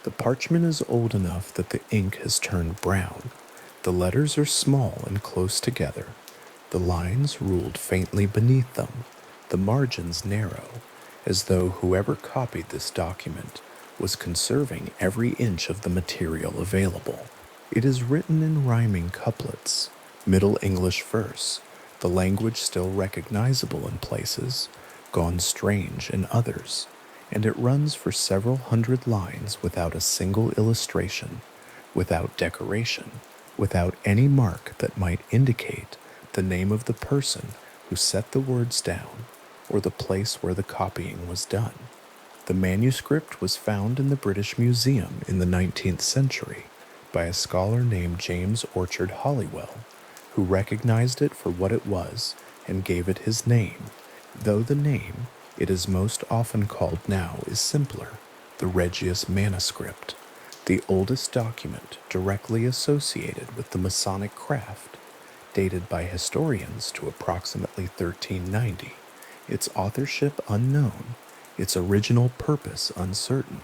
The parchment is old enough that the ink has turned brown. The letters are small and close together. The lines ruled faintly beneath them, the margins narrow, as though whoever copied this document was conserving every inch of the material available. It is written in rhyming couplets, Middle English verse, the language still recognizable in places, gone strange in others, and it runs for several hundred lines without a single illustration, without decoration, without any mark that might indicate the name of the person who set the words down or the place where the copying was done. The manuscript was found in the British Museum in the 19th century by a scholar named James Orchard Halliwell, who recognized it for what it was and gave it his name, though the name it is most often called now is simpler, the Regius Manuscript, the oldest document directly associated with the Masonic craft, dated by historians to approximately 1390, its authorship unknown, its original purpose uncertain,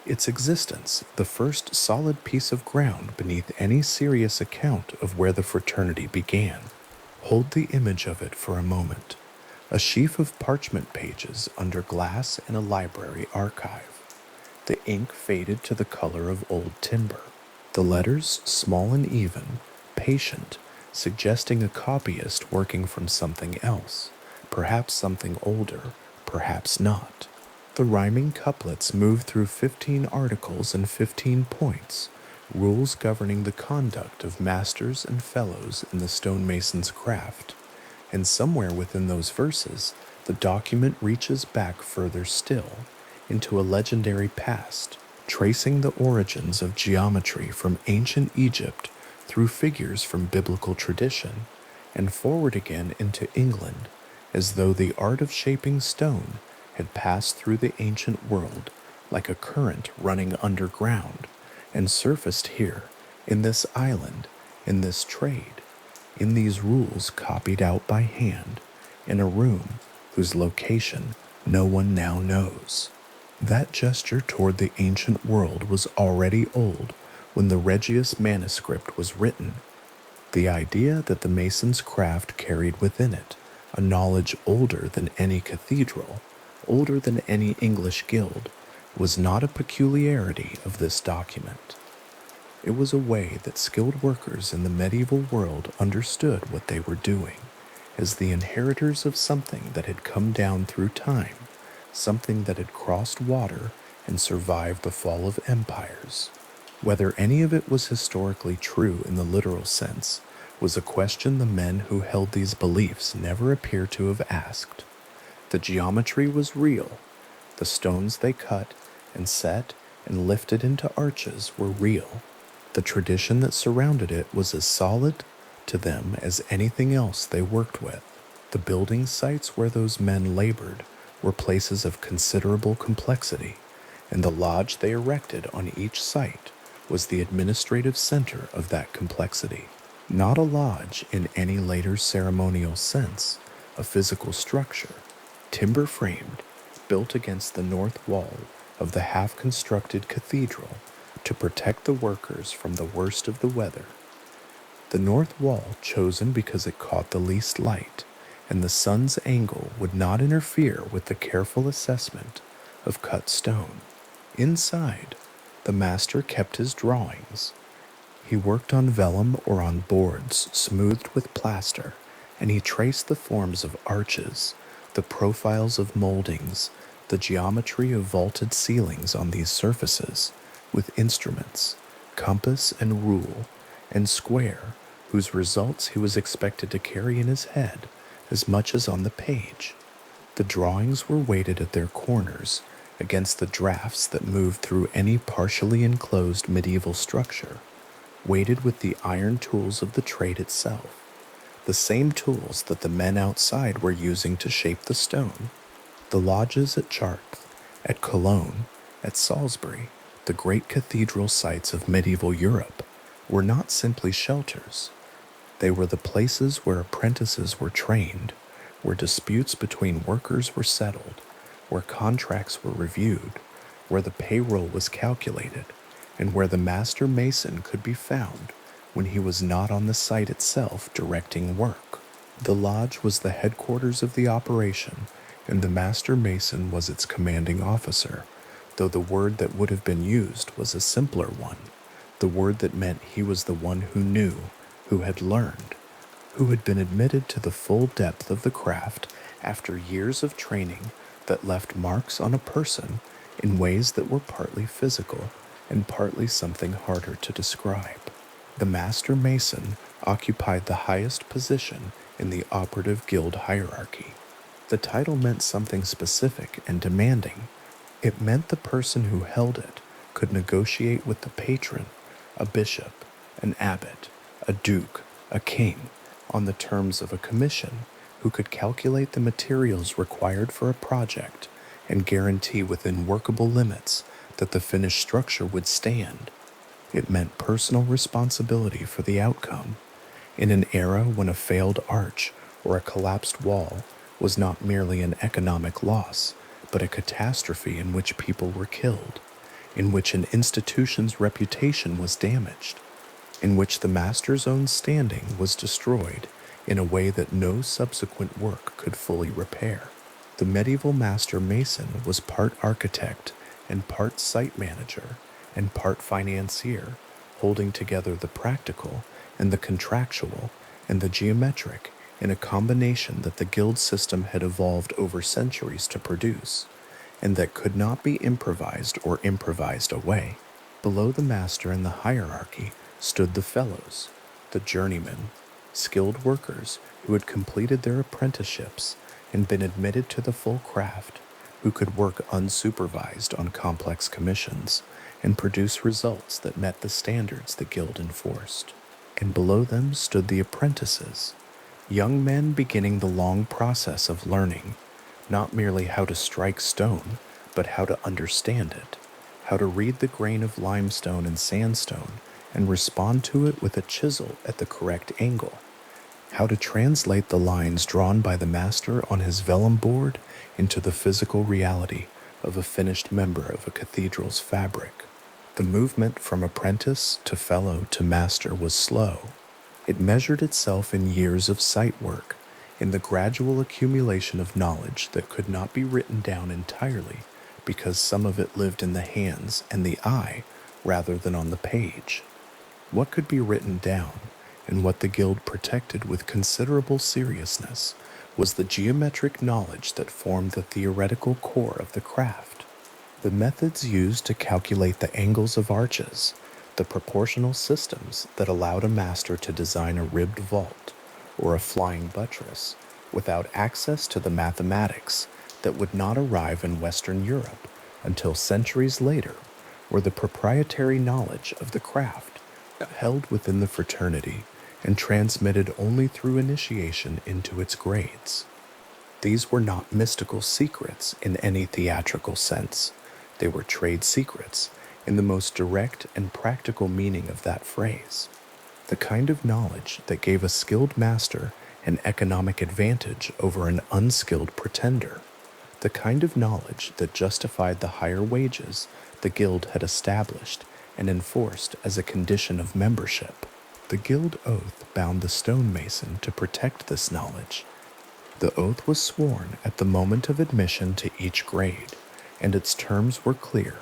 its existence the first solid piece of ground beneath any serious account of where the fraternity began. Hold the image of it for a moment, a sheaf of parchment pages under glass in a library archive. The ink faded to the color of old timber. The letters small and even, patient, suggesting a copyist working from something else, perhaps something older, perhaps not. The rhyming couplets move through 15 articles and 15 points, rules governing the conduct of masters and fellows in the stonemason's craft, and somewhere within those verses, the document reaches back further still, into a legendary past, tracing the origins of geometry from ancient Egypt through figures from biblical tradition, and forward again into England, as though the art of shaping stone had passed through the ancient world like a current running underground, and surfaced here, in this island, in this trade, in these rules copied out by hand, in a room whose location no one now knows. That gesture toward the ancient world was already old when the Regius Manuscript was written. The idea that the Mason's craft carried within it a knowledge older than any cathedral, older than any English guild, was not a peculiarity of this document. It was a way that skilled workers in the medieval world understood what they were doing, as the inheritors of something that had come down through time, something that had crossed water and survived the fall of empires. Whether any of it was historically true in the literal sense was a question the men who held these beliefs never appear to have asked. The geometry was real. The stones they cut and set and lifted into arches were real. The tradition that surrounded it was as solid to them as anything else they worked with. The building sites where those men labored were places of considerable complexity, and the lodge they erected on each site was the administrative center of that complexity. Not a lodge in any later ceremonial sense, a physical structure, timber-framed, built against the north wall of the half-constructed cathedral to protect the workers from the worst of the weather. The north wall chosen because it caught the least light, and the sun's angle would not interfere with the careful assessment of cut stone. Inside, the master kept his drawings. He worked on vellum or on boards smoothed with plaster, and he traced the forms of arches, the profiles of moldings, the geometry of vaulted ceilings on these surfaces, with instruments, compass and rule, and square, whose results he was expected to carry in his head as much as on the page. The drawings were weighted at their corners against the drafts that moved through any partially enclosed medieval structure, weighted with the iron tools of the trade itself, the same tools that the men outside were using to shape the stone. The lodges at Chartres, at Cologne, at Salisbury, the great cathedral sites of medieval Europe, were not simply shelters. They were the places where apprentices were trained, where disputes between workers were settled, where contracts were reviewed, where the payroll was calculated, and where the master mason could be found when he was not on the site itself directing work. The lodge was the headquarters of the operation, and the master mason was its commanding officer, though the word that would have been used was a simpler one, the word that meant he was the one who knew, who had learned, who had been admitted to the full depth of the craft after years of training that left marks on a person in ways that were partly physical and partly something harder to describe. The master mason occupied the highest position in the operative guild hierarchy. The title meant something specific and demanding. It meant the person who held it could negotiate with the patron, a bishop, an abbot, a duke, a king, on the terms of a commission, who could calculate the materials required for a project and guarantee within workable limits that the finished structure would stand. It meant personal responsibility for the outcome. In an era when a failed arch or a collapsed wall was not merely an economic loss, but a catastrophe in which people were killed, in which an institution's reputation was damaged, in which the master's own standing was destroyed in a way that no subsequent work could fully repair. The medieval master mason was part architect and part site manager and part financier, holding together the practical and the contractual and the geometric in a combination that the guild system had evolved over centuries to produce, and that could not be improvised or improvised away. Below the master in the hierarchy stood the fellows, the journeymen, skilled workers who had completed their apprenticeships and been admitted to the full craft, who could work unsupervised on complex commissions and produce results that met the standards the guild enforced. And below them stood the apprentices, young men beginning the long process of learning, not merely how to strike stone, but how to understand it, how to read the grain of limestone and sandstone and respond to it with a chisel at the correct angle, how to translate the lines drawn by the master on his vellum board into the physical reality of a finished member of a cathedral's fabric. The movement from apprentice to fellow to master was slow. It measured itself in years of sight work, in the gradual accumulation of knowledge that could not be written down entirely because some of it lived in the hands and the eye rather than on the page. What could be written down, and what the guild protected with considerable seriousness, was the geometric knowledge that formed the theoretical core of the craft. The methods used to calculate the angles of arches, the proportional systems that allowed a master to design a ribbed vault or a flying buttress without access to the mathematics that would not arrive in Western Europe until centuries later, were the proprietary knowledge of the craft, held within the fraternity and transmitted only through initiation into its grades. These were not mystical secrets in any theatrical sense. They were trade secrets in the most direct and practical meaning of that phrase. The kind of knowledge that gave a skilled master an economic advantage over an unskilled pretender. The kind of knowledge that justified the higher wages the guild had established and enforced as a condition of membership. The guild oath bound the stonemason to protect this knowledge. The oath was sworn at the moment of admission to each grade, and its terms were clear.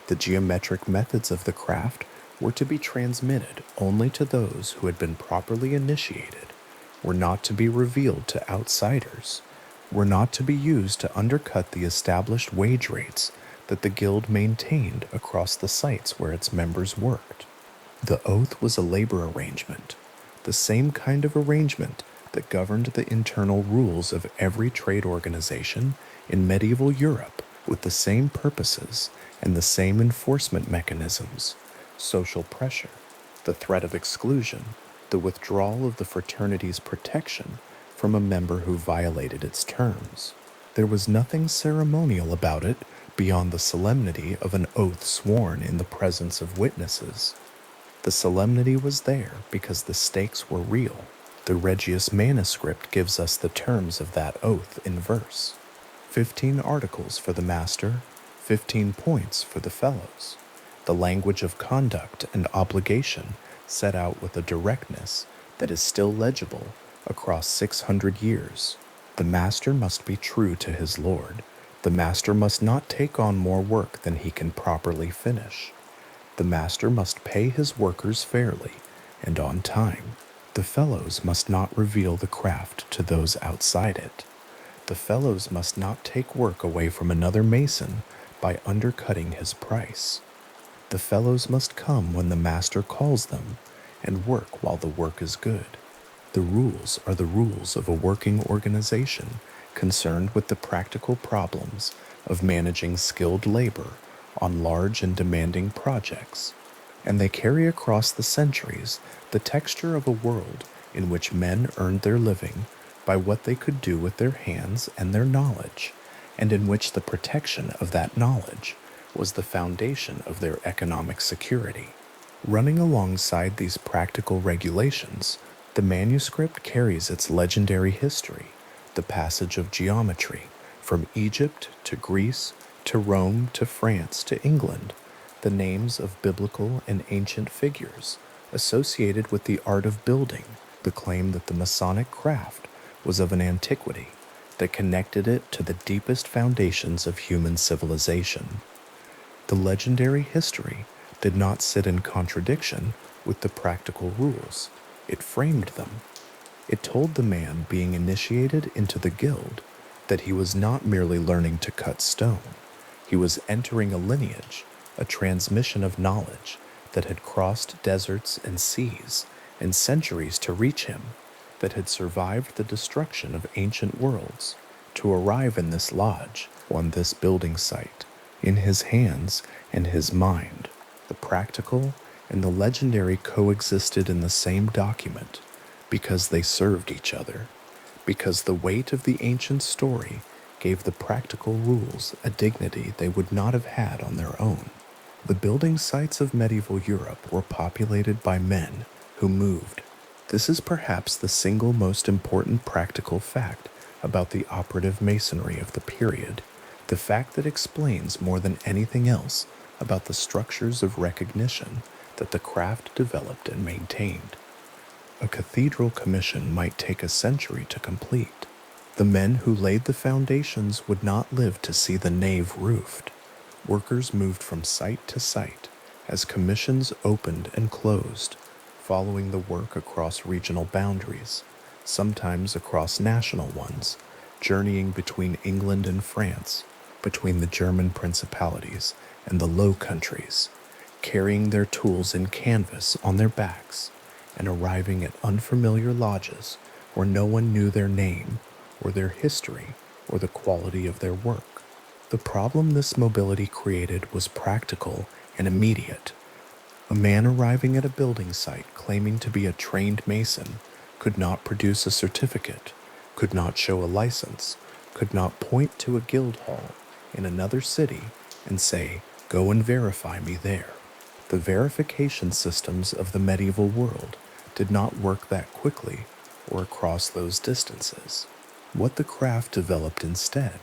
The geometric methods of the craft were to be transmitted only to those who had been properly initiated, were not to be revealed to outsiders, were not to be used to undercut the established wage rates that the guild maintained across the sites where its members worked. The oath was a labor arrangement, the same kind of arrangement that governed the internal rules of every trade organization in medieval Europe, with the same purposes and the same enforcement mechanisms: social pressure, the threat of exclusion, the withdrawal of the fraternity's protection from a member who violated its terms. There was nothing ceremonial about it beyond the solemnity of an oath sworn in the presence of witnesses. The solemnity was there because the stakes were real. The Regius manuscript gives us the terms of that oath in verse. 15 articles for the master, 15 points for the fellows. The language of conduct and obligation set out with a directness that is still legible across 600 years. The master must be true to his lord. The master must not take on more work than he can properly finish. The master must pay his workers fairly and on time. The fellows must not reveal the craft to those outside it. The fellows must not take work away from another mason by undercutting his price. The fellows must come when the master calls them and work while the work is good. The rules are the rules of a working organization concerned with the practical problems of managing skilled labor on large and demanding projects, and they carry across the centuries the texture of a world in which men earned their living by what they could do with their hands and their knowledge, and in which the protection of that knowledge was the foundation of their economic security. Running alongside these practical regulations, the manuscript carries its legendary history, the passage of geometry from Egypt to Greece to Rome to France to England, the names of biblical and ancient figures associated with the art of building, the claim that the Masonic craft was of an antiquity that connected it to the deepest foundations of human civilization. The legendary history did not sit in contradiction with the practical rules. It framed them. It told the man being initiated into the guild that he was not merely learning to cut stone. He was entering a lineage, a transmission of knowledge that had crossed deserts and seas and centuries to reach him, that had survived the destruction of ancient worlds, to arrive in this lodge, on this building site, in his hands and his mind. The practical and the legendary coexisted in the same document because they served each other, because the weight of the ancient story gave the practical rules a dignity they would not have had on their own. The building sites of medieval Europe were populated by men who moved. This is perhaps the single most important practical fact about the operative masonry of the period, the fact that explains more than anything else about the structures of recognition that the craft developed and maintained. A cathedral commission might take a century to complete. The men who laid the foundations would not live to see the nave roofed. Workers moved from site to site as commissions opened and closed, following the work across regional boundaries, sometimes across national ones, journeying between England and France, between the German principalities and the Low Countries, carrying their tools in canvas on their backs, and arriving at unfamiliar lodges where no one knew their name or their history or the quality of their work. The problem this mobility created was practical and immediate. A man arriving at a building site claiming to be a trained mason could not produce a certificate, could not show a license, could not point to a guild hall in another city and say, "Go and verify me there." The verification systems of the medieval world did not work that quickly or across those distances. What the craft developed instead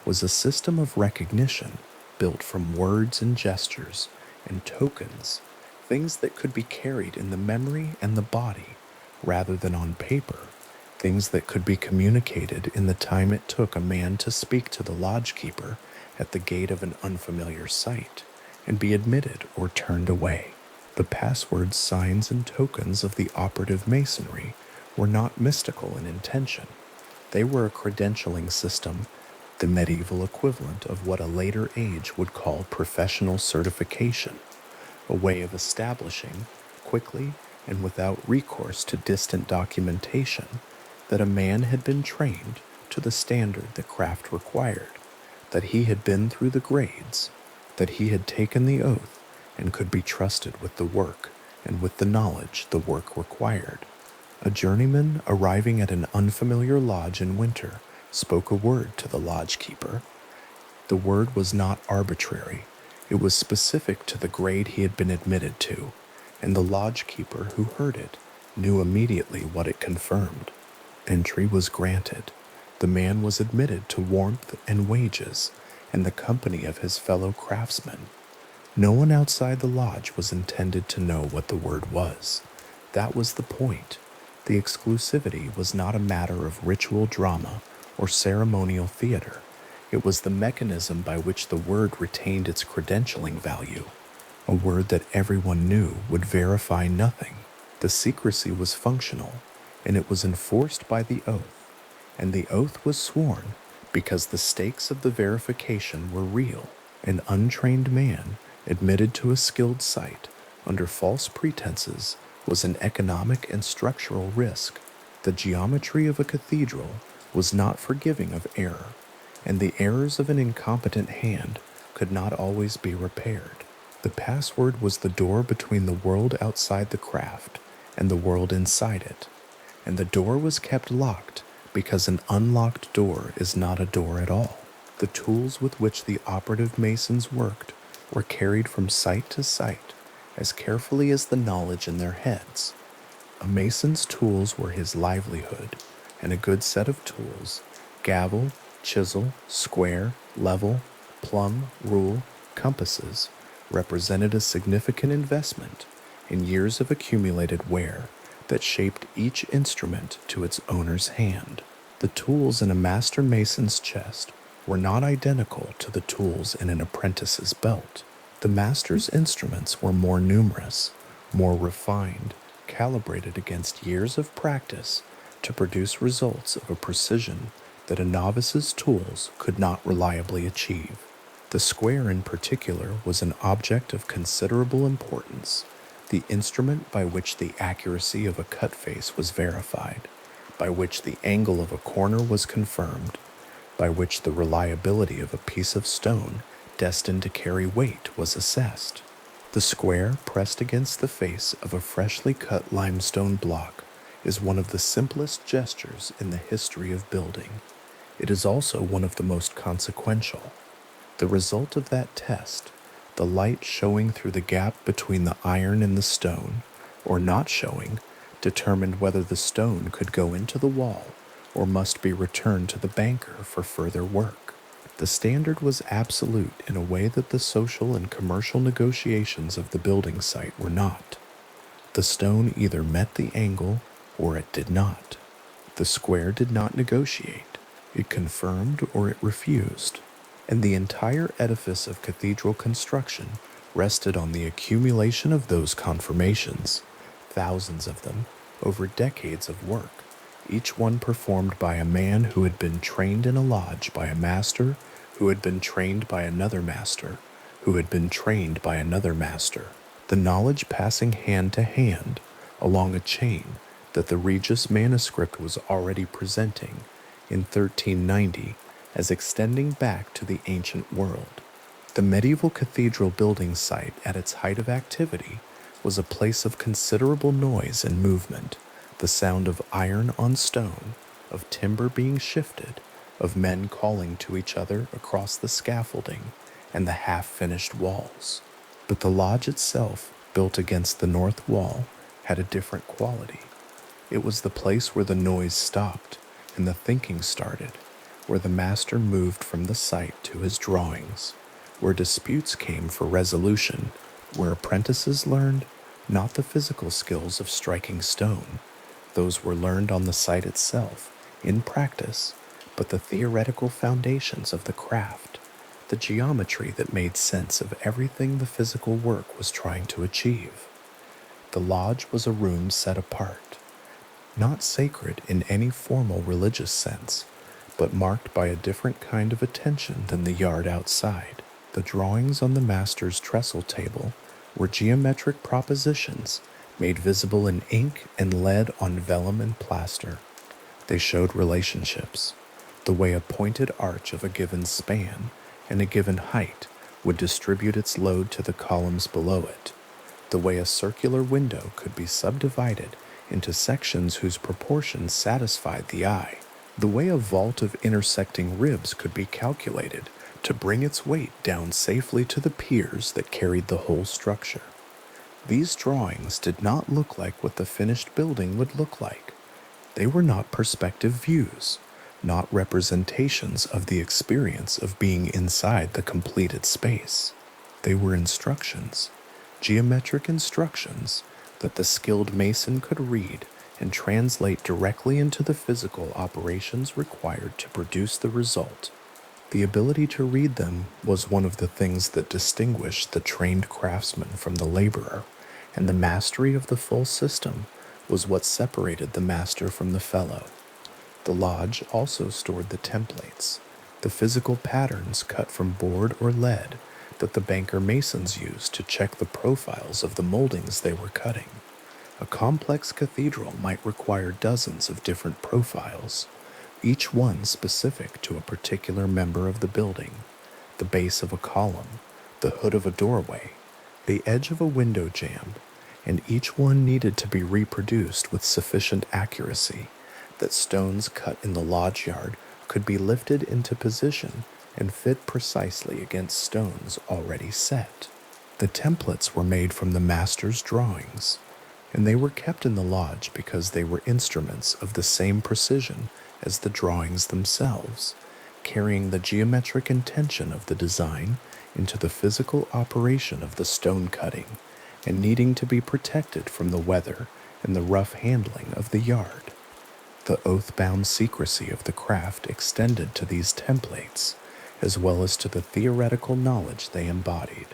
was a system of recognition built from words and gestures and tokens, things that could be carried in the memory and the body rather than on paper, things that could be communicated in the time it took a man to speak to the lodge keeper at the gate of an unfamiliar site and be admitted or turned away. The passwords, signs, and tokens of the operative masonry were not mystical in intention. They were a credentialing system, the medieval equivalent of what a later age would call professional certification, a way of establishing, quickly and without recourse to distant documentation, that a man had been trained to the standard the craft required, that he had been through the grades, that he had taken the oath and could be trusted with the work and with the knowledge the work required. A journeyman arriving at an unfamiliar lodge in winter spoke a word to the lodge keeper. The word was not arbitrary. It was specific to the grade he had been admitted to, and the lodge keeper who heard it knew immediately what it confirmed. Entry was granted. The man was admitted to warmth and wages, and the company of his fellow craftsmen. No one outside the lodge was intended to know what the word was. That was the point. The exclusivity was not a matter of ritual drama or ceremonial theater. It was the mechanism by which the word retained its credentialing value. A word that everyone knew would verify nothing. The secrecy was functional, and it was enforced by the oath. And the oath was sworn because the stakes of the verification were real. An untrained man admitted to a skilled site under false pretenses was an economic and structural risk. The geometry of a cathedral was not forgiving of error, and the errors of an incompetent hand could not always be repaired. The password was the door between the world outside the craft and the world inside it, and the door was kept locked because an unlocked door is not a door at all. The tools with which the operative masons worked were carried from site to site as carefully as the knowledge in their heads. A mason's tools were his livelihood, and a good set of tools, gavel, chisel, square, level, plumb, rule, compasses, represented a significant investment in years of accumulated wear that shaped each instrument to its owner's hand. The tools in a master mason's chest were not identical to the tools in an apprentice's belt. The master's instruments were more numerous, more refined, calibrated against years of practice to produce results of a precision that a novice's tools could not reliably achieve. The square in particular was an object of considerable importance, the instrument by which the accuracy of a cut face was verified, by which the angle of a corner was confirmed, by which the reliability of a piece of stone destined to carry weight was assessed. The square pressed against the face of a freshly cut limestone block is one of the simplest gestures in the history of building. It is also one of the most consequential. The result of that test, the light showing through the gap between the iron and the stone, or not showing, determined whether the stone could go into the wall or must be returned to the banker for further work. The standard was absolute in a way that the social and commercial negotiations of the building site were not. The stone either met the angle or it did not. The square did not negotiate. It confirmed or it refused. And the entire edifice of cathedral construction rested on the accumulation of those confirmations, thousands of them, over decades of work, each one performed by a man who had been trained in a lodge by a master, who had been trained by another master, who had been trained by another master, the knowledge passing hand to hand along a chain that the Regius manuscript was already presenting in 1390 as extending back to the ancient world. The medieval cathedral building site at its height of activity was a place of considerable noise and movement, the sound of iron on stone, of timber being shifted, of men calling to each other across the scaffolding and the half-finished walls. But the lodge itself, built against the north wall, had a different quality. It was the place where the noise stopped and the thinking started, where the master moved from the site to his drawings, where disputes came for resolution, where apprentices learned not the physical skills of striking stone, those were learned on the site itself, in practice, but the theoretical foundations of the craft, the geometry that made sense of everything the physical work was trying to achieve. The lodge was a room set apart, not sacred in any formal religious sense, but marked by a different kind of attention than the yard outside. The drawings on the master's trestle table were geometric propositions made visible in ink and lead on vellum and plaster. They showed relationships, the way a pointed arch of a given span and a given height would distribute its load to the columns below it, the way a circular window could be subdivided into sections whose proportions satisfied the eye, the way a vault of intersecting ribs could be calculated to bring its weight down safely to the piers that carried the whole structure. These drawings did not look like what the finished building would look like. They were not perspective views. not representations of the experience of being inside the completed space. They were instructions, geometric instructions that the skilled mason could read and translate directly into the physical operations required to produce the result. The ability to read them was one of the things that distinguished the trained craftsman from the laborer, and the mastery of the full system was what separated the master from the fellow. The lodge also stored the templates, the physical patterns cut from board or lead that the banker masons used to check the profiles of the moldings they were cutting. A complex cathedral might require dozens of different profiles, each one specific to a particular member of the building: the base of a column, the hood of a doorway, the edge of a window jamb, and each one needed to be reproduced with sufficient accuracy that stones cut in the lodge yard could be lifted into position and fit precisely against stones already set. The templates were made from the master's drawings, and they were kept in the lodge because they were instruments of the same precision as the drawings themselves, carrying the geometric intention of the design into the physical operation of the stone cutting, and needing to be protected from the weather and the rough handling of the yard. The oath-bound secrecy of the craft extended to these templates, as well as to the theoretical knowledge they embodied.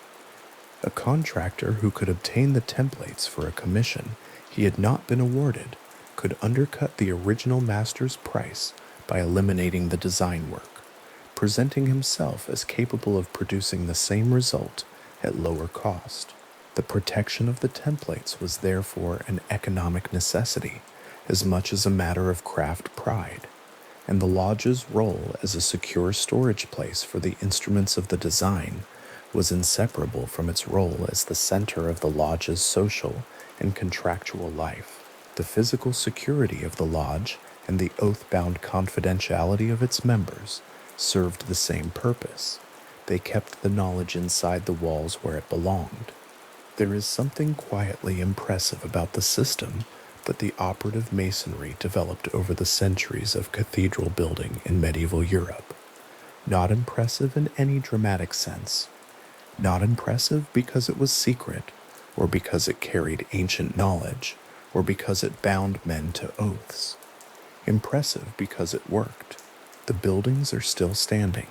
A contractor who could obtain the templates for a commission he had not been awarded could undercut the original master's price by eliminating the design work, presenting himself as capable of producing the same result at lower cost. The protection of the templates was therefore an economic necessity as much as a matter of craft pride, and the lodge's role as a secure storage place for the instruments of the design was inseparable from its role as the center of the lodge's social and contractual life. The physical security of the lodge and the oath-bound confidentiality of its members served the same purpose. They kept the knowledge inside the walls where it belonged. There is something quietly impressive about the system that the operative masonry developed over the centuries of cathedral building in medieval Europe. Not impressive in any dramatic sense. Not impressive because it was secret, or because it carried ancient knowledge, or because it bound men to oaths. Impressive because it worked. The buildings are still standing.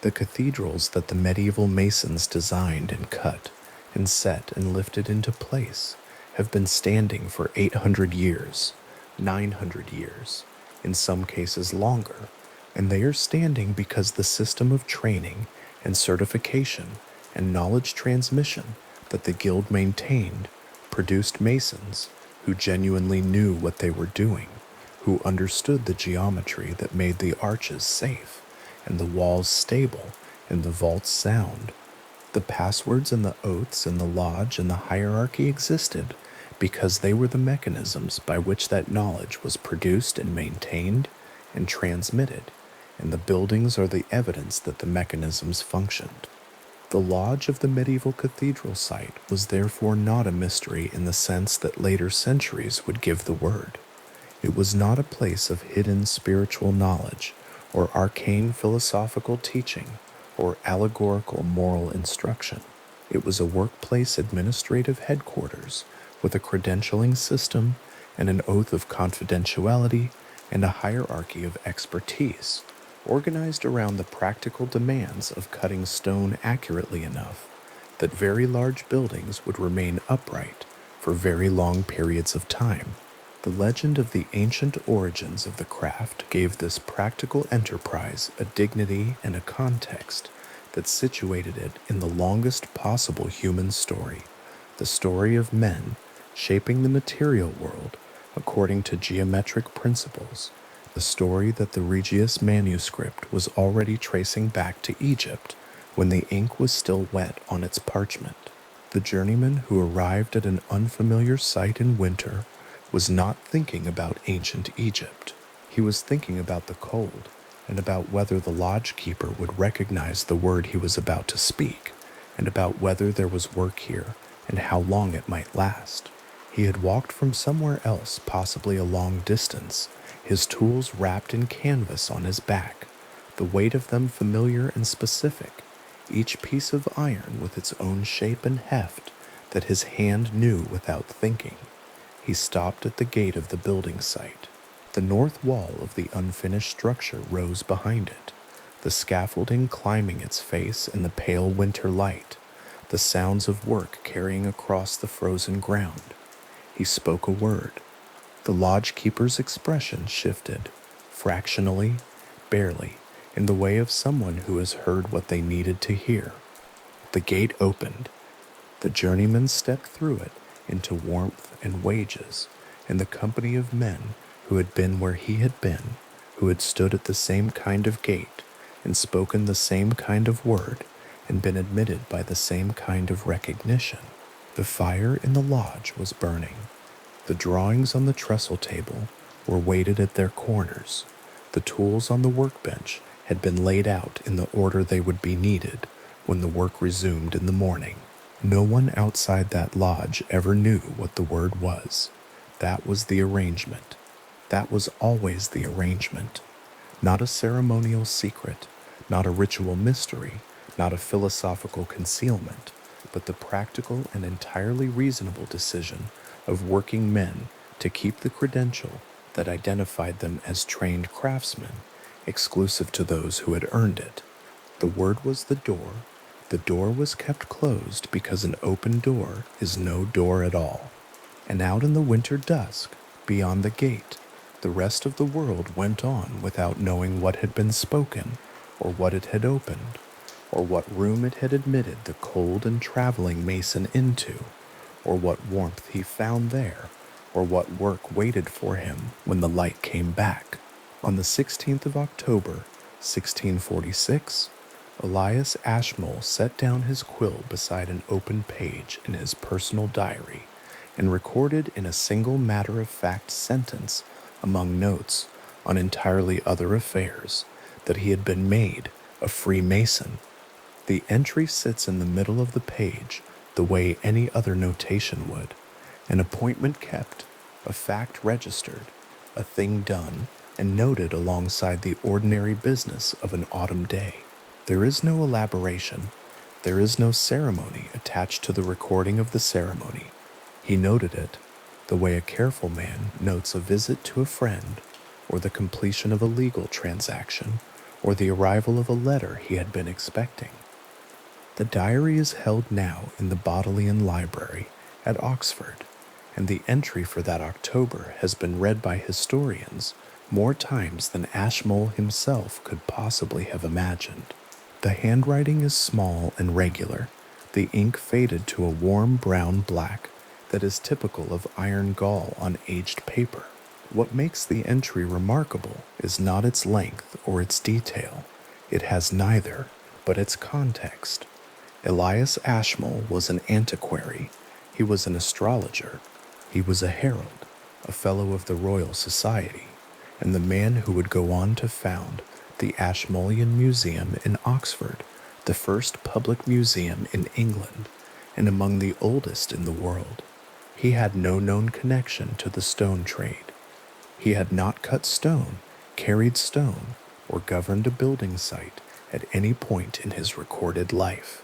The cathedrals that the medieval masons designed and cut and set and lifted into place have been standing for 800 years, 900 years, in some cases longer, and they are standing because the system of training and certification and knowledge transmission that the guild maintained produced masons who genuinely knew what they were doing, who understood the geometry that made the arches safe and the walls stable and the vaults sound. The passwords and the oaths and the lodge and the hierarchy existed because they were the mechanisms by which that knowledge was produced and maintained and transmitted, and the buildings are the evidence that the mechanisms functioned. The lodge of the medieval cathedral site was therefore not a mystery in the sense that later centuries would give the word. It was not a place of hidden spiritual knowledge or arcane philosophical teaching or allegorical moral instruction. It was a workplace administrative headquarters with a credentialing system and an oath of confidentiality and a hierarchy of expertise, organized around the practical demands of cutting stone accurately enough that very large buildings would remain upright for very long periods of time. The legend of the ancient origins of the craft gave this practical enterprise a dignity and a context that situated it in the longest possible human story, the story of men shaping the material world according to geometric principles, the story that the Regius manuscript was already tracing back to Egypt when the ink was still wet on its parchment. The journeyman who arrived at an unfamiliar site in winter was not thinking about ancient Egypt. He was thinking about the cold and about whether the lodge keeper would recognize the word he was about to speak, and about whether there was work here and how long it might last. He had walked from somewhere else, possibly a long distance, his tools wrapped in canvas on his back, the weight of them familiar and specific, each piece of iron with its own shape and heft that his hand knew without thinking. He stopped at the gate of the building site. The north wall of the unfinished structure rose behind it, the scaffolding climbing its face in the pale winter light, the sounds of work carrying across the frozen ground. He spoke a word. The lodge keeper's expression shifted, fractionally, barely, in the way of someone who has heard what they needed to hear. The gate opened. The journeyman stepped through it into warmth and wages, in the company of men who had been where he had been, who had stood at the same kind of gate and spoken the same kind of word and been admitted by the same kind of recognition. The fire in the lodge was burning. The drawings on the trestle table were weighted at their corners. The tools on the workbench had been laid out in the order they would be needed when the work resumed in the morning. No one outside that lodge ever knew what the word was. That was the arrangement. That was always the arrangement. Not a ceremonial secret, not a ritual mystery, not a philosophical concealment, but the practical and entirely reasonable decision of working men to keep the credential that identified them as trained craftsmen, exclusive to those who had earned it. The word was the door. The door was kept closed because an open door is no door at all. And out in the winter dusk, beyond the gate, the rest of the world went on without knowing what had been spoken, or what it had opened, or what room it had admitted the cold and traveling mason into, or what warmth he found there, or what work waited for him when the light came back. On the 16th of October, 1646, Elias Ashmole set down his quill beside an open page in his personal diary and recorded in a single matter-of-fact sentence among notes on entirely other affairs that he had been made a Freemason. The entry sits in the middle of the page the way any other notation would, an appointment kept, a fact registered, a thing done and noted alongside the ordinary business of an autumn day. There is no elaboration, there is no ceremony attached to the recording of the ceremony. He noted it the way a careful man notes a visit to a friend, or the completion of a legal transaction, or the arrival of a letter he had been expecting. The diary is held now in the Bodleian Library at Oxford, and the entry for that October has been read by historians more times than Ashmole himself could possibly have imagined. The handwriting is small and regular, the ink faded to a warm brown black that is typical of iron gall on aged paper. What makes the entry remarkable is not its length or its detail. It has neither, but its context. Elias Ashmole was an antiquary. He was an astrologer. He was a herald, a fellow of the Royal Society, and the man who would go on to found the Ashmolean Museum in Oxford, the first public museum in England, and among the oldest in the world. He had no known connection to the stone trade. He had not cut stone, carried stone, or governed a building site at any point in his recorded life.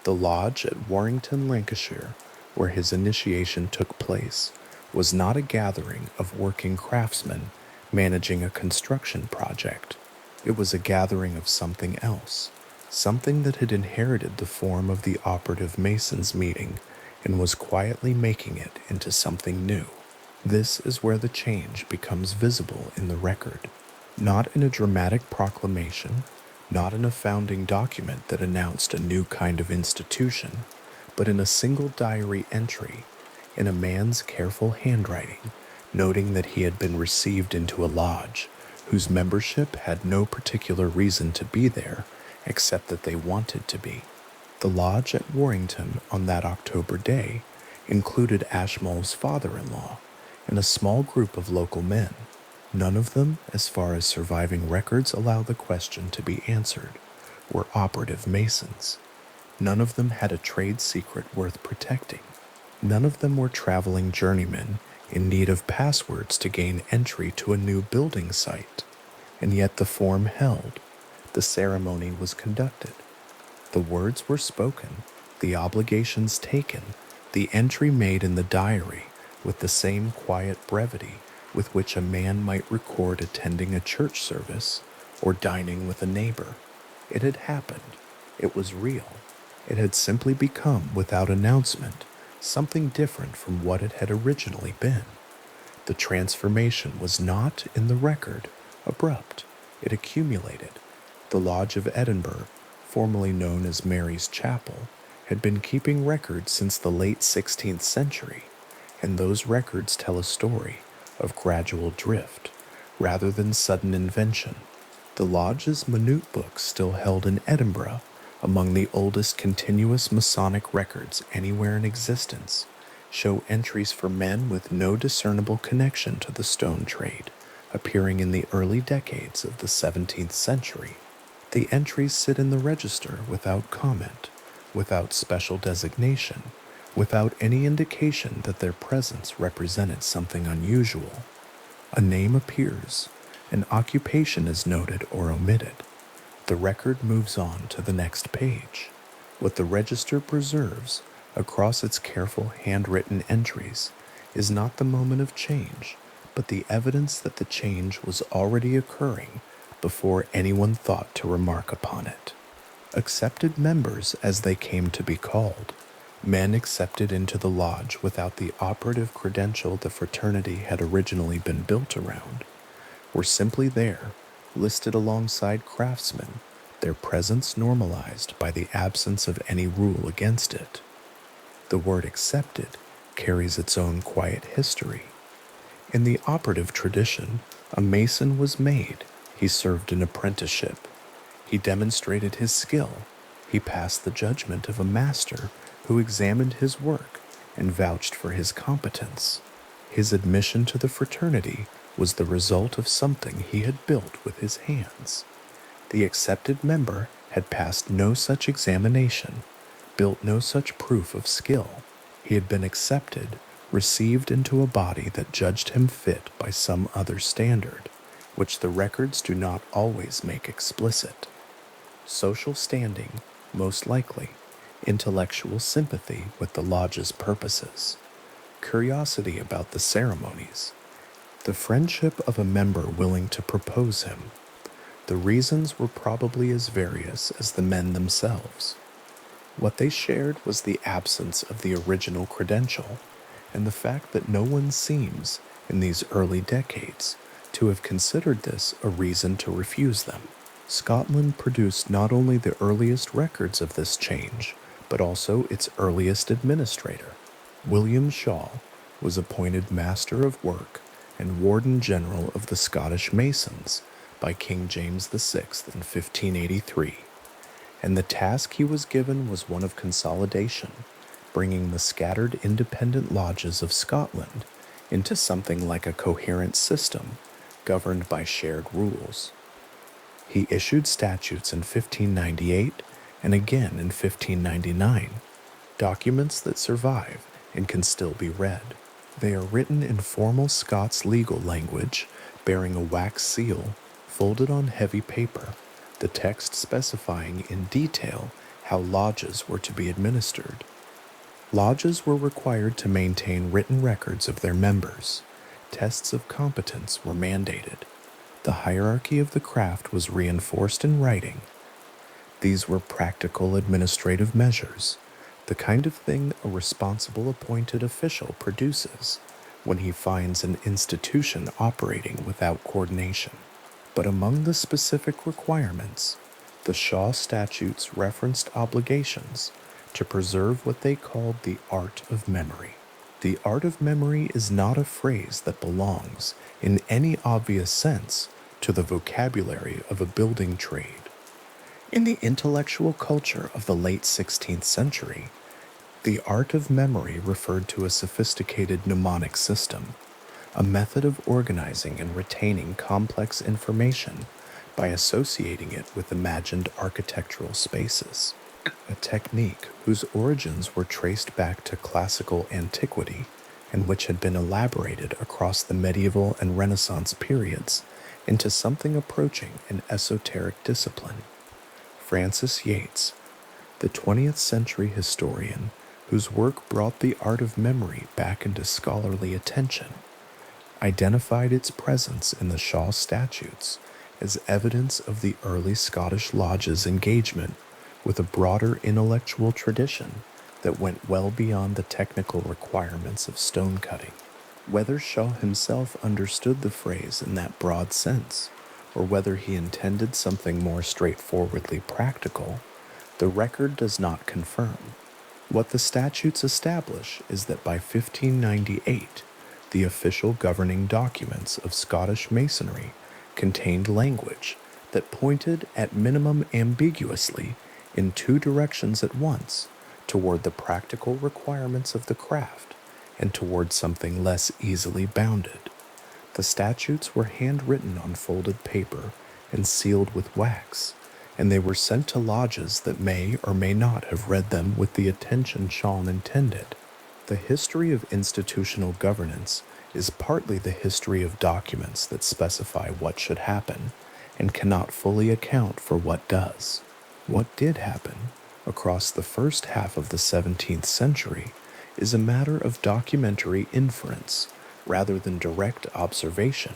The lodge at Warrington, Lancashire, where his initiation took place, was not a gathering of working craftsmen managing a construction project. It was a gathering of something else, something that had inherited the form of the operative masons' meeting and was quietly making it into something new. This is where the change becomes visible in the record, not in a dramatic proclamation, not in a founding document that announced a new kind of institution, but in a single diary entry, in a man's careful handwriting, noting that he had been received into a lodge whose membership had no particular reason to be there except that they wanted to be. The lodge at Warrington on that October day included Ashmole's father-in-law and a small group of local men. None of them, as far as surviving records allow the question to be answered, were operative masons. None of them had a trade secret worth protecting. None of them were traveling journeymen in need of passwords to gain entry to a new building site, and yet the form held, the ceremony was conducted, the words were spoken, the obligations taken, the entry made in the diary with the same quiet brevity with which a man might record attending a church service or dining with a neighbor. It had happened. It was real. It had simply become, without announcement, something different from what it had originally been. The transformation was not, in the record, abrupt. It accumulated. The Lodge of Edinburgh, formerly known as Mary's Chapel, had been keeping records since the late 16th century, and those records tell a story of gradual drift, rather than sudden invention. The Lodge's minute books still held in Edinburgh, among the oldest continuous Masonic records anywhere in existence, show entries for men with no discernible connection to the stone trade, appearing in the early decades of the 17th century. The entries sit in the register without comment, without special designation, without any indication that their presence represented something unusual. A name appears, an occupation is noted or omitted. The record moves on to the next page. What the register preserves, across its careful handwritten entries, is not the moment of change, but the evidence that the change was already occurring before anyone thought to remark upon it. Accepted members, as they came to be called, men accepted into the lodge without the operative credential the fraternity had originally been built around, were simply there, listed alongside craftsmen, their presence normalized by the absence of any rule against it. The word accepted carries its own quiet history. In the operative tradition, a Mason was made. He served an apprenticeship. He demonstrated his skill. He passed the judgment of a master who examined his work and vouched for his competence. His admission to the fraternity was the result of something he had built with his hands. The accepted member had passed no such examination, built no such proof of skill. He had been accepted, received into a body that judged him fit by some other standard, which the records do not always make explicit. Social standing, most likely, intellectual sympathy with the lodge's purposes, curiosity about the ceremonies, the friendship of a member willing to propose him. The reasons were probably as various as the men themselves. What they shared was the absence of the original credential, and the fact that no one seems, in these early decades, to have considered this a reason to refuse them. Scotland produced not only the earliest records of this change, but also its earliest administrator. William Shaw was appointed Master of Work and Warden General of the Scottish Masons by King James VI in 1583, and the task he was given was one of consolidation, bringing the scattered independent lodges of Scotland into something like a coherent system governed by shared rules. He issued statutes in 1598 and again in 1599, documents that survive and can still be read. They are written in formal Scots legal language, bearing a wax seal folded on heavy paper, the text specifying in detail how lodges were to be administered. Lodges were required to maintain written records of their members. Tests of competence were mandated. The hierarchy of the craft was reinforced in writing. These were practical administrative measures, the kind of thing a responsible appointed official produces when he finds an institution operating without coordination. But among the specific requirements, the Shaw statutes referenced obligations to preserve what they called the art of memory. The art of memory is not a phrase that belongs, in any obvious sense, to the vocabulary of a building trade. In the intellectual culture of the late 16th century, the art of memory referred to a sophisticated mnemonic system, a method of organizing and retaining complex information by associating it with imagined architectural spaces, a technique whose origins were traced back to classical antiquity and which had been elaborated across the medieval and Renaissance periods into something approaching an esoteric discipline. Francis Yates, the 20th century historian whose work brought the art of memory back into scholarly attention, identified its presence in the Shaw Statutes as evidence of the early Scottish lodges' engagement with a broader intellectual tradition that went well beyond the technical requirements of stone cutting. Whether Shaw himself understood the phrase in that broad sense, or whether he intended something more straightforwardly practical, the record does not confirm. What the statutes establish is that by 1598, the official governing documents of Scottish Masonry contained language that pointed, at minimum ambiguously, in two directions at once, toward the practical requirements of the craft and toward something less easily bounded. The statutes were handwritten on folded paper and sealed with wax, and they were sent to lodges that may or may not have read them with the attention Shaw intended. The history of institutional governance is partly the history of documents that specify what should happen and cannot fully account for what does. What did happen across the first half of the 17th century is a matter of documentary inference rather than direct observation.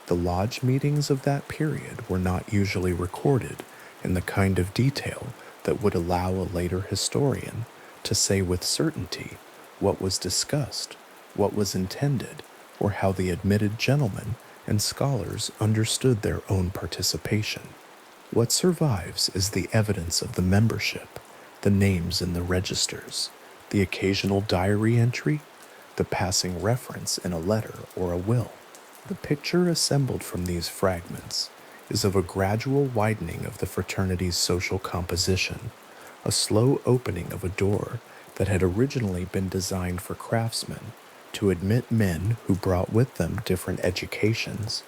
The lodge meetings of that period were not usually recorded in the kind of detail that would allow a later historian to say with certainty what was discussed, what was intended, or how the admitted gentlemen and scholars understood their own participation. What survives is the evidence of the membership, the names in the registers, the occasional diary entry, the passing reference in a letter or a will. The picture assembled from these fragments is of a gradual widening of the fraternity's social composition, a slow opening of a door that had originally been designed for craftsmen to admit men who brought with them different educations,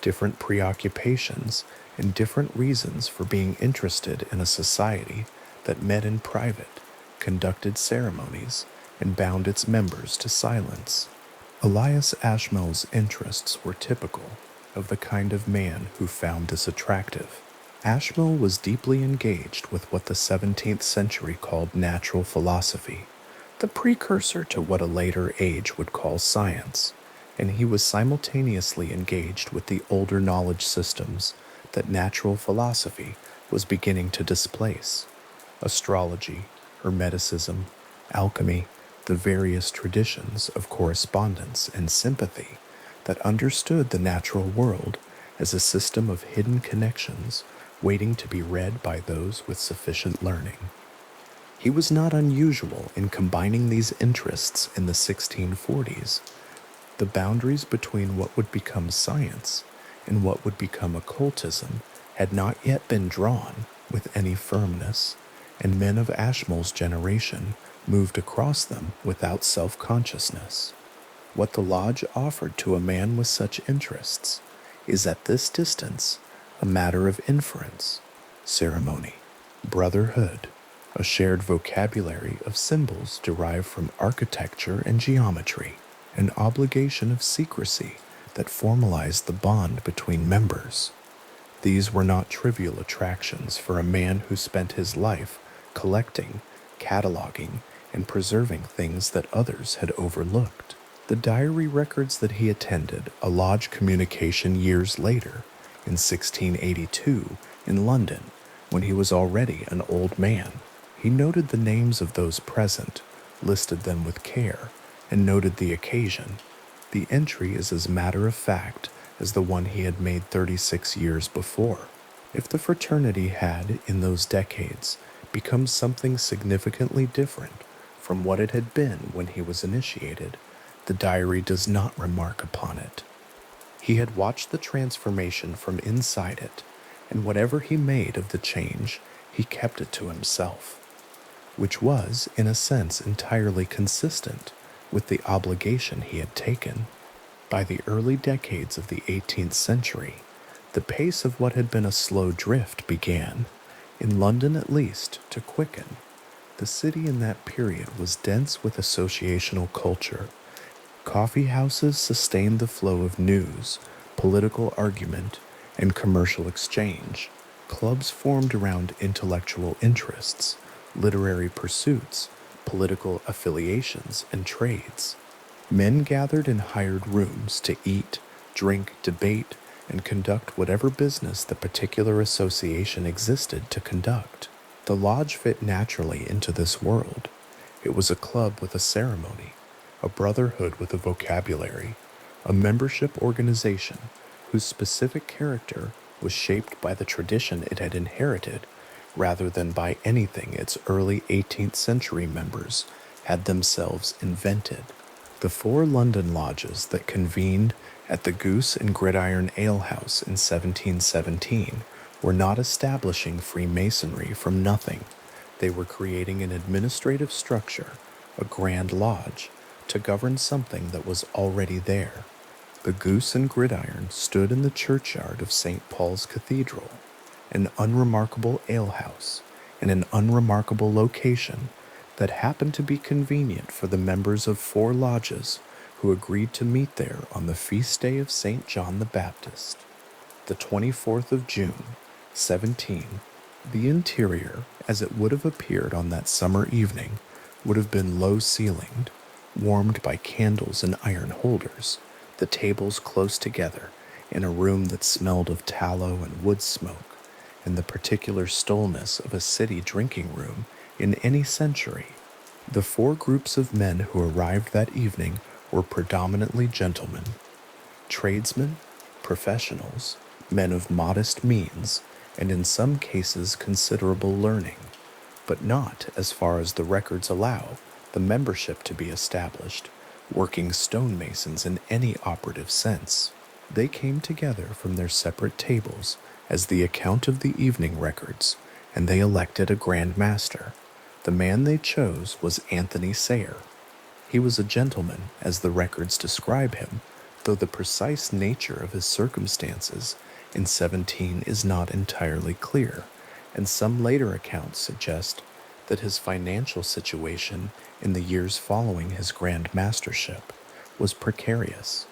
different preoccupations, and different reasons for being interested in a society that met in private, conducted ceremonies, and bound its members to silence. Elias Ashmel's interests were typical of the kind of man who found this attractive. Ashmole was deeply engaged with what the 17th century called natural philosophy, the precursor to what a later age would call science, and he was simultaneously engaged with the older knowledge systems that natural philosophy was beginning to displace: astrology, Hermeticism, alchemy, the various traditions of correspondence and sympathy that understood the natural world as a system of hidden connections waiting to be read by those with sufficient learning. He was not unusual in combining these interests in the 1640s. The boundaries between what would become science and what would become occultism had not yet been drawn with any firmness, and men of Ashmole's generation moved across them without self-consciousness. What the lodge offered to a man with such interests is at this distance a matter of inference, ceremony, brotherhood, a shared vocabulary of symbols derived from architecture and geometry, an obligation of secrecy that formalized the bond between members. These were not trivial attractions for a man who spent his life collecting, cataloging, and preserving things that others had overlooked. The diary records that he attended a lodge communication years later, in 1682, in London, when he was already an old man. He noted the names of those present, listed them with care, and noted the occasion. The entry is as matter-of-fact as the one he had made 36 years before. If the fraternity had, in those decades, become something significantly different from what it had been when he was initiated, the diary does not remark upon it. He had watched the transformation from inside it, and whatever he made of the change, he kept it to himself, which was, in a sense, entirely consistent with the obligation he had taken. By the early decades of the 18th century, the pace of what had been a slow drift began, in London at least, to quicken. The city in that period was dense with associational culture, coffee houses sustained the flow of news, political argument, and commercial exchange, clubs formed around intellectual interests, literary pursuits, political affiliations, and trades. Men gathered in hired rooms to eat, drink, debate, and conduct whatever business the particular association existed to conduct. The lodge fit naturally into this world. It was a club with a ceremony, a brotherhood with a vocabulary, a membership organization whose specific character was shaped by the tradition it had inherited rather than by anything its early 18th century members had themselves invented. The 4 London lodges that convened at the Goose and Gridiron Ale House in 1717 were not establishing Freemasonry from nothing. They were creating an administrative structure, a Grand Lodge, to govern something that was already there. The Goose and Gridiron stood in the churchyard of St. Paul's Cathedral, an unremarkable alehouse in an unremarkable location that happened to be convenient for the members of 4 lodges who agreed to meet there on the feast day of St. John the Baptist, the 24th of June, 17. The interior, as it would have appeared on that summer evening, would have been low-ceilinged, warmed by candles and iron holders, the tables close together, in a room that smelled of tallow and wood smoke, and the particular stillness of a city drinking room in any century. The 4 groups of men who arrived that evening were predominantly gentlemen, tradesmen, professionals, men of modest means, and in some cases considerable learning, but not, as far as the records allow, the membership to be established, working stonemasons in any operative sense. They came together from their separate tables, as the account of the evening records, and they elected a Grand Master. The man they chose was Anthony Sayer. He was a gentleman, as the records describe him, though the precise nature of his circumstances in 17 is not entirely clear, and some later accounts suggest that his financial situation in the years following his Grand Mastership was precarious.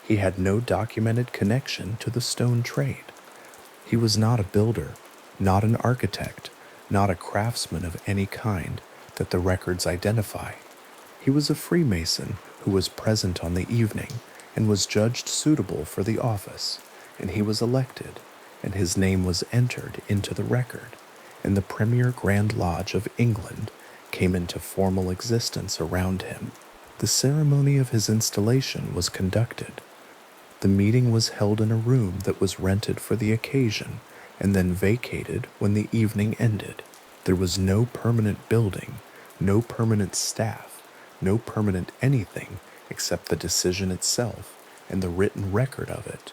He had no documented connection to the stone trade. He was not a builder, not an architect, not a craftsman of any kind that the records identify. He was a Freemason who was present on the evening and was judged suitable for the office, and he was elected, and his name was entered into the record, and the premier Grand Lodge of England came into formal existence around him. The ceremony of his installation was conducted. The meeting was held in a room that was rented for the occasion and then vacated when the evening ended. There was no permanent building, no permanent staff, no permanent anything except the decision itself and the written record of it.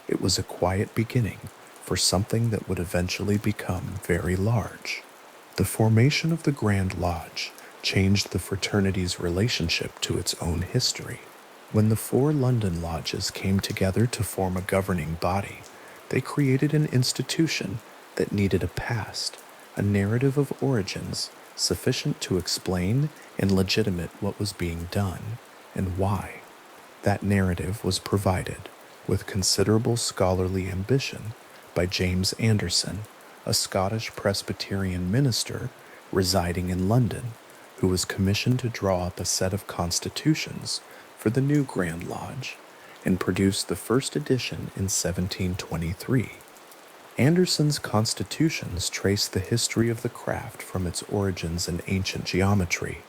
It was a quiet beginning for something that would eventually become very large. The formation of the Grand Lodge changed the fraternity's relationship to its own history. When the 4 London lodges came together to form a governing body, they created an institution that needed a past, a narrative of origins sufficient to explain and legitimate what was being done and why. That narrative was provided, with considerable scholarly ambition, by James Anderson, a Scottish Presbyterian minister residing in London, who was commissioned to draw up a set of constitutions for the new Grand Lodge, and produced the first edition in 1723. Anderson's constitutions trace the history of the craft from its origins in ancient geometry,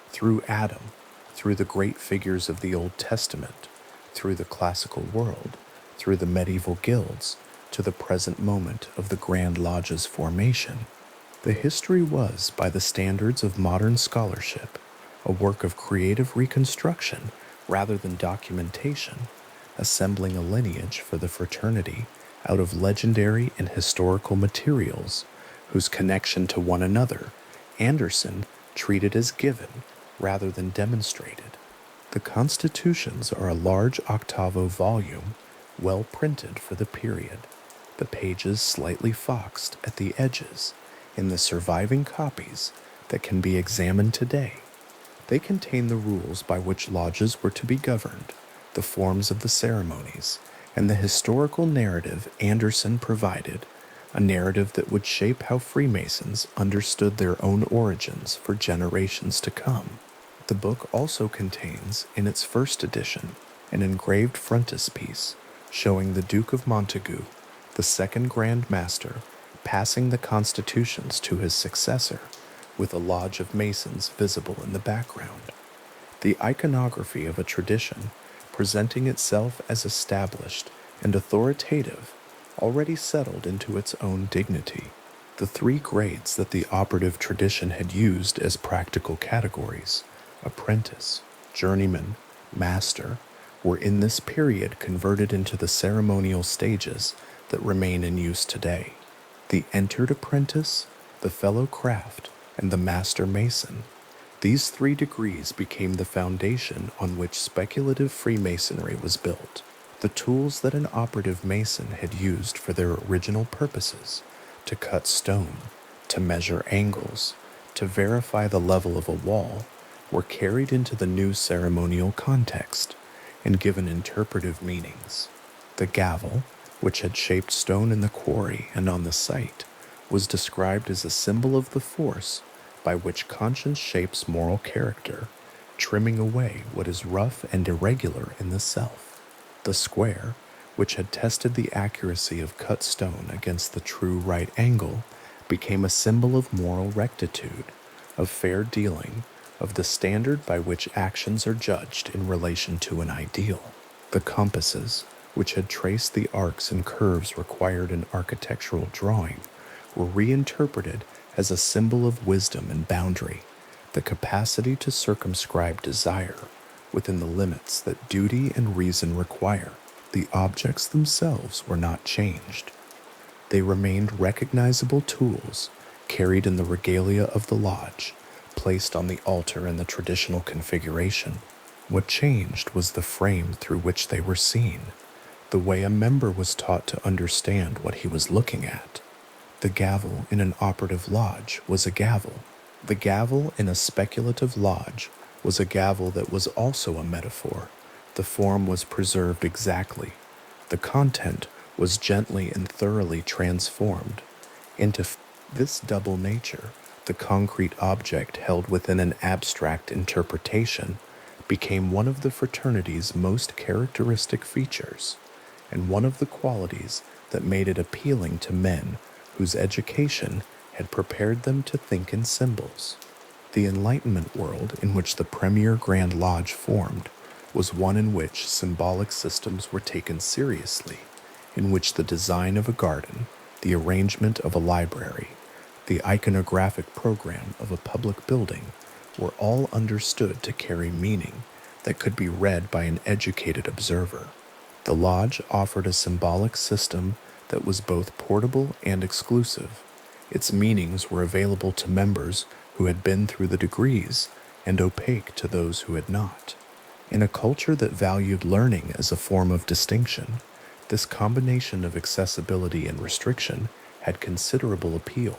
through Adam, through the great figures of the Old Testament, through the classical world, through the medieval guilds, to the present moment of the Grand Lodge's formation. The history was, by the standards of modern scholarship, a work of creative reconstruction rather than documentation, assembling a lineage for the fraternity out of legendary and historical materials whose connection to one another Anderson treated as given rather than demonstrated. The constitutions are a large octavo volume, well printed for the period, the pages slightly foxed at the edges in the surviving copies that can be examined today. They contain the rules by which lodges were to be governed, the forms of the ceremonies, and the historical narrative Anderson provided, a narrative that would shape how Freemasons understood their own origins for generations to come. The book also contains, in its first edition, an engraved frontispiece showing the Duke of Montagu, the second Grand Master, passing the constitutions to his successor, with a lodge of Masons visible in the background. The iconography of a tradition presenting itself as established and authoritative, already settled into its own dignity. The three grades that the operative tradition had used as practical categories, apprentice, journeyman, master, were in this period converted into the ceremonial stages that remain in use today. The entered apprentice, the fellow craft, and the master mason. These three degrees became the foundation on which speculative Freemasonry was built. The tools that an operative mason had used for their original purposes, to cut stone, to measure angles, to verify the level of a wall, were carried into the new ceremonial context and given interpretive meanings. The gavel, which had shaped stone in the quarry and on the site, was described as a symbol of the force by which conscience shapes moral character, trimming away what is rough and irregular in the self. The square, which had tested the accuracy of cut stone against the true right angle, became a symbol of moral rectitude, of fair dealing, of the standard by which actions are judged in relation to an ideal. The compasses, which had traced the arcs and curves required in architectural drawing, were reinterpreted as a symbol of wisdom and boundary, the capacity to circumscribe desire within the limits that duty and reason require. The objects themselves were not changed. They remained recognizable tools carried in the regalia of the lodge, placed on the altar in the traditional configuration. What changed was the frame through which they were seen, the way a member was taught to understand what he was looking at. The gavel in an operative lodge was a gavel. The gavel in a speculative lodge was a gavel that was also a metaphor. The form was preserved exactly. The content was gently and thoroughly transformed into this double nature. The concrete object held within an abstract interpretation became one of the fraternity's most characteristic features, and one of the qualities that made it appealing to men whose education had prepared them to think in symbols. The Enlightenment world in which the Premier Grand Lodge formed was one in which symbolic systems were taken seriously, in which the design of a garden, the arrangement of a library, the iconographic program of a public building were all understood to carry meaning that could be read by an educated observer. The lodge offered a symbolic system that was both portable and exclusive. Its meanings were available to members who had been through the degrees and opaque to those who had not. In a culture that valued learning as a form of distinction, this combination of accessibility and restriction had considerable appeal.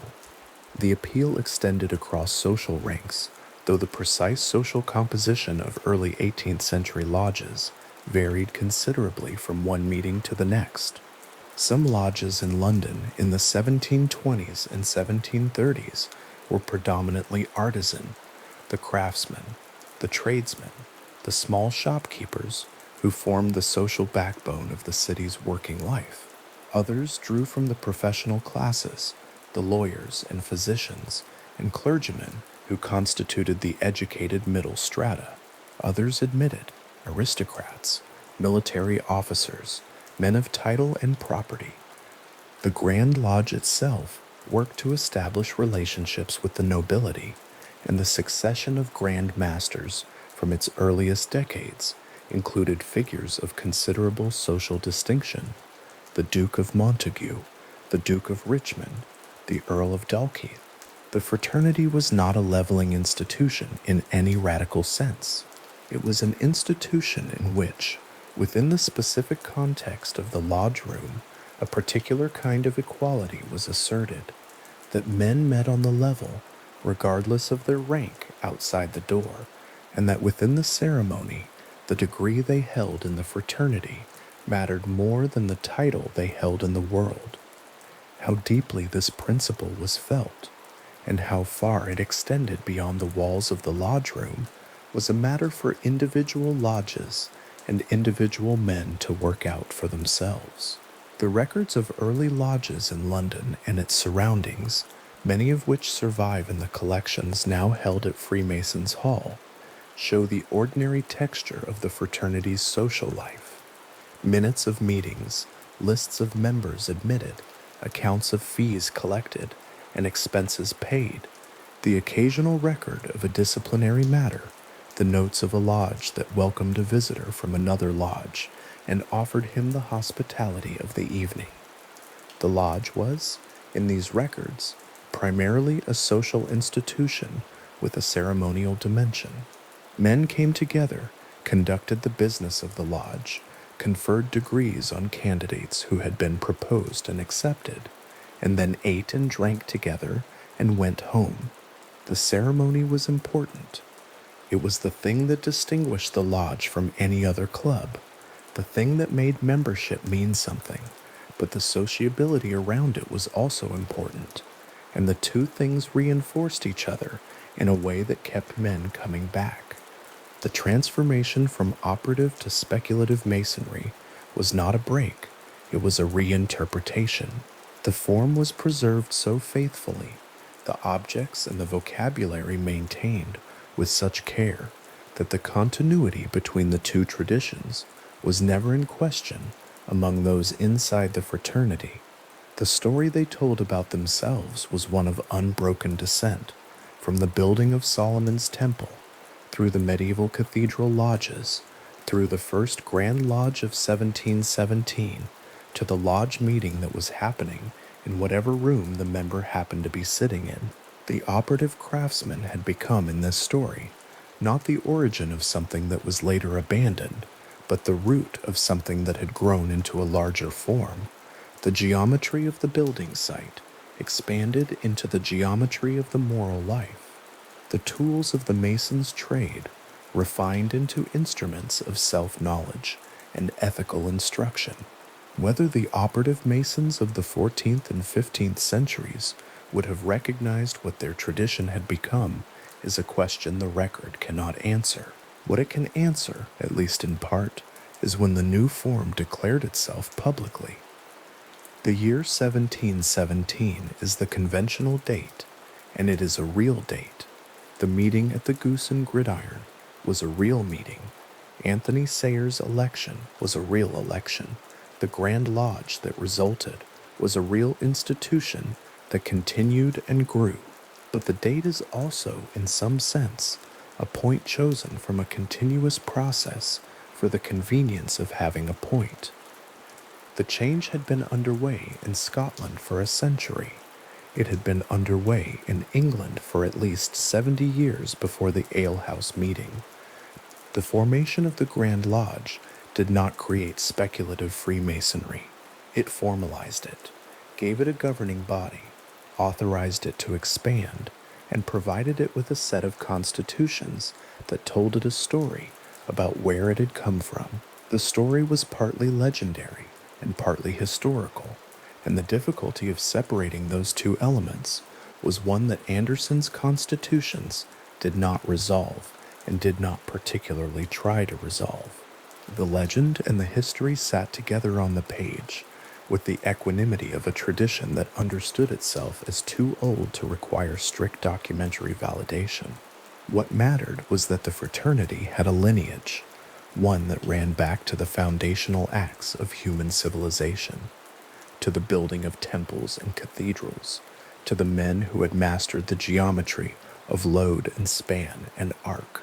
The appeal extended across social ranks, though the precise social composition of early 18th century lodges varied considerably from one meeting to the next. Some lodges in London in the 1720s and 1730s were predominantly artisan, the craftsmen, the tradesmen, the small shopkeepers who formed the social backbone of the city's working life. Others drew from the professional classes, the lawyers and physicians and clergymen who constituted the educated middle strata. Others admitted aristocrats, military officers, men of title and property. The Grand Lodge itself worked to establish relationships with the nobility, and the succession of Grand Masters from its earliest decades included figures of considerable social distinction: the Duke of Montagu, the Duke of Richmond, the Earl of Dalkeith. The fraternity was not a leveling institution in any radical sense. It was an institution in which, within the specific context of the lodge room, a particular kind of equality was asserted, that men met on the level, regardless of their rank outside the door, and that within the ceremony, the degree they held in the fraternity mattered more than the title they held in the world. How deeply this principle was felt, and how far it extended beyond the walls of the lodge room, was a matter for individual lodges and individual men to work out for themselves. The records of early lodges in London and its surroundings, many of which survive in the collections now held at Freemasons Hall, show the ordinary texture of the fraternity's social life. Minutes of meetings, lists of members admitted, accounts of fees collected, and expenses paid, the occasional record of a disciplinary matter, the notes of a lodge that welcomed a visitor from another lodge and offered him the hospitality of the evening. The lodge was, in these records, primarily a social institution with a ceremonial dimension. Men came together, conducted the business of the lodge, conferred degrees on candidates who had been proposed and accepted, and then ate and drank together and went home. The ceremony was important. It was the thing that distinguished the lodge from any other club, the thing that made membership mean something, but the sociability around it was also important, and the two things reinforced each other in a way that kept men coming back. The transformation from operative to speculative masonry was not a break, it was a reinterpretation. The form was preserved so faithfully, the objects and the vocabulary maintained with such care, that the continuity between the two traditions was never in question among those inside the fraternity. The story they told about themselves was one of unbroken descent, from the building of Solomon's Temple, through the medieval cathedral lodges, through the first Grand Lodge of 1717, to the lodge meeting that was happening in whatever room the member happened to be sitting in. The operative craftsman had become in this story not the origin of something that was later abandoned, but the root of something that had grown into a larger form. The geometry of the building site expanded into the geometry of the moral life. The tools of the mason's trade refined into instruments of self-knowledge and ethical instruction. Whether the operative masons of the 14th and 15th centuries would have recognized what their tradition had become is a question the record cannot answer. What it can answer, at least in part, is when the new form declared itself publicly. The year 1717 is the conventional date, and it is a real date. The meeting at the Goose and Gridiron was a real meeting. Anthony Sayers' election was a real election. The Grand Lodge that resulted was a real institution that continued and grew. But the date is also, in some sense, a point chosen from a continuous process for the convenience of having a point. The change had been underway in Scotland for a century. It had been underway in England for at least 70 years before the alehouse meeting. The formation of the Grand Lodge did not create speculative Freemasonry. It formalized it, gave it a governing body, authorized it to expand, and provided it with a set of constitutions that told it a story about where it had come from. The story was partly legendary and partly historical, and the difficulty of separating those two elements was one that Anderson's constitutions did not resolve and did not particularly try to resolve. The legend and the history sat together on the page, with the equanimity of a tradition that understood itself as too old to require strict documentary validation. What mattered was that the fraternity had a lineage, one that ran back to the foundational acts of human civilization, to the building of temples and cathedrals, to the men who had mastered the geometry of load and span and arc.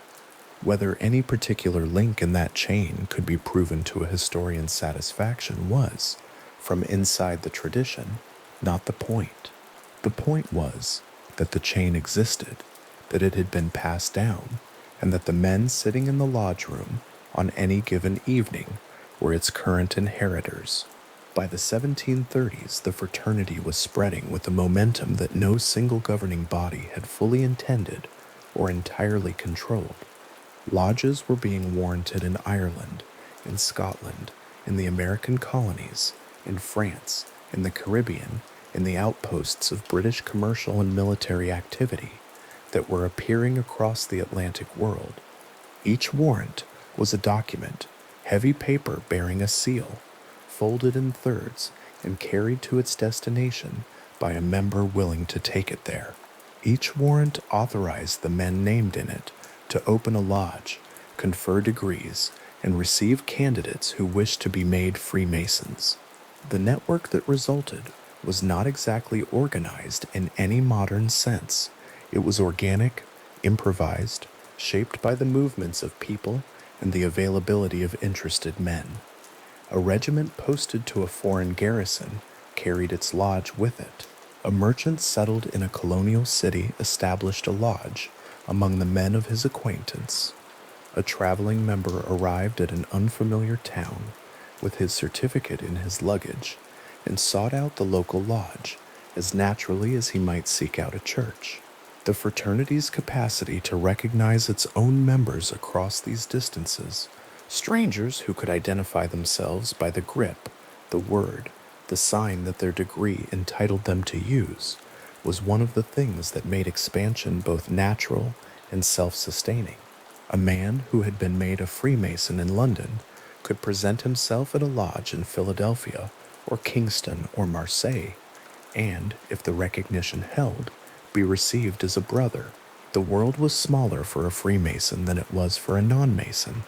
Whether any particular link in that chain could be proven to a historian's satisfaction was, from inside the tradition, not the point. The point was that the chain existed, that it had been passed down, and that the men sitting in the lodge room on any given evening were its current inheritors. By the 1730s, the fraternity was spreading with a momentum that no single governing body had fully intended or entirely controlled. Lodges were being warranted in Ireland, in Scotland, in the American colonies, in France, in the Caribbean, in the outposts of British commercial and military activity that were appearing across the Atlantic world. Each warrant was a document, heavy paper bearing a seal, folded in thirds and carried to its destination by a member willing to take it there. Each warrant authorized the men named in it to open a lodge, confer degrees, and receive candidates who wished to be made Freemasons. The network that resulted was not exactly organized in any modern sense. It was organic, improvised, shaped by the movements of people and the availability of interested men. A regiment posted to a foreign garrison carried its lodge with it. A merchant settled in a colonial city established a lodge among the men of his acquaintance. A traveling member arrived at an unfamiliar town with his certificate in his luggage and sought out the local lodge as naturally as he might seek out a church. The fraternity's capacity to recognize its own members across these distances, strangers who could identify themselves by the grip, the word, the sign that their degree entitled them to use, was one of the things that made expansion both natural and self-sustaining. A man who had been made a Freemason in London could present himself at a lodge in Philadelphia or Kingston or Marseille, and, if the recognition held, be received as a brother. The world was smaller for a Freemason than it was for a non-Mason,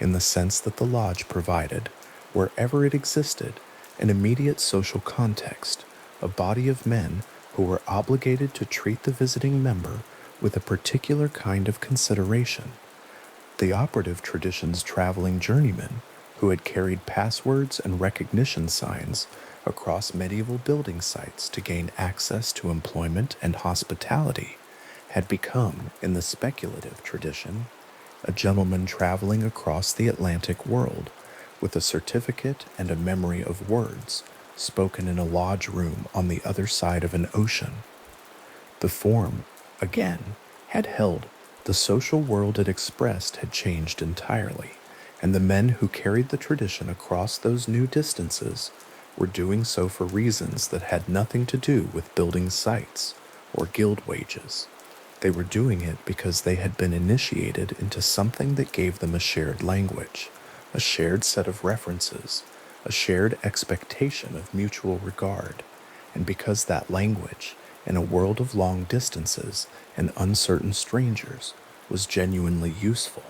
in the sense that the lodge provided, wherever it existed, an immediate social context, a body of men who were obligated to treat the visiting member with a particular kind of consideration. The operative tradition's traveling journeyman, who had carried passwords and recognition signs across medieval building sites to gain access to employment and hospitality, had become, in the speculative tradition, a gentleman traveling across the Atlantic world with a certificate and a memory of words spoken in a lodge room on the other side of an ocean. The form, again, had held. The social world it expressed had changed entirely, and the men who carried the tradition across those new distances were doing so for reasons that had nothing to do with building sites or guild wages. They were doing it because they had been initiated into something that gave them a shared language, a shared set of references, a shared expectation of mutual regard, and because that language, in a world of long distances and uncertain strangers, was genuinely useful.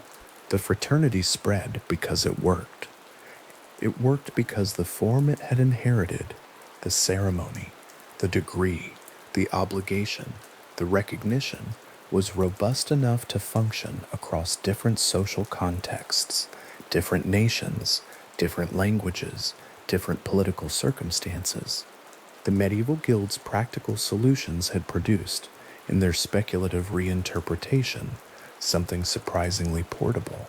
The fraternity spread because it worked. It worked because the form it had inherited, the ceremony, the degree, the obligation, the recognition, was robust enough to function across different social contexts, different nations, different languages, different political circumstances. The medieval guilds' practical solutions had produced, in their speculative reinterpretation, something surprisingly portable.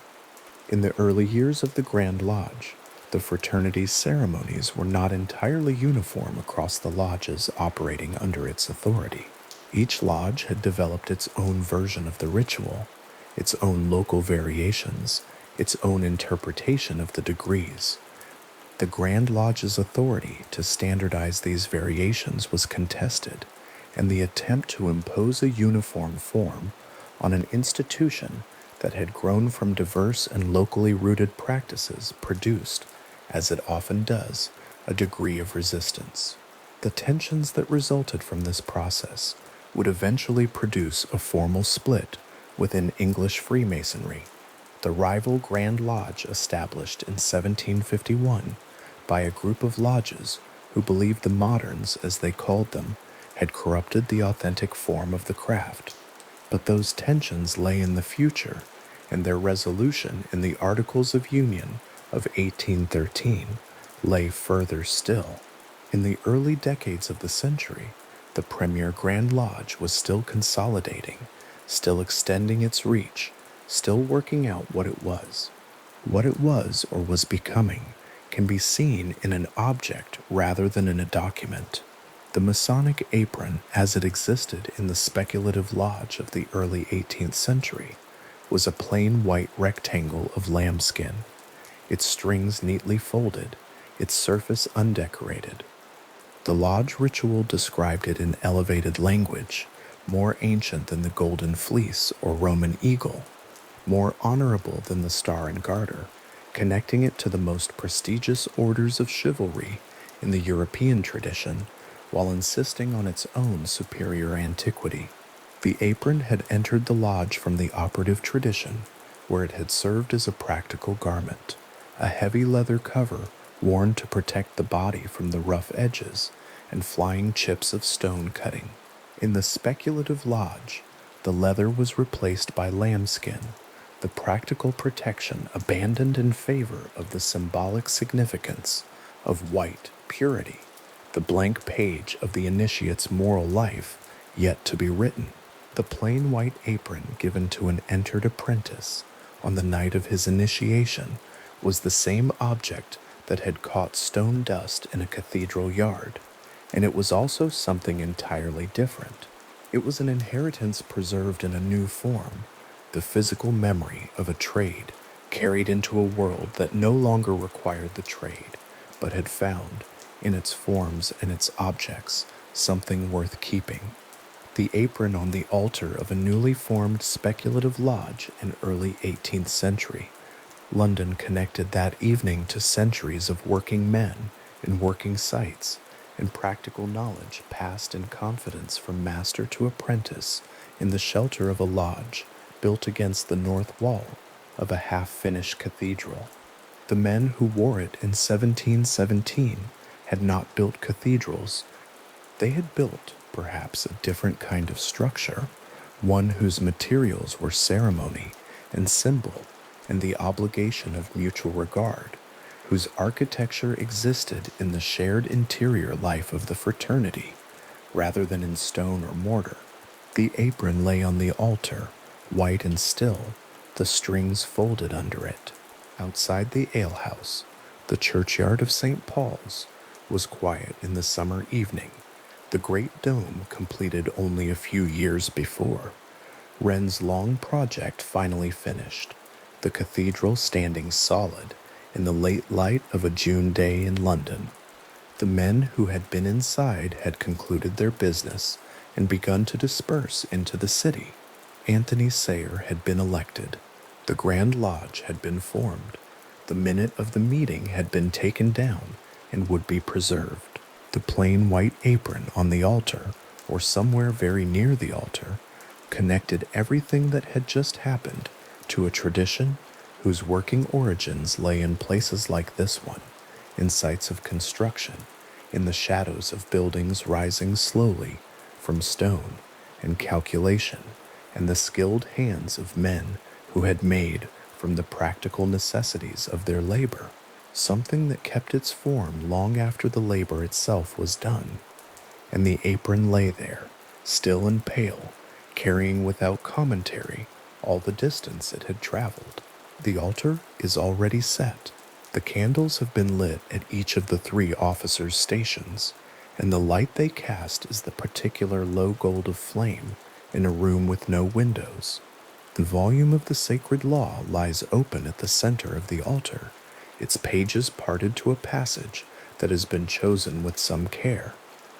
In the early years of the Grand Lodge, the fraternity's ceremonies were not entirely uniform across the lodges operating under its authority. Each lodge had developed its own version of the ritual, its own local variations, its own interpretation of the degrees. The Grand Lodge's authority to standardize these variations was contested, and the attempt to impose a uniform form on an institution that had grown from diverse and locally rooted practices produced, as it often does, a degree of resistance. The tensions that resulted from this process would eventually produce a formal split within English Freemasonry, the rival Grand Lodge established in 1751 by a group of lodges who believed the moderns, as they called them, had corrupted the authentic form of the craft. But those tensions lay in the future, and their resolution in the Articles of Union of 1813 lay further still. In the early decades of the century, the premier Grand Lodge was still consolidating, still extending its reach, still working out what it was. What it was or was becoming can be seen in an object rather than in a document. The Masonic apron, as it existed in the speculative lodge of the early 18th century, was a plain white rectangle of lambskin, its strings neatly folded, its surface undecorated. The lodge ritual described it in elevated language, more ancient than the golden fleece or Roman eagle, more honorable than the star and garter, connecting it to the most prestigious orders of chivalry in the European tradition, while insisting on its own superior antiquity. The apron had entered the lodge from the operative tradition, where it had served as a practical garment, a heavy leather cover worn to protect the body from the rough edges and flying chips of stone cutting. In the speculative lodge, the leather was replaced by lambskin, the practical protection abandoned in favor of the symbolic significance of white purity, the blank page of the initiate's moral life yet to be written. The plain white apron given to an entered apprentice on the night of his initiation was the same object that had caught stone dust in a cathedral yard, and it was also something entirely different. It was an inheritance preserved in a new form, the physical memory of a trade carried into a world that no longer required the trade, but had found, in its forms and its objects, something worth keeping. The apron on the altar of a newly formed speculative lodge in early 18th century London connected that evening to centuries of working men and working sites and practical knowledge passed in confidence from master to apprentice in the shelter of a lodge built against the north wall of a half-finished cathedral. The men who wore it in 1717 had not built cathedrals. They had built, perhaps, a different kind of structure, one whose materials were ceremony and symbol and the obligation of mutual regard, whose architecture existed in the shared interior life of the fraternity, rather than in stone or mortar. The apron lay on the altar, white and still, the strings folded under it. Outside the alehouse, the churchyard of St. Paul's was quiet in the summer evening, the great dome completed only a few years before. Wren's long project finally finished, the cathedral standing solid in the late light of a June day in London. The men who had been inside had concluded their business and begun to disperse into the city. Anthony Sayer had been elected. The Grand Lodge had been formed. The minute of the meeting had been taken down and would be preserved. The plain white apron on the altar, or somewhere very near the altar, connected everything that had just happened to a tradition whose working origins lay in places like this one, in sites of construction, in the shadows of buildings rising slowly from stone and calculation, and the skilled hands of men who had made from the practical necessities of their labor something that kept its form long after the labor itself was done. And the apron lay there, still and pale, carrying without commentary all the distance it had traveled. The altar is already set. The candles have been lit at each of the 3 officers' stations, and the light they cast is the particular low gold of flame in a room with no windows. The volume of the sacred law lies open at the center of the altar, its pages parted to a passage that has been chosen with some care.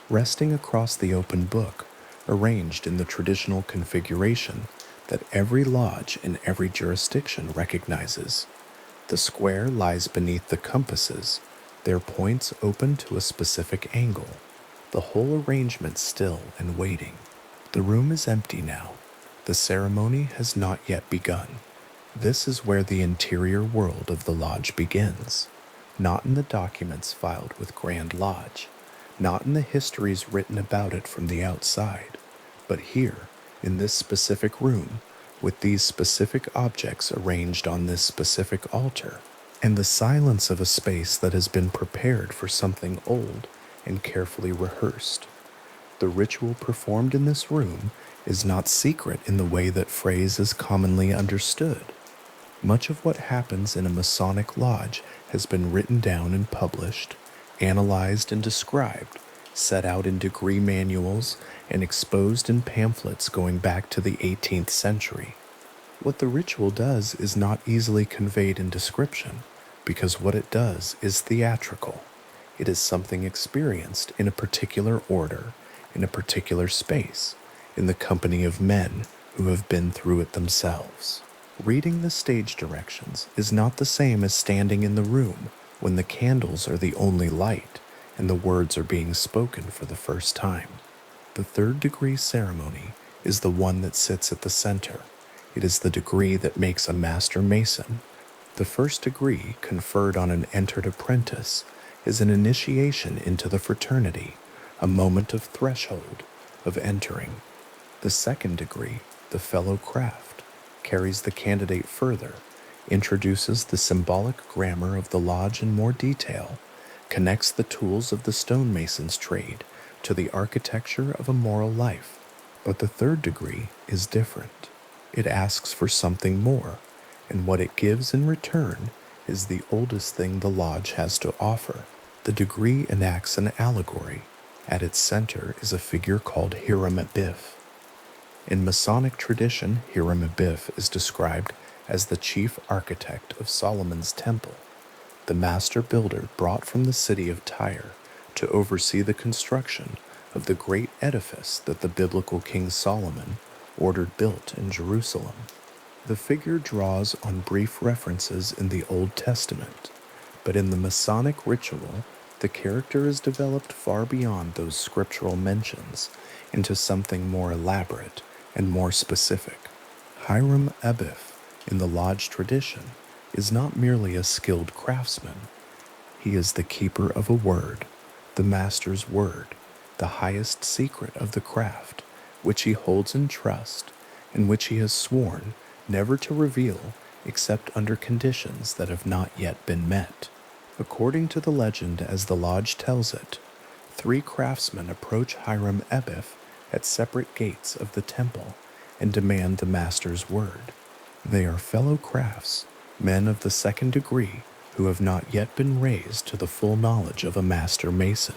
Resting across the open book, arranged in the traditional configuration that every lodge in every jurisdiction recognizes, the square lies beneath the compasses, their points open to a specific angle, the whole arrangement still and waiting. The room is empty now. The ceremony has not yet begun. This is where the interior world of the lodge begins, not in the documents filed with Grand Lodge, not in the histories written about it from the outside, but here, in this specific room, with these specific objects arranged on this specific altar, and the silence of a space that has been prepared for something old and carefully rehearsed. The ritual performed in this room is not secret in the way that phrase is commonly understood. Much of what happens in a Masonic lodge has been written down and published, analyzed and described, set out in degree manuals, and exposed in pamphlets going back to the 18th century. What the ritual does is not easily conveyed in description, because what it does is theatrical. It is something experienced in a particular order, in a particular space, in the company of men who have been through it themselves. Reading the stage directions is not the same as standing in the room when the candles are the only light and the words are being spoken for the first time. The third degree ceremony is the one that sits at the center. It is the degree that makes a master mason. The first degree, conferred on an entered apprentice, is an initiation into the fraternity, a moment of threshold, of entering. The second degree, the fellow craft, carries the candidate further, introduces the symbolic grammar of the lodge in more detail, connects the tools of the stonemason's trade to the architecture of a moral life. But the third degree is different. It asks for something more, and what it gives in return is the oldest thing the lodge has to offer. The degree enacts an allegory. At its center is a figure called Hiram Abiff. In Masonic tradition, Hiram Abiff is described as the chief architect of Solomon's temple, the master builder brought from the city of Tyre to oversee the construction of the great edifice that the biblical King Solomon ordered built in Jerusalem. The figure draws on brief references in the Old Testament, but in the Masonic ritual, the character is developed far beyond those scriptural mentions into something more elaborate and more specific. Hiram Abiff, in the lodge tradition, is not merely a skilled craftsman. He is the keeper of a word, the master's word, the highest secret of the craft, which he holds in trust, and which he has sworn never to reveal except under conditions that have not yet been met. According to the legend as the lodge tells it, 3 craftsmen approach Hiram Abiff at separate gates of the temple and demand the master's word. They are fellow crafts, men of the second degree who have not yet been raised to the full knowledge of a master mason.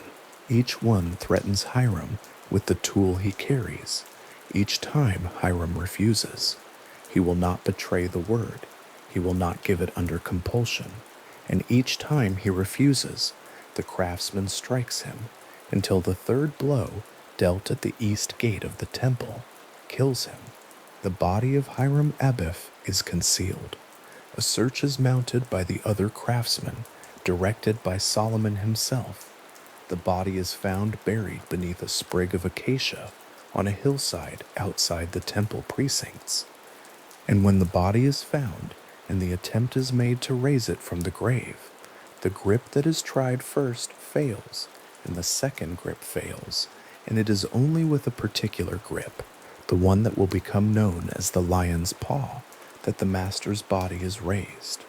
Each one threatens Hiram with the tool he carries. Each time Hiram refuses. He will not betray the word. He will not give it under compulsion. And each time he refuses, the craftsman strikes him until the third blow, dealt at the east gate of the temple, kills him. The body of Hiram Abiff is concealed. A search is mounted by the other craftsmen, directed by Solomon himself. The body is found buried beneath a sprig of acacia on a hillside outside the temple precincts. And when the body is found and the attempt is made to raise it from the grave, the grip that is tried first fails, and the second grip fails, and it is only with a particular grip, the one that will become known as the lion's paw, that the master's body is raised.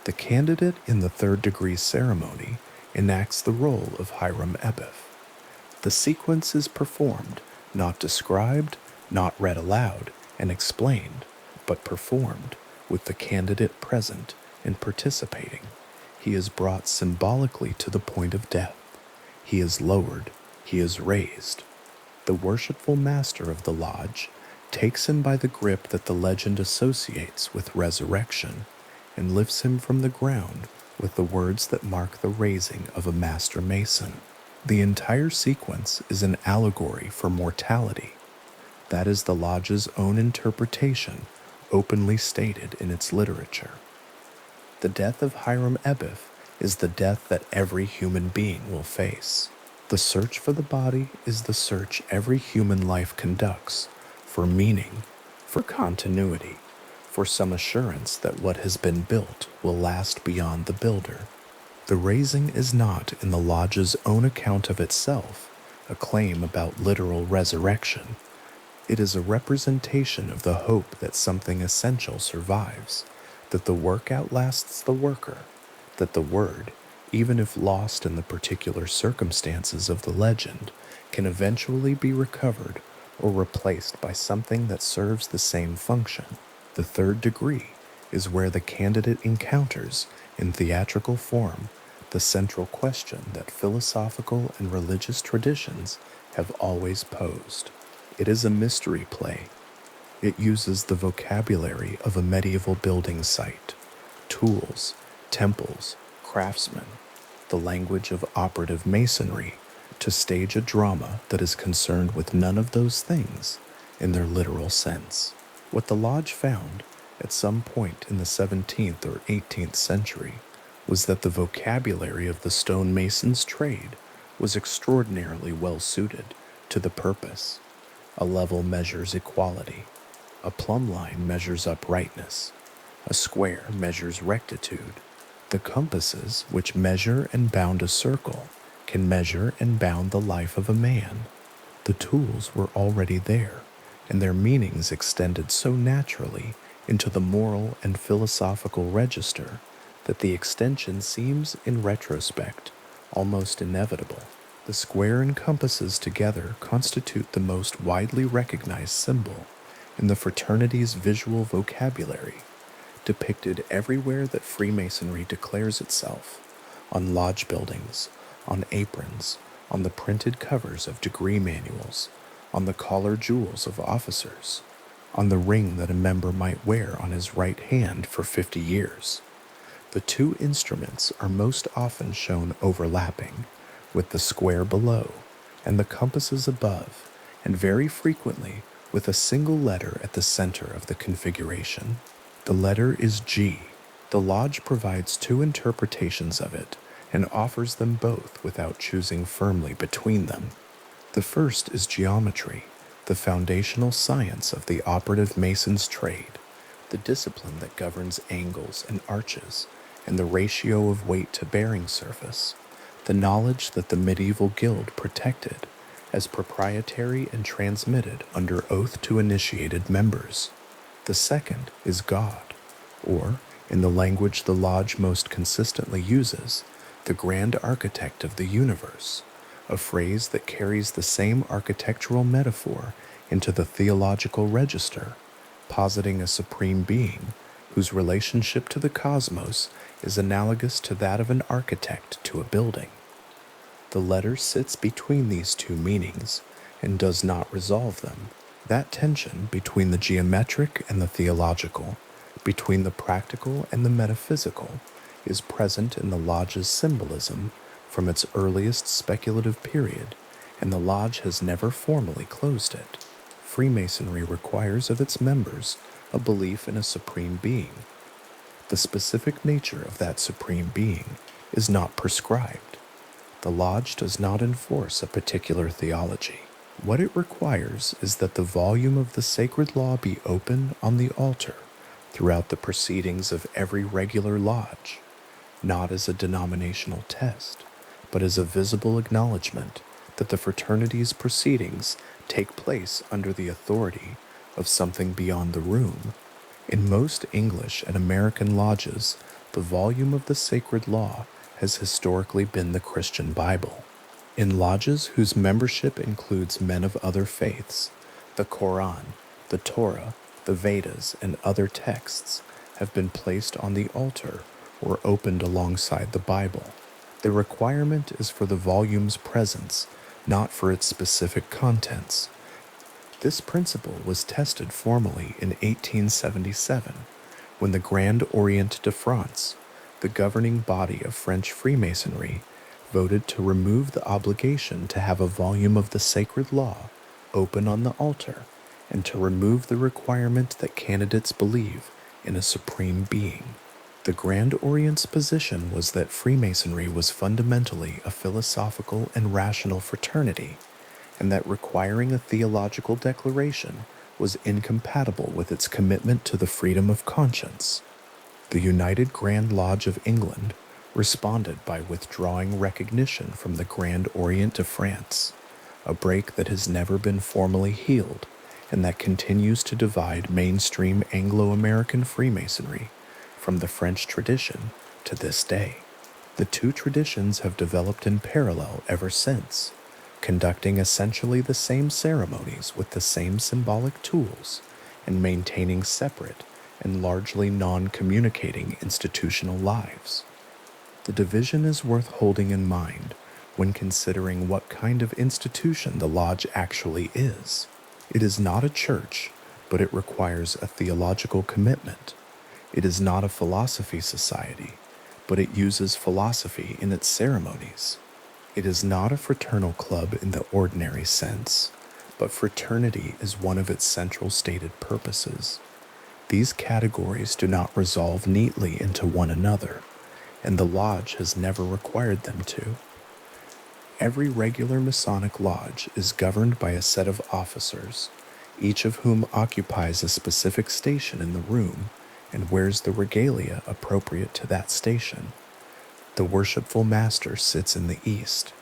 The candidate in the third degree ceremony enacts the role of Hiram Abiff. The sequence is performed, not described, not read aloud and explained, but performed with the candidate present and participating. He is brought symbolically to the point of death. He is lowered. He is raised. The worshipful master of the lodge takes him by the grip that the legend associates with resurrection and lifts him from the ground with the words that mark the raising of a master mason. The entire sequence is an allegory for mortality. That is the lodge's own interpretation, openly stated in its literature. The death of Hiram Abiff is the death that every human being will face. The search for the body is the search every human life conducts for meaning, for continuity, for some assurance that what has been built will last beyond the builder. The raising is not, in the lodge's own account of itself, a claim about literal resurrection. It is a representation of the hope that something essential survives, that the work outlasts the worker, that the word, even if lost in the particular circumstances of the legend, can eventually be recovered or replaced by something that serves the same function. The third degree is where the candidate encounters, in theatrical form, the central question that philosophical and religious traditions have always posed. It is a mystery play. It uses the vocabulary of a medieval building site: tools, temples, craftsmen, the language of operative masonry, to stage a drama that is concerned with none of those things in their literal sense. What the lodge found at some point in the 17th or 18th century was that the vocabulary of the stonemason's trade was extraordinarily well suited to the purpose. A level measures equality, a plumb line measures uprightness, a square measures rectitude. The compasses which measure and bound a circle can measure and bound the life of a man. The tools were already there, and their meanings extended so naturally into the moral and philosophical register that the extension seems, in retrospect, almost inevitable. The square and compasses together constitute the most widely recognized symbol in the fraternity's visual vocabulary, depicted everywhere that Freemasonry declares itself: on lodge buildings, on aprons, on the printed covers of degree manuals, on the collar jewels of officers, on the ring that a member might wear on his right hand for 50 years. The two instruments are most often shown overlapping, with the square below and the compasses above, and very frequently with a single letter at the center of the configuration. The letter is G. The lodge provides two interpretations of it and offers them both without choosing firmly between them. The first is geometry, the foundational science of the operative mason's trade, the discipline that governs angles and arches and the ratio of weight to bearing surface, the knowledge that the medieval guild protected as proprietary and transmitted under oath to initiated members. The second is God, or, in the language the lodge most consistently uses, the grand architect of the universe, a phrase that carries the same architectural metaphor into the theological register, positing a supreme being whose relationship to the cosmos is analogous to that of an architect to a building. The letter sits between these two meanings and does not resolve them. That tension between the geometric and the theological, between the practical and the metaphysical, is present in the lodge's symbolism from its earliest speculative period, and the lodge has never formally closed it. Freemasonry requires of its members a belief in a supreme being. The specific nature of that supreme being is not prescribed. The lodge does not enforce a particular theology. What it requires is that the volume of the sacred law be open on the altar throughout the proceedings of every regular lodge, not as a denominational test, but as a visible acknowledgement that the fraternity's proceedings take place under the authority of something beyond the room. In most English and American lodges, the volume of the sacred law has historically been the Christian Bible. In lodges whose membership includes men of other faiths, the Koran, the Torah, the Vedas, and other texts have been placed on the altar or opened alongside the Bible. The requirement is for the volume's presence, not for its specific contents. This principle was tested formally in 1877, when the Grand Orient de France, the governing body of French Freemasonry, voted to remove the obligation to have a volume of the sacred law open on the altar and to remove the requirement that candidates believe in a supreme being. The Grand Orient's position was that Freemasonry was fundamentally a philosophical and rational fraternity, and that requiring a theological declaration was incompatible with its commitment to the freedom of conscience. The United Grand Lodge of England responded by withdrawing recognition from the Grand Orient de France, a break that has never been formally healed and that continues to divide mainstream Anglo-American Freemasonry from the French tradition to this day. The two traditions have developed in parallel ever since, conducting essentially the same ceremonies with the same symbolic tools and maintaining separate and largely non-communicating institutional lives. The division is worth holding in mind when considering what kind of institution the lodge actually is. It is not a church, but it requires a theological commitment. It is not a philosophy society, but it uses philosophy in its ceremonies. It is not a fraternal club in the ordinary sense, but fraternity is one of its central stated purposes. These categories do not resolve neatly into one another, and the lodge has never required them to. Every regular Masonic lodge is governed by a set of officers, each of whom occupies a specific station in the room and wears the regalia appropriate to that station. The worshipful master sits in the east,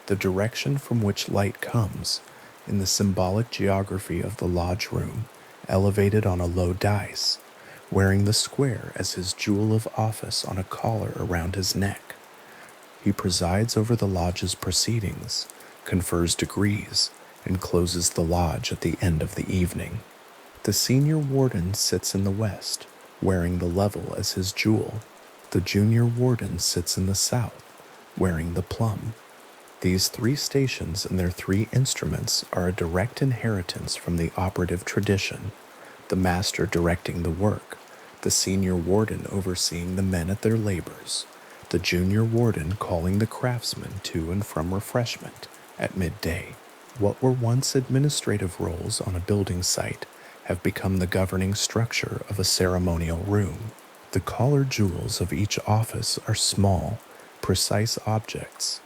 the direction from which light comes, in the symbolic geography of the lodge room, elevated on a low dais, wearing the square as his jewel of office on a collar around his neck. He presides over the lodge's proceedings, confers degrees, and closes the lodge at the end of the evening. The senior warden sits in the west, wearing the level as his jewel. The junior warden sits in the south, wearing the plum. These three stations and their three instruments are a direct inheritance from the operative tradition, the master directing the work, the senior warden overseeing the men at their labors, the junior warden calling the craftsmen to and from refreshment at midday. What were once administrative roles on a building site have become the governing structure of a ceremonial room. The collar jewels of each office are small, precise objects.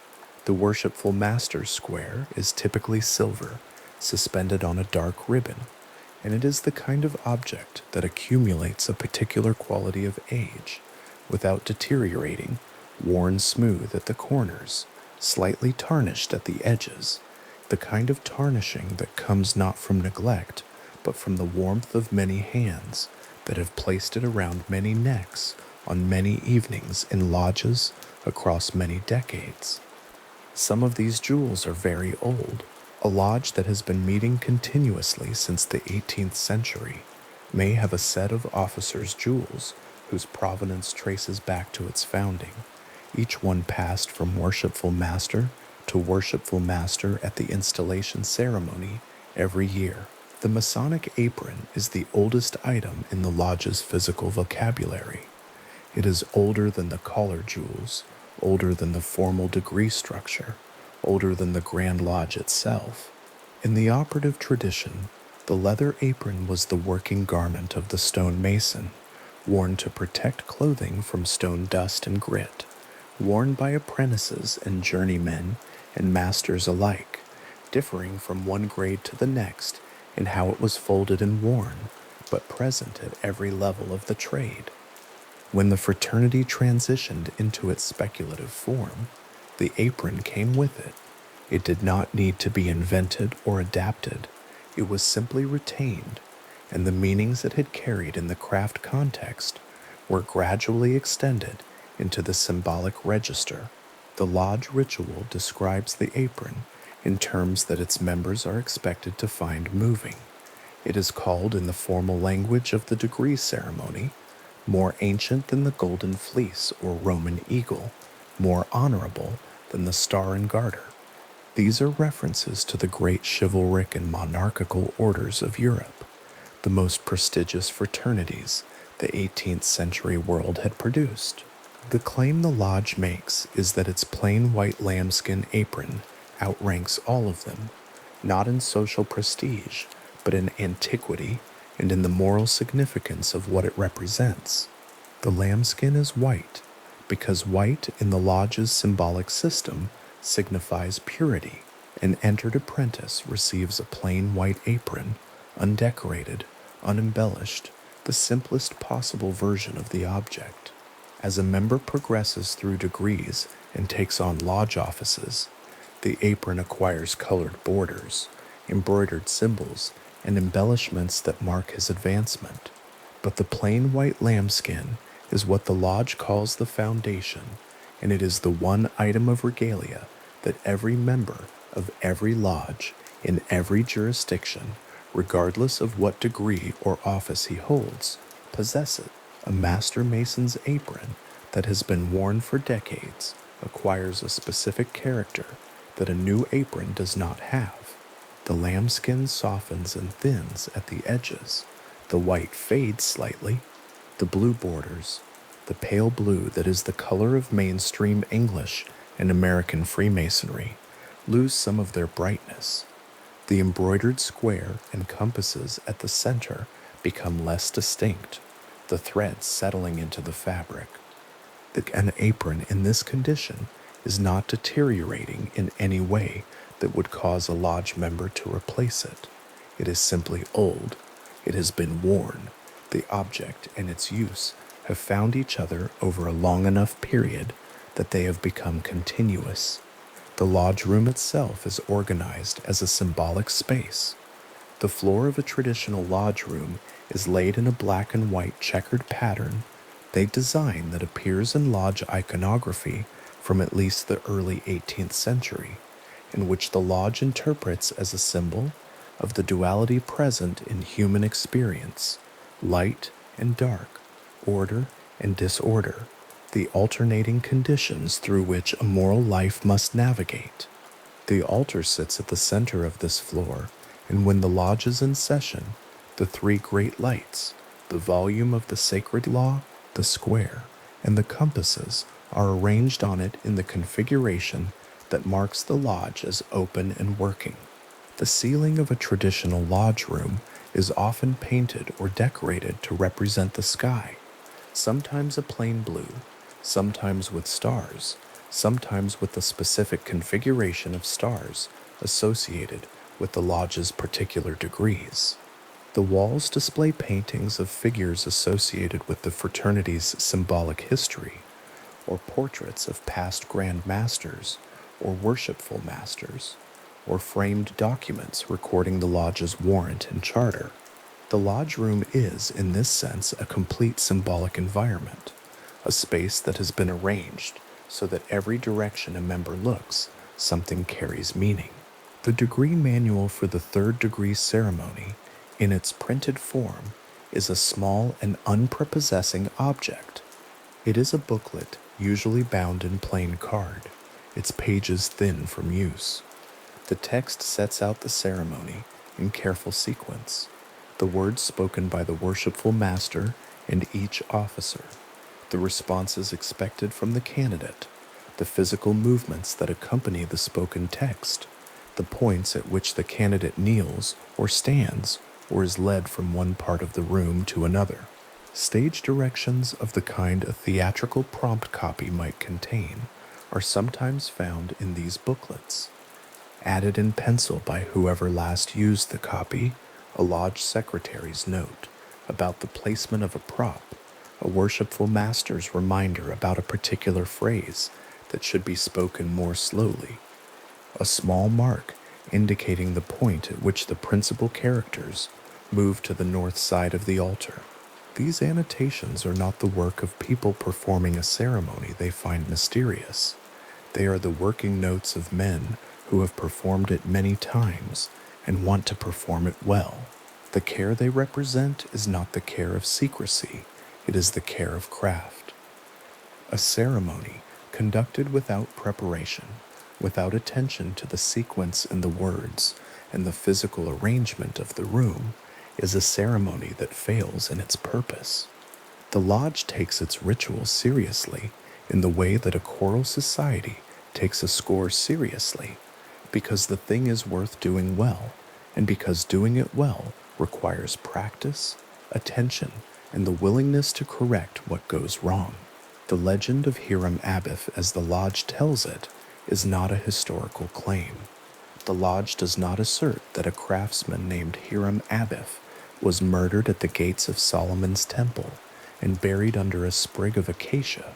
The worshipful master's square is typically silver, suspended on a dark ribbon, and it is the kind of object that accumulates a particular quality of age without deteriorating, worn smooth at the corners, slightly tarnished at the edges, the kind of tarnishing that comes not from neglect, but from the warmth of many hands that have placed it around many necks on many evenings in lodges across many decades. Some of these jewels are very old. A lodge that has been meeting continuously since the 18th century may have a set of officers' jewels whose provenance traces back to its founding, each one passed from worshipful master to worshipful master at the installation ceremony every year. The Masonic apron is the oldest item in the lodge's physical vocabulary. It is older than the collar jewels, older than the formal degree structure, older than the Grand Lodge itself. In the operative tradition, the leather apron was the working garment of the stonemason, worn to protect clothing from stone dust and grit, worn by apprentices and journeymen and masters alike, differing from one grade to the next in how it was folded and worn, but present at every level of the trade. When the fraternity transitioned into its speculative form, the apron came with it. It did not need to be invented or adapted. It was simply retained, and the meanings it had carried in the craft context were gradually extended into the symbolic register. The lodge ritual describes the apron in terms that its members are expected to find moving. It is called, in the formal language of the degree ceremony, more ancient than the golden fleece or Roman eagle, more honorable than the star and garter. These are references to the great chivalric and monarchical orders of Europe, the most prestigious fraternities the 18th century world had produced. The claim the lodge makes is that its plain white lambskin apron outranks all of them, not in social prestige, but in antiquity and in the moral significance of what it represents. The lambskin is white, because white in the lodge's symbolic system signifies purity. An entered apprentice receives a plain white apron, undecorated, unembellished, the simplest possible version of the object. As a member progresses through degrees and takes on lodge offices, the apron acquires colored borders, embroidered symbols, and embellishments that mark his advancement. But the plain white lambskin is what the lodge calls the foundation, and it is the one item of regalia that every member of every lodge in every jurisdiction, regardless of what degree or office he holds, possesses. A master mason's apron that has been worn for decades acquires a specific character that a new apron does not have. The lambskin softens and thins at the edges, The white fades slightly, the blue borders, the pale blue that is the color of mainstream English and American Freemasonry, lose some of their brightness. The embroidered square and compasses at the center become less distinct, the threads settling into the fabric. An apron in this condition is not deteriorating in any way that would cause a lodge member to replace it. It is simply old. It has been worn. The object and its use have found each other over a long enough period that they have become continuous. The lodge room itself is organized as a symbolic space. The floor of a traditional lodge room is laid in a black and white checkered pattern, a design that appears in lodge iconography from at least the early 18th century, in which the lodge interprets as a symbol of the duality present in human experience, light and dark, order and disorder, the alternating conditions through which a moral life must navigate. The altar sits at the center of this floor, and when the lodge is in session, the three great lights, the volume of the sacred law, the square, and the compasses are arranged on it in the configuration that marks the lodge as open and working. The ceiling of a traditional lodge room is often painted or decorated to represent the sky, sometimes a plain blue, sometimes with stars, sometimes with the specific configuration of stars associated with the lodge's particular degrees. The walls display paintings of figures associated with the fraternity's symbolic history, or portraits of past Grand Masters or worshipful masters, or framed documents recording the lodge's warrant and charter. The lodge room is, in this sense, a complete symbolic environment, a space that has been arranged so that every direction a member looks, something carries meaning. The degree manual for the third degree ceremony, in its printed form, is a small and unprepossessing object. It is a booklet, usually bound in plain card, its pages thin from use. The text sets out the ceremony in careful sequence, the words spoken by the worshipful master and each officer, the responses expected from the candidate, the physical movements that accompany the spoken text, the points at which the candidate kneels or stands or is led from one part of the room to another. Stage directions of the kind a theatrical prompt copy might contain are sometimes found in these booklets. Added in pencil by whoever last used the copy, a lodge secretary's note about the placement of a prop, a worshipful master's reminder about a particular phrase that should be spoken more slowly, a small mark indicating the point at which the principal characters move to the north side of the altar. These annotations are not the work of people performing a ceremony they find mysterious. They are the working notes of men who have performed it many times and want to perform it well. The care they represent is not the care of secrecy, it is the care of craft. A ceremony conducted without preparation, without attention to the sequence in the words and the physical arrangement of the room, is a ceremony that fails in its purpose. The lodge takes its rituals seriously in the way that a choral society takes a score seriously, because the thing is worth doing well, and because doing it well requires practice, attention, and the willingness to correct what goes wrong. The legend of Hiram Abiff, as the lodge tells it, is not a historical claim. The lodge does not assert that a craftsman named Hiram Abiff was murdered at the gates of Solomon's temple and buried under a sprig of acacia.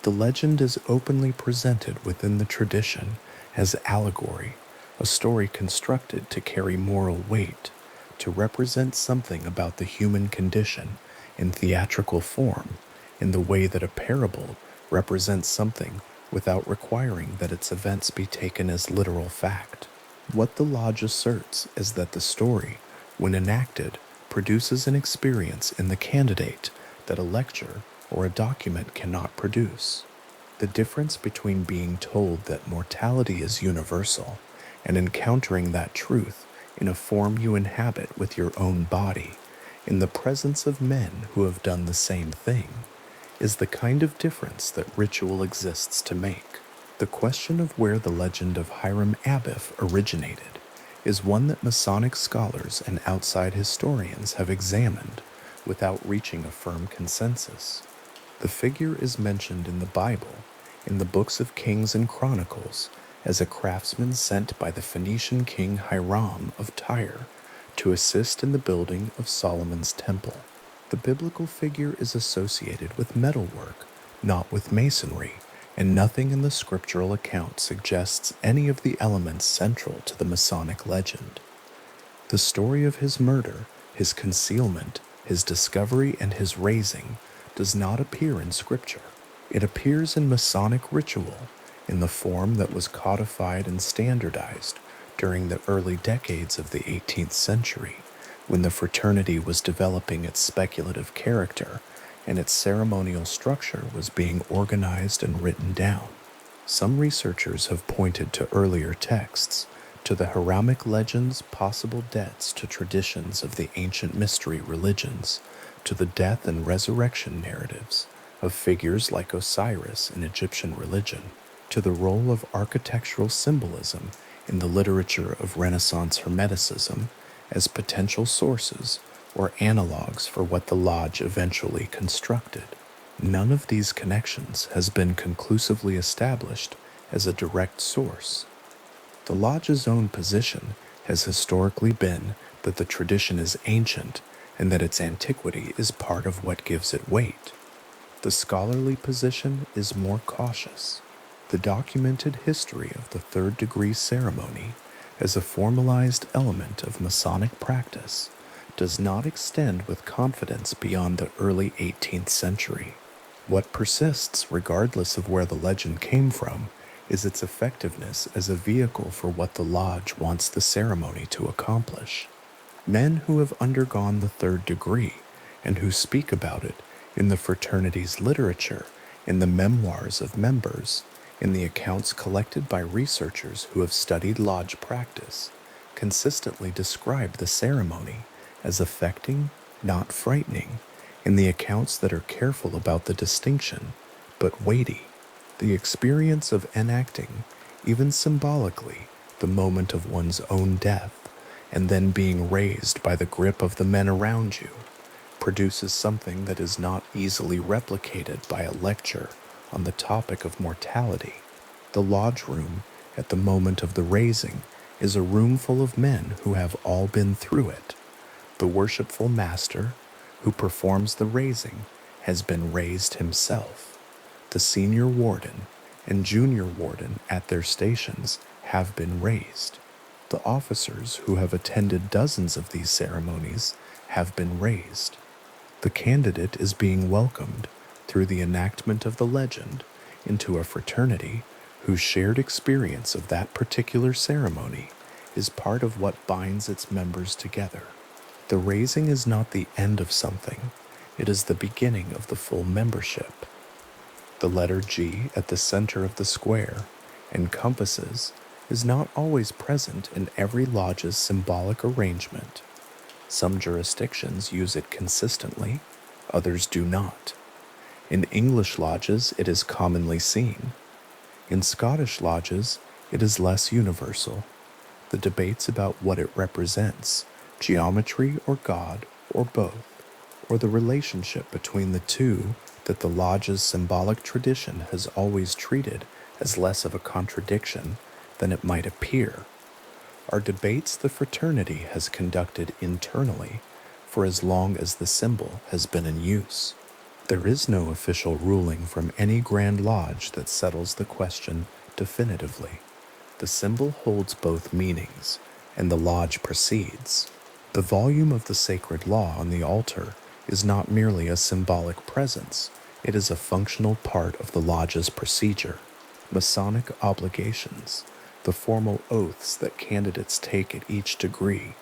The legend is openly presented within the tradition as allegory, a story constructed to carry moral weight, to represent something about the human condition in theatrical form, in the way that a parable represents something without requiring that its events be taken as literal fact. What the lodge asserts is that the story, when enacted, produces an experience in the candidate that a lecture or a document cannot produce. The difference between being told that mortality is universal and encountering that truth in a form you inhabit with your own body in the presence of men who have done the same thing, is the kind of difference that ritual exists to make. The question of where the legend of Hiram Abiff originated is one that Masonic scholars and outside historians have examined without reaching a firm consensus. The figure is mentioned in the Bible, in the books of Kings and Chronicles, as a craftsman sent by the Phoenician king Hiram of Tyre to assist in the building of Solomon's temple. The biblical figure is associated with metalwork, not with masonry, and nothing in the scriptural account suggests any of the elements central to the Masonic legend. The story of his murder, his concealment, his discovery, and his raising does not appear in Scripture. It appears in Masonic ritual in the form that was codified and standardized during the early decades of the 18th century, when the fraternity was developing its speculative character and its ceremonial structure was being organized and written down. Some researchers have pointed to earlier texts, to the Hiramic legends' possible debts to traditions of the ancient mystery religions, to the death and resurrection narratives of figures like Osiris in Egyptian religion, to the role of architectural symbolism in the literature of Renaissance Hermeticism as potential sources or analogues for what the Lodge eventually constructed. None of these connections has been conclusively established as a direct source. The Lodge's own position has historically been that the tradition is ancient and that its antiquity is part of what gives it weight. The scholarly position is more cautious. The documented history of the third degree ceremony as a formalized element of Masonic practice does not extend with confidence beyond the early 18th century. What persists, regardless of where the legend came from, is its effectiveness as a vehicle for what the Lodge wants the ceremony to accomplish. Men who have undergone the third degree and who speak about it in the fraternity's literature, in the memoirs of members, in the accounts collected by researchers who have studied Lodge practice, consistently describe the ceremony as affecting, not frightening, in the accounts that are careful about the distinction, but weighty. The experience of enacting, even symbolically, the moment of one's own death, and then being raised by the grip of the men around you, produces something that is not easily replicated by a lecture on the topic of mortality. The lodge room, at the moment of the raising, is a room full of men who have all been through it. The worshipful master, who performs the raising, has been raised himself. The senior warden and junior warden at their stations have been raised. The officers who have attended dozens of these ceremonies have been raised. The candidate is being welcomed through the enactment of the legend into a fraternity whose shared experience of that particular ceremony is part of what binds its members together. The raising is not the end of something, it is the beginning of the full membership. The letter G at the center of the square encompasses is not always present in every lodge's symbolic arrangement. Some jurisdictions use it consistently, others do not. In English lodges, it is commonly seen. In Scottish lodges, it is less universal. The debates about what it represents, geometry or God or both, or the relationship between the two that the lodge's symbolic tradition has always treated as less of a contradiction than it might appear, are debates the fraternity has conducted internally for as long as the symbol has been in use. There is no official ruling from any Grand Lodge that settles the question definitively. The symbol holds both meanings, and the lodge proceeds. The volume of the sacred law on the altar is not merely a symbolic presence, it is a functional part of the lodge's procedure. Masonic obligations, the formal oaths that candidates take at each degree,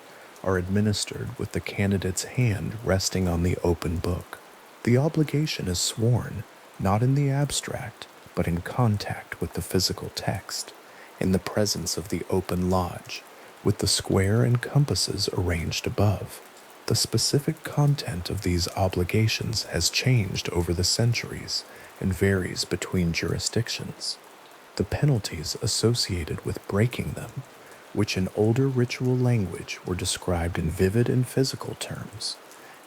are administered with the candidate's hand resting on the open book. The obligation is sworn, not in the abstract, but in contact with the physical text, in the presence of the open lodge, with the square and compasses arranged above. The specific content of these obligations has changed over the centuries and varies between jurisdictions. The penalties associated with breaking them, which in older ritual language were described in vivid and physical terms,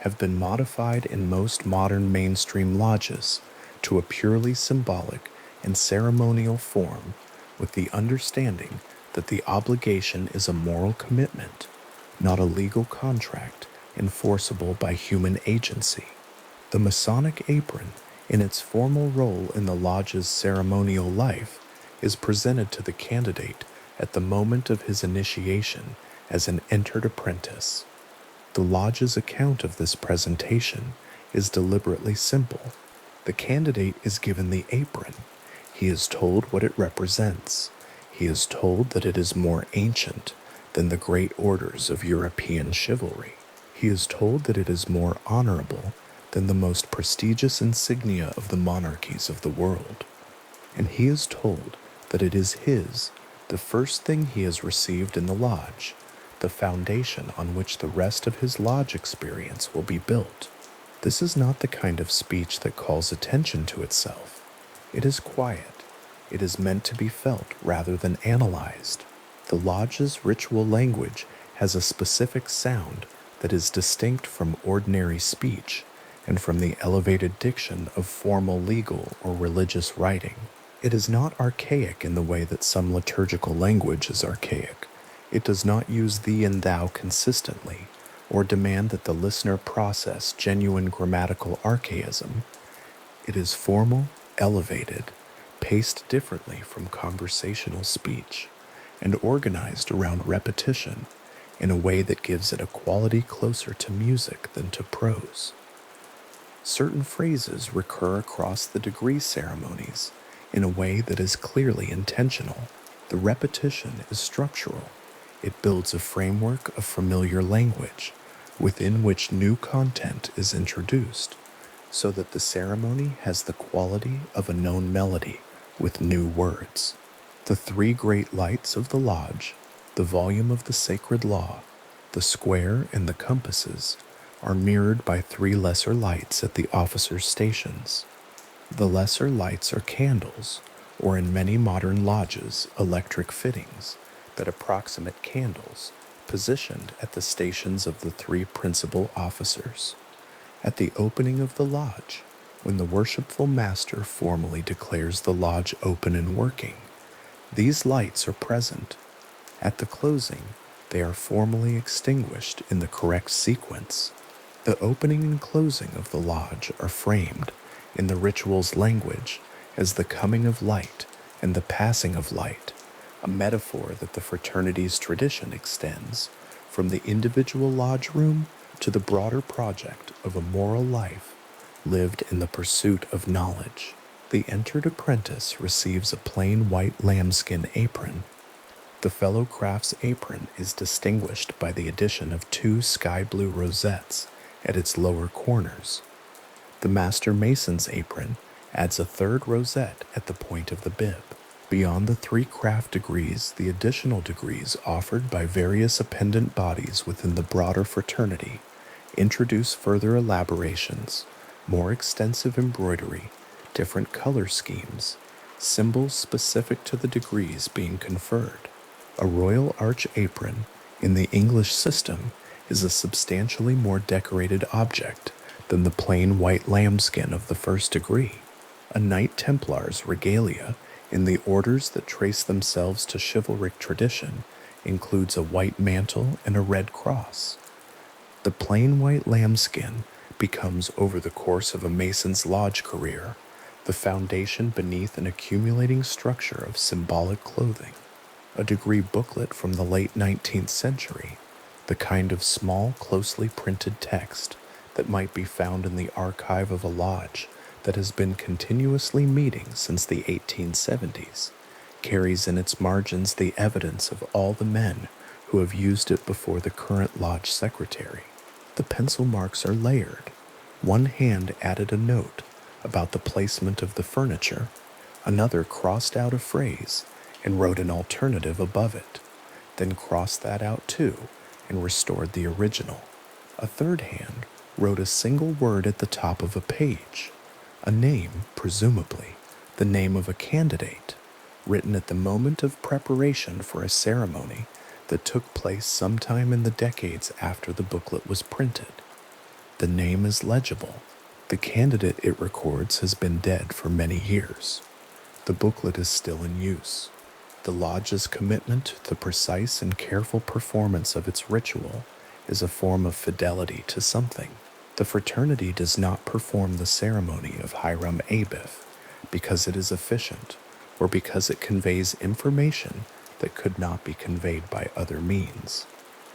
have been modified in most modern mainstream lodges to a purely symbolic and ceremonial form, with the understanding that the obligation is a moral commitment, not a legal contract enforceable by human agency. The Masonic apron, in its formal role in the lodge's ceremonial life, is presented to the candidate at the moment of his initiation as an entered apprentice. The lodge's account of this presentation is deliberately simple. The candidate is given the apron. He is told what it represents. He is told that it is more ancient than the great orders of European chivalry. He is told that it is more honorable than the most prestigious insignia of the monarchies of the world. And he is told that it is his, the first thing he has received in the lodge, the foundation on which the rest of his lodge experience will be built. This is not the kind of speech that calls attention to itself. It is quiet. It is meant to be felt rather than analyzed. The lodge's ritual language has a specific sound that is distinct from ordinary speech and from the elevated diction of formal legal or religious writing. It is not archaic in the way that some liturgical language is archaic. It does not use thee and thou consistently, or demand that the listener process genuine grammatical archaism. It is formal, elevated, paced differently from conversational speech, and organized around repetition in a way that gives it a quality closer to music than to prose. Certain phrases recur across the degree ceremonies in a way that is clearly intentional. The repetition is structural. It builds a framework of familiar language within which new content is introduced, so that the ceremony has the quality of a known melody with new words. The three great lights of the lodge, the volume of the sacred law, the square, and the compasses, are mirrored by three lesser lights at the officers' stations. The lesser lights are candles, or in many modern lodges, electric fittings that approximate candles positioned at the stations of the three principal officers. At the opening of the lodge, when the worshipful master formally declares the lodge open and working, these lights are present. At the closing, they are formally extinguished in the correct sequence. The opening and closing of the lodge are framed in the ritual's language as the coming of light and the passing of light, a metaphor that the fraternity's tradition extends from the individual lodge room to the broader project of a moral life lived in the pursuit of knowledge. The entered apprentice receives a plain white lambskin apron. The fellow craft's apron is distinguished by the addition of two sky blue rosettes at its lower corners. The master mason's apron adds a third rosette at the point of the bib. Beyond the three craft degrees, the additional degrees offered by various appendant bodies within the broader fraternity introduce further elaborations, more extensive embroidery, different color schemes, symbols specific to the degrees being conferred. A royal arch apron in the English system is a substantially more decorated object than the plain white lambskin of the first degree. A Knight Templar's regalia in the orders that trace themselves to chivalric tradition includes a white mantle and a red cross. The plain white lambskin becomes, over the course of a Mason's lodge career, the foundation beneath an accumulating structure of symbolic clothing. A degree booklet from the late 19th century, the kind of small, closely printed text that might be found in the archive of a lodge that has been continuously meeting since the 1870s, carries in its margins the evidence of all the men who have used it before the current lodge secretary. The pencil marks are layered. One hand added a note about the placement of the furniture, another crossed out a phrase and wrote an alternative above it, then crossed that out too and restored the original. A A third hand wrote a single word at the top of a page, a name, presumably, the name of a candidate, written at the moment of preparation for a ceremony that took place sometime in the decades after the booklet was printed. The name is legible. The candidate it records has been dead for many years. The booklet is still in use. The lodge's commitment to the precise and careful performance of its ritual is a form of fidelity to something. The fraternity does not perform the ceremony of Hiram Abiff because it is efficient or because it conveys information that could not be conveyed by other means.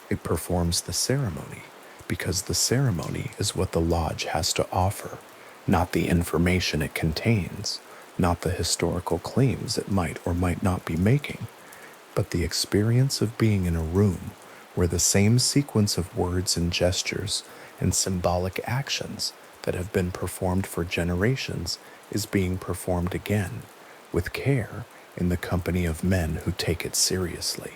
It performs the ceremony because the ceremony is what the lodge has to offer, not the information it contains, not the historical claims it might or might not be making, but the experience of being in a room where the same sequence of words and gestures and symbolic actions that have been performed for generations is being performed again, with care, in the company of men who take it seriously.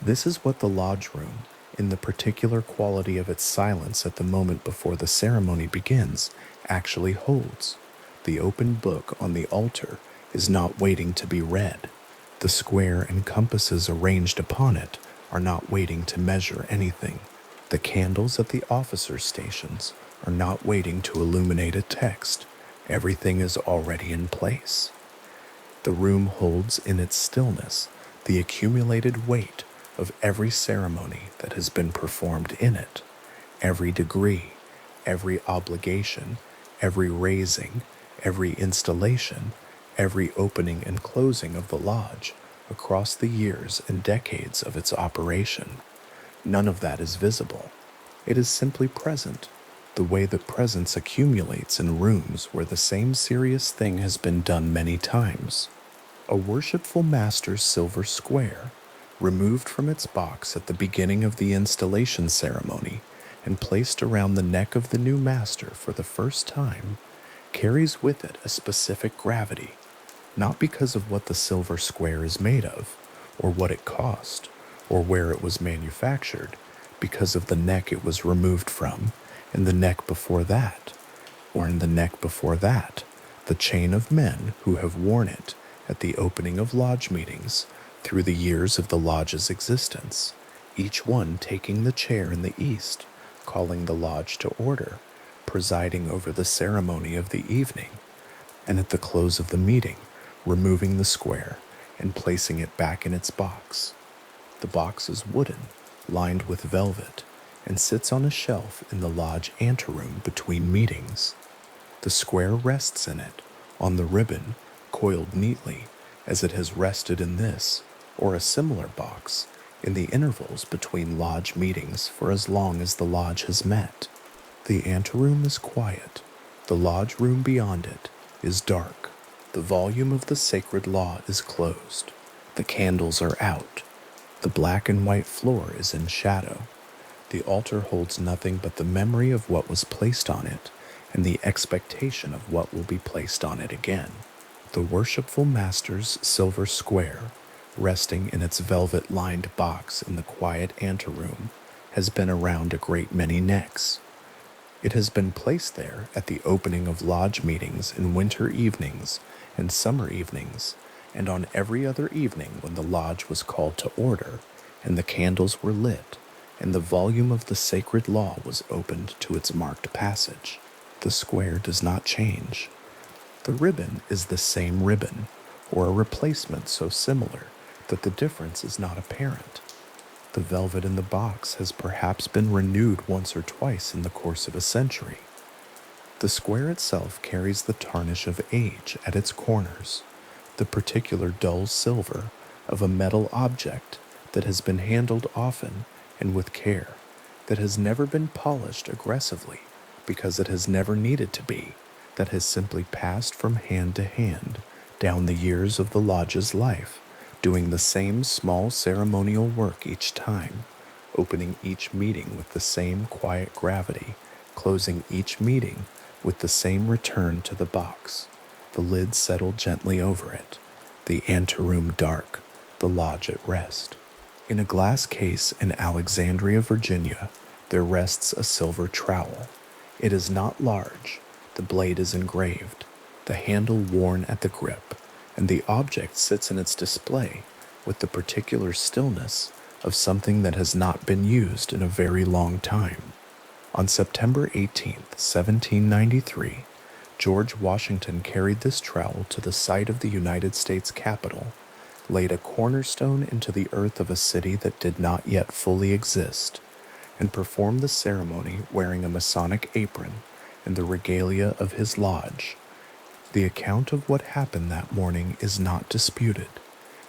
This is what the lodge room, in the particular quality of its silence at the moment before the ceremony begins, actually holds. The open book on the altar is not waiting to be read. The square and compasses arranged upon it are not waiting to measure anything. The candles at the officers' stations are not waiting to illuminate a text. Everything is already in place. The room holds in its stillness the accumulated weight of every ceremony that has been performed in it, every degree, every obligation, every raising, every installation, every opening and closing of the lodge across the years and decades of its operation. None of that is visible. It is simply present, the way that presence accumulates in rooms where the same serious thing has been done many times. A worshipful master's silver square, removed from its box at the beginning of the installation ceremony and placed around the neck of the new master for the first time, carries with it a specific gravity, not because of what the silver square is made of, or what it cost, or where it was manufactured, because of the neck it was removed from, and the neck before that, or in the neck before that, the chain of men who have worn it at the opening of lodge meetings through the years of the lodge's existence, each one taking the chair in the east, calling the lodge to order, presiding over the ceremony of the evening, and at the close of the meeting, removing the square and placing it back in its box. The box is wooden, lined with velvet, and sits on a shelf in the lodge anteroom between meetings. The square rests in it, on the ribbon, coiled neatly, as it has rested in this, or a similar box, in the intervals between lodge meetings for as long as the lodge has met. The anteroom is quiet. The lodge room beyond it is dark. The volume of the sacred law is closed. The candles are out. The black and white floor is in shadow. The altar holds nothing but the memory of what was placed on it and the expectation of what will be placed on it again. The worshipful master's silver square, resting in its velvet-lined box in the quiet anteroom, has been around a great many necks. It has been placed there at the opening of lodge meetings in winter evenings and summer evenings, and on every other evening when the lodge was called to order, and the candles were lit, and the volume of the sacred law was opened to its marked passage. The square does not change. The ribbon is the same ribbon, or a replacement so similar that the difference is not apparent. The velvet in the box has perhaps been renewed once or twice in the course of a century. The square itself carries the tarnish of age at its corners, the particular dull silver of a metal object that has been handled often and with care, that has never been polished aggressively because it has never needed to be, that has simply passed from hand to hand down the years of the lodge's life, doing the same small ceremonial work each time, opening each meeting with the same quiet gravity, closing each meeting with the same return to the box, the lid settled gently over it, the anteroom dark, the lodge at rest. In a glass case in Alexandria, Virginia, there rests a silver trowel. It is not large, the blade is engraved, the handle worn at the grip, and the object sits in its display with the particular stillness of something that has not been used in a very long time. On September 18th, 1793, George Washington carried this trowel to the site of the United States Capitol, laid a cornerstone into the earth of a city that did not yet fully exist, and performed the ceremony wearing a Masonic apron and the regalia of his lodge. The account of what happened that morning is not disputed.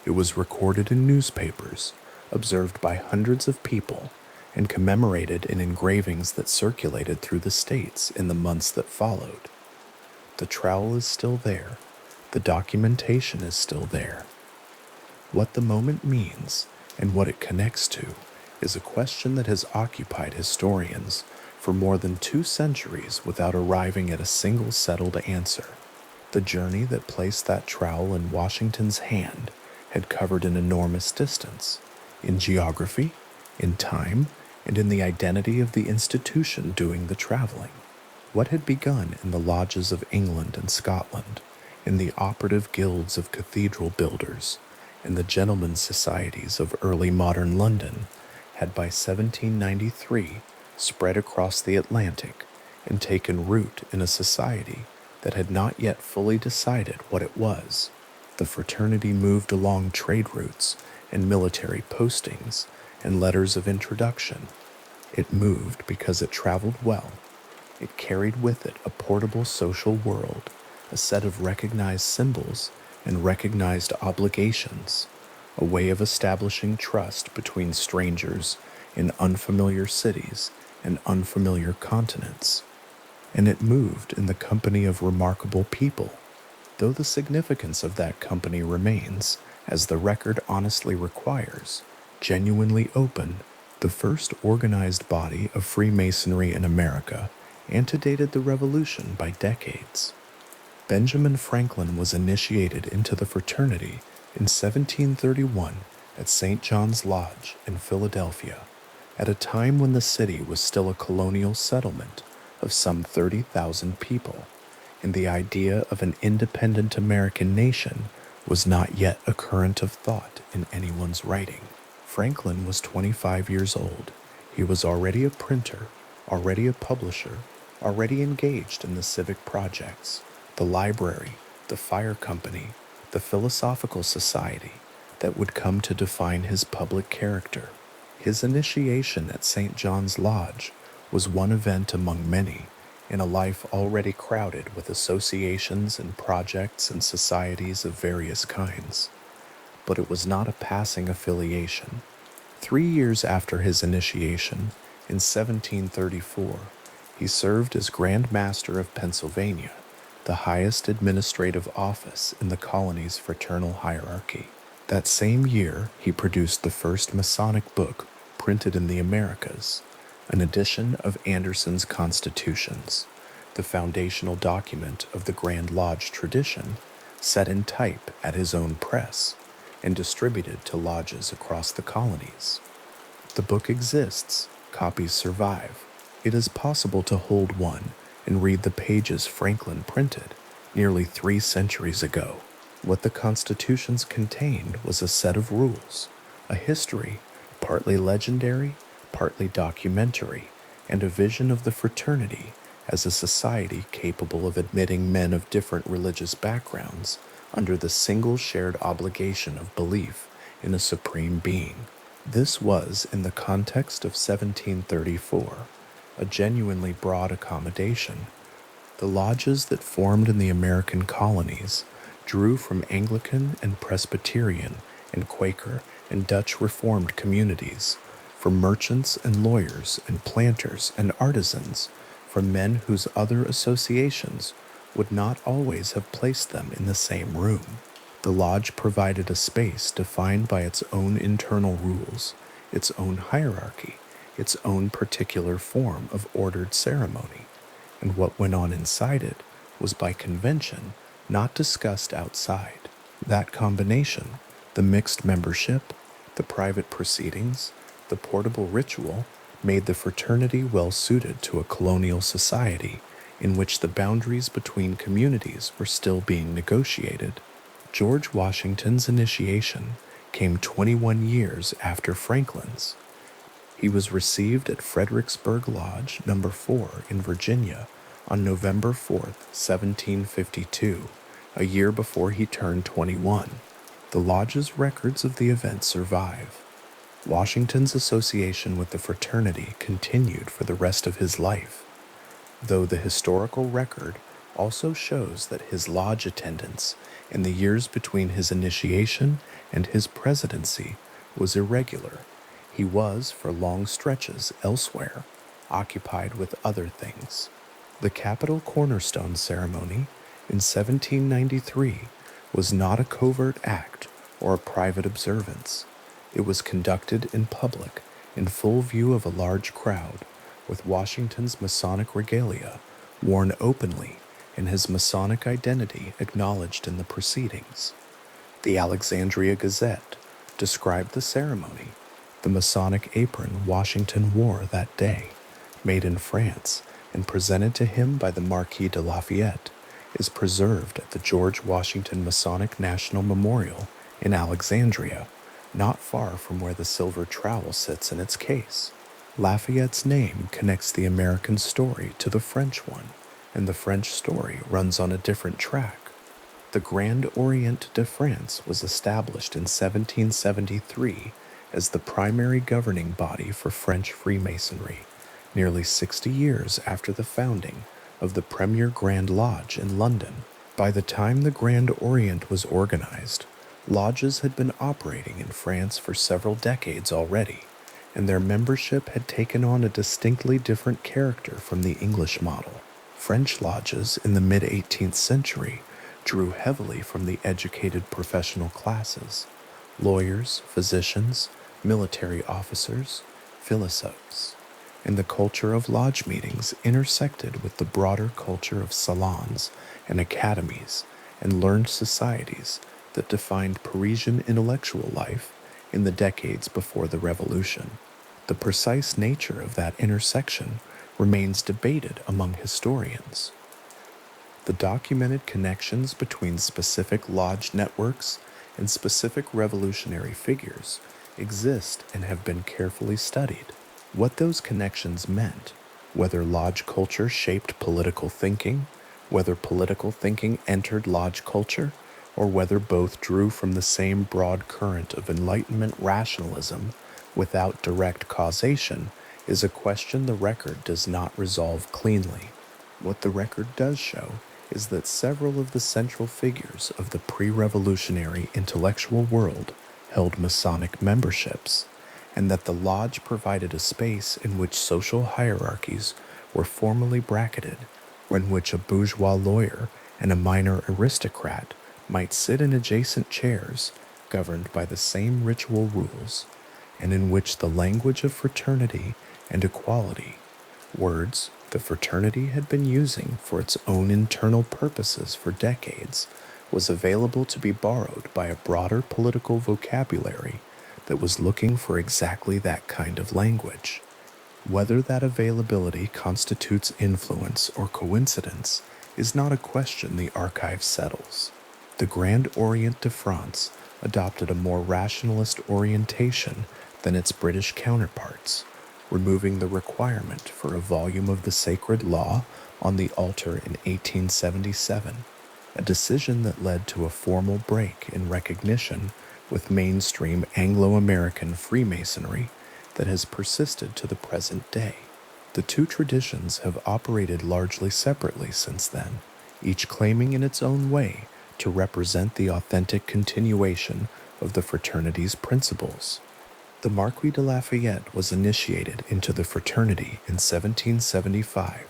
It was recorded in newspapers, observed by hundreds of people, and commemorated in engravings that circulated through the states in the months that followed. The trowel is still there. The documentation is still there. What the moment means and what it connects to is a question that has occupied historians for more than 2 centuries without arriving at a single settled answer. The journey that placed that trowel in Washington's hand had covered an enormous distance, in geography, in time, and in the identity of the institution doing the traveling. What had begun in the lodges of England and Scotland, in the operative guilds of cathedral builders, and the gentlemen's societies of early modern London, had by 1793 spread across the Atlantic and taken root in a society that had not yet fully decided what it was. The fraternity moved along trade routes and military postings and letters of introduction. It moved because it traveled well. It carried with it a portable social world, a set of recognized symbols and recognized obligations, a way of establishing trust between strangers in unfamiliar cities and unfamiliar continents. And it moved in the company of remarkable people, though the significance of that company remains, as the record honestly requires, genuinely open. The first organized body of Freemasonry in America antedated the Revolution by decades. Benjamin Franklin was initiated into the fraternity in 1731 at St. John's Lodge in Philadelphia, at a time when the city was still a colonial settlement of some 30,000 people, and the idea of an independent American nation was not yet a current of thought in anyone's writing. Franklin was 25 years old. He was already a printer, already a publisher, already engaged in the civic projects, the library, the fire company, the philosophical society that would come to define his public character. His initiation at St. John's Lodge was one event among many in a life already crowded with associations and projects and societies of various kinds. But it was not a passing affiliation. 3 years after his initiation, in 1734, he served as Grand Master of Pennsylvania, the highest administrative office in the colony's fraternal hierarchy. That same year, he produced the first Masonic book printed in the Americas, an edition of Anderson's Constitutions, the foundational document of the Grand Lodge tradition, set in type at his own press and distributed to lodges across the colonies. The book exists, copies survive. It is possible to hold one and read the pages Franklin printed nearly 3 centuries ago. What the Constitutions contained was a set of rules, a history, partly legendary, partly documentary, and a vision of the fraternity as a society capable of admitting men of different religious backgrounds under the single shared obligation of belief in a supreme being. This was, in the context of 1734, a genuinely broad accommodation. The lodges that formed in the American colonies drew from Anglican and Presbyterian and Quaker and Dutch Reformed communities, from merchants and lawyers and planters and artisans, from men whose other associations would not always have placed them in the same room. The lodge provided a space defined by its own internal rules, its own hierarchy, its own particular form of ordered ceremony, and what went on inside it was by convention not discussed outside. That combination, the mixed membership, the private proceedings, the portable ritual, made the fraternity well suited to a colonial society in which the boundaries between communities were still being negotiated. George Washington's initiation came 21 years after Franklin's. He was received at Fredericksburg Lodge No. 4 in Virginia on November 4th, 1752, a year before he turned 21. The lodge's records of the event survive. Washington's association with the fraternity continued for the rest of his life, though the historical record also shows that his lodge attendance in the years between his initiation and his presidency was irregular. He was, for long stretches, elsewhere, occupied with other things. The Capitol Cornerstone ceremony in 1793 was not a covert act or a private observance. It was conducted in public, in full view of a large crowd, with Washington's Masonic regalia worn openly and his Masonic identity acknowledged in the proceedings. The Alexandria Gazette described the ceremony. The Masonic apron Washington wore that day, made in France and presented to him by the Marquis de Lafayette, is preserved at the George Washington Masonic National Memorial in Alexandria, not far from where the silver trowel sits in its case. Lafayette's name connects the American story to the French one, and the French story runs on a different track. The Grand Orient de France was established in 1773 as the primary governing body for French Freemasonry, nearly 60 years after the founding of the Premier Grand Lodge in London. By the time the Grand Orient was organized, lodges had been operating in France for several decades already, and their membership had taken on a distinctly different character from the English model. French lodges in the mid-18th century drew heavily from the educated professional classes: lawyers, physicians, military officers, philosophes, and the culture of lodge meetings intersected with the broader culture of salons and academies and learned societies that defined Parisian intellectual life in the decades before the Revolution. The precise nature of that intersection remains debated among historians. The documented connections between specific lodge networks and specific revolutionary figures exist and have been carefully studied. What those connections meant, whether lodge culture shaped political thinking, whether political thinking entered lodge culture, or whether both drew from the same broad current of Enlightenment rationalism without direct causation, is a question the record does not resolve cleanly. What the record does show is that several of the central figures of the pre-revolutionary intellectual world held Masonic memberships, and that the lodge provided a space in which social hierarchies were formally bracketed, in which a bourgeois lawyer and a minor aristocrat might sit in adjacent chairs governed by the same ritual rules, and in which the language of fraternity and equality, words the fraternity had been using for its own internal purposes for decades, was available to be borrowed by a broader political vocabulary that was looking for exactly that kind of language. Whether that availability constitutes influence or coincidence is not a question the archive settles. The Grand Orient de France adopted a more rationalist orientation than its British counterparts, removing the requirement for a volume of the sacred law on the altar in 1877, a decision that led to a formal break in recognition with mainstream Anglo-American Freemasonry that has persisted to the present day. The two traditions have operated largely separately since then, each claiming in its own way to represent the authentic continuation of the fraternity's principles. The Marquis de Lafayette was initiated into the fraternity in 1775,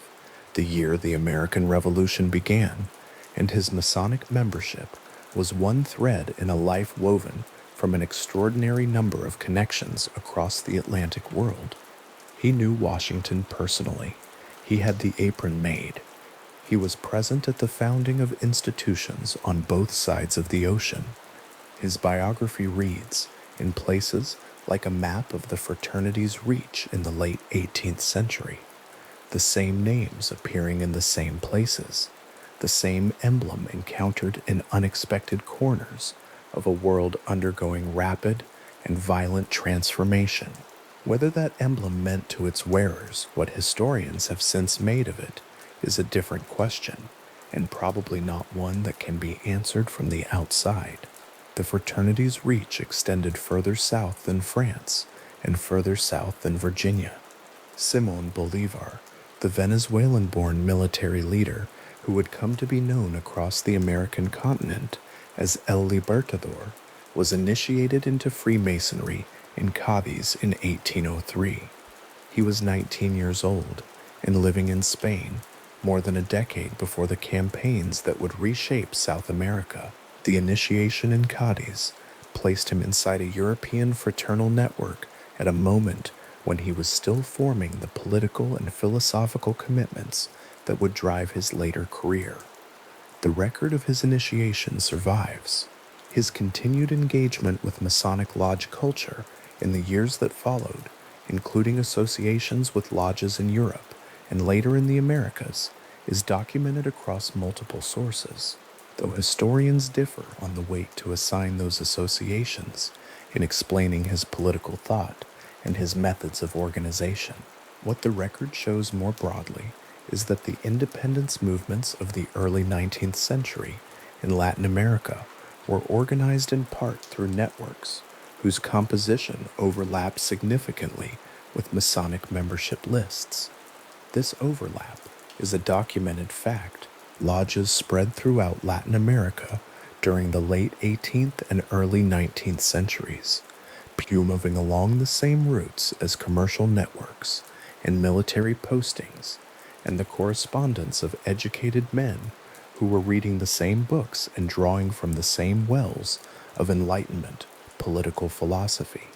the year the American Revolution began, and his Masonic membership was one thread in a life woven from an extraordinary number of connections across the Atlantic world. He knew Washington personally. He had the apron made. He was present at the founding of institutions on both sides of the ocean. His biography reads, in places like a map of the fraternity's reach in the late 18th century, the same names appearing in the same places, the same emblem encountered in unexpected corners of a world undergoing rapid and violent transformation. Whether that emblem meant to its wearers what historians have since made of it is a different question, and probably not one that can be answered from the outside. The fraternity's reach extended further south than France and further south than Virginia. Simón Bolívar, the Venezuelan-born military leader who would come to be known across the American continent as El Libertador, was initiated into Freemasonry in Cadiz in 1803. He was 19 years old and living in Spain more than a decade before the campaigns that would reshape South America. The initiation in Cadiz placed him inside a European fraternal network at a moment when he was still forming the political and philosophical commitments that would drive his later career. The record of his initiation survives. His continued engagement with Masonic Lodge culture in the years that followed, including associations with lodges in Europe and later in the Americas, is documented across multiple sources, though historians differ on the weight to assign those associations in explaining his political thought and his methods of organization. What the record shows more broadly is that the independence movements of the early 19th century in Latin America were organized in part through networks whose composition overlapped significantly with Masonic membership lists. This overlap is a documented fact. Lodges spread throughout Latin America during the late 18th and early 19th centuries, moving along the same routes as commercial networks and military postings, and the correspondence of educated men who were reading the same books and drawing from the same wells of Enlightenment political philosophy.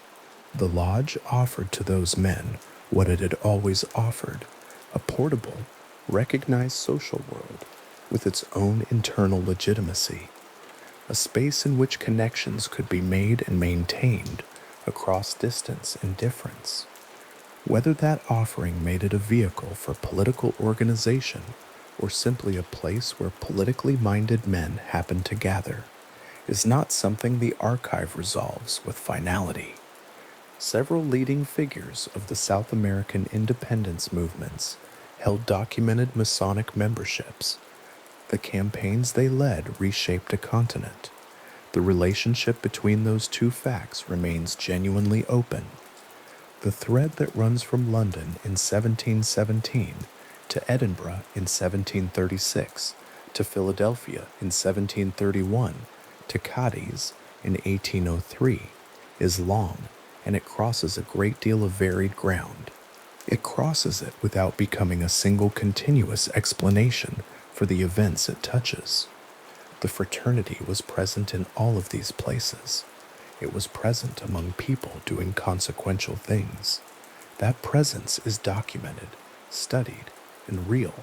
The lodge offered to those men what it had always offered: a portable, recognized social world with its own internal legitimacy, a space in which connections could be made and maintained across distance and difference. Whether that offering made it a vehicle for political organization or simply a place where politically minded men happened to gather is not something the archive resolves with finality. Several leading figures of the South American independence movements held documented Masonic memberships. The campaigns they led reshaped a continent. The relationship between those two facts remains genuinely open. The thread that runs from London in 1717 to Edinburgh in 1736 to Philadelphia in 1731 to Cadiz in 1803 is long, and it crosses a great deal of varied ground. It crosses it without becoming a single continuous explanation for the events it touches. The fraternity was present in all of these places. It was present among people doing consequential things. That presence is documented, studied, and real.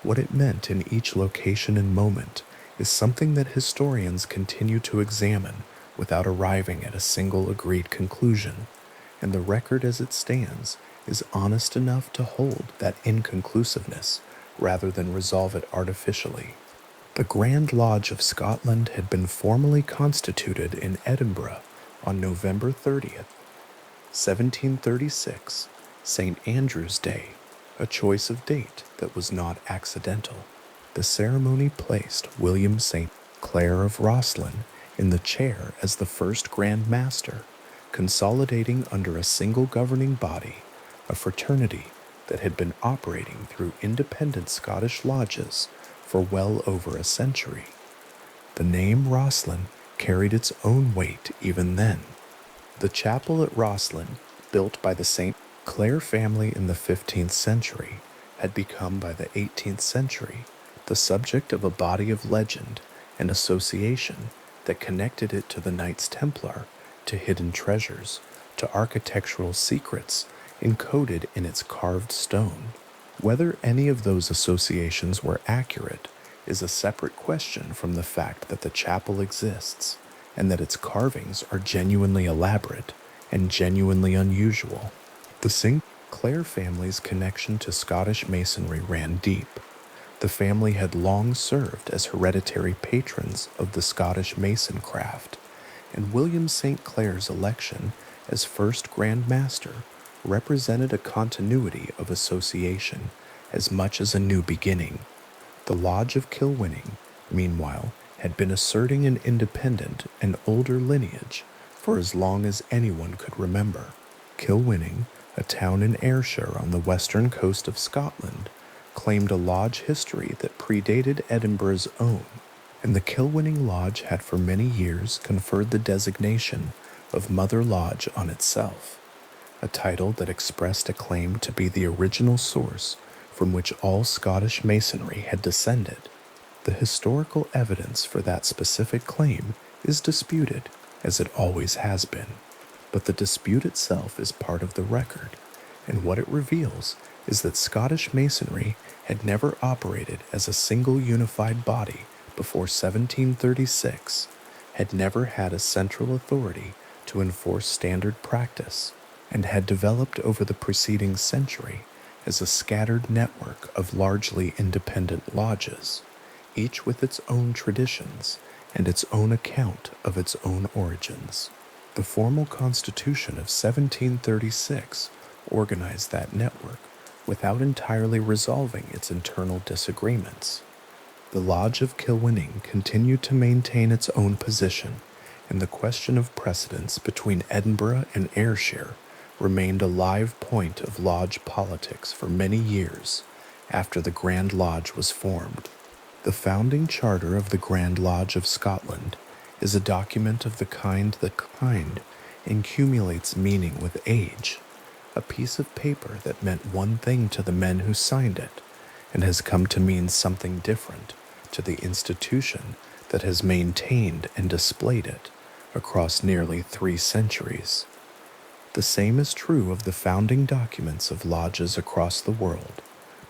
What it meant in each location and moment is something that historians continue to examine without arriving at a single agreed conclusion, and the record as it stands is honest enough to hold that inconclusiveness rather than resolve it artificially. The Grand Lodge of Scotland had been formally constituted in Edinburgh on November 30th, 1736, St. Andrew's Day, a choice of date that was not accidental. The ceremony placed William St. Clare of Rosslyn in the chair as the first Grand Master, consolidating under a single governing body a fraternity that had been operating through independent Scottish lodges for well over a century. The name Rosslyn carried its own weight even then. The chapel at Rosslyn, built by the St. Clare family in the 15th century, had become by the 18th century the subject of a body of legend and association that connected it to the Knights Templar, to hidden treasures, to architectural secrets encoded in its carved stone. Whether any of those associations were accurate is a separate question from the fact that the chapel exists, and that its carvings are genuinely elaborate and genuinely unusual. The Sinclair family's connection to Scottish Masonry ran deep. The family had long served as hereditary patrons of the Scottish Mason craft, and William St. Clair's election as first Grand Master represented a continuity of association as much as a new beginning. The Lodge of Kilwinning, meanwhile, had been asserting an independent and older lineage for as long as anyone could remember. Kilwinning, a town in Ayrshire on the western coast of Scotland, claimed a lodge history that predated Edinburgh's own, and the Kilwinning Lodge had for many years conferred the designation of Mother Lodge on itself, a title that expressed a claim to be the original source from which all Scottish Masonry had descended. The historical evidence for that specific claim is disputed, as it always has been, but the dispute itself is part of the record, and what it reveals is that Scottish Masonry had never operated as a single unified body before 1736, had never had a central authority to enforce standard practice, and had developed over the preceding century as a scattered network of largely independent lodges, each with its own traditions and its own account of its own origins. The formal Constitution of 1736 organized that network without entirely resolving its internal disagreements. The Lodge of Kilwinning continued to maintain its own position, and the question of precedence between Edinburgh and Ayrshire remained a live point of lodge politics for many years after the Grand Lodge was formed. The founding charter of the Grand Lodge of Scotland is a document of the kind that accumulates meaning with age, a piece of paper that meant one thing to the men who signed it and has come to mean something different to the institution that has maintained and displayed it across nearly 3 centuries. The same is true of the founding documents of lodges across the world,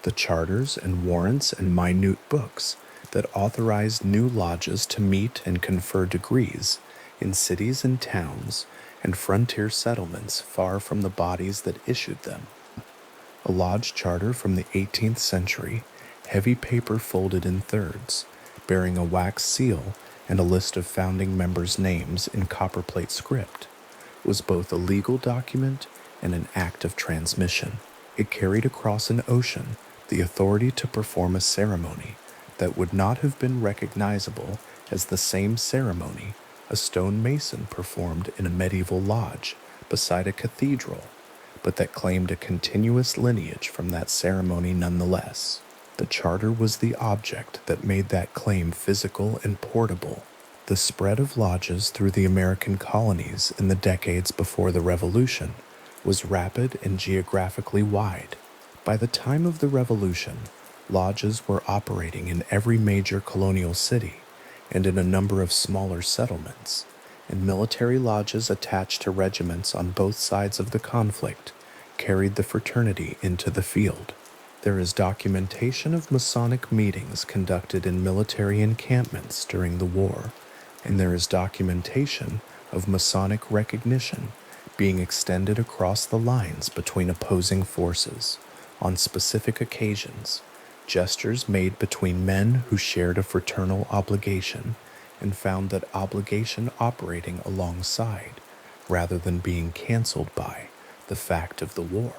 the charters and warrants and minute books that authorized new lodges to meet and confer degrees in cities and towns and frontier settlements far from the bodies that issued them. A lodge charter from the 18th century, heavy paper folded in thirds, bearing a wax seal and a list of founding members' names in copperplate script, was both a legal document and an act of transmission. It carried across an ocean the authority to perform a ceremony that would not have been recognizable as the same ceremony a stonemason performed in a medieval lodge beside a cathedral, but that claimed a continuous lineage from that ceremony nonetheless. The charter was the object that made that claim physical and portable. The spread of lodges through the American colonies in the decades before the Revolution was rapid and geographically wide. By the time of the Revolution, lodges were operating in every major colonial city and in a number of smaller settlements, and military lodges attached to regiments on both sides of the conflict carried the fraternity into the field. There is documentation of Masonic meetings conducted in military encampments during the war, and there is documentation of Masonic recognition being extended across the lines between opposing forces on specific occasions, gestures made between men who shared a fraternal obligation and found that obligation operating alongside, rather than being canceled by, the fact of the war.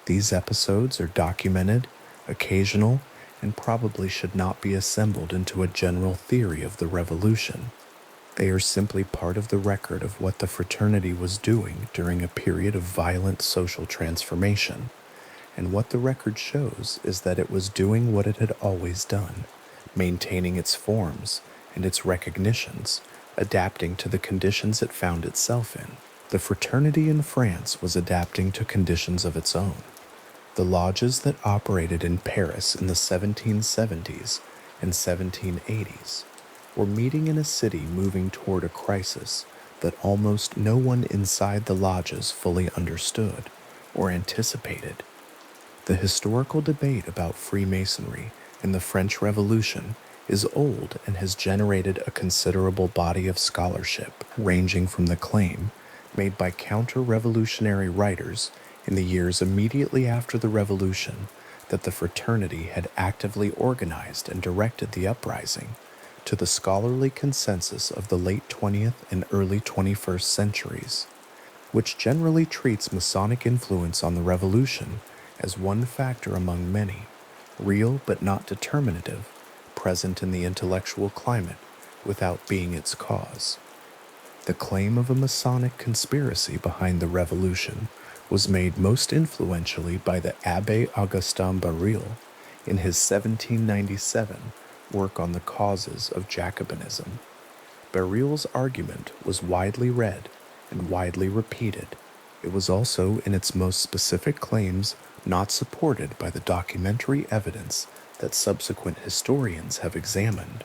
These episodes are documented, occasional, and probably should not be assembled into a general theory of the Revolution. They are simply part of the record of what the fraternity was doing during a period of violent social transformation, and what the record shows is that it was doing what it had always done, maintaining its forms and its recognitions, adapting to the conditions it found itself in. The fraternity in France was adapting to conditions of its own. The lodges that operated in Paris in the 1770s and 1780s were meeting in a city moving toward a crisis that almost no one inside the lodges fully understood or anticipated. The historical debate about Freemasonry in the French Revolution is old and has generated a considerable body of scholarship, ranging from the claim made by counter-revolutionary writers in the years immediately after the Revolution that the fraternity had actively organized and directed the uprising, to the scholarly consensus of the late 20th and early 21st centuries, which generally treats Masonic influence on the Revolution as one factor among many, real but not determinative, present in the intellectual climate without being its cause. The claim of a Masonic conspiracy behind the Revolution was made most influentially by the Abbé Augustin Baril in his 1797 work on the causes of Jacobinism. Baril's argument was widely read and widely repeated. It was also, in its most specific claims, not supported by the documentary evidence that subsequent historians have examined.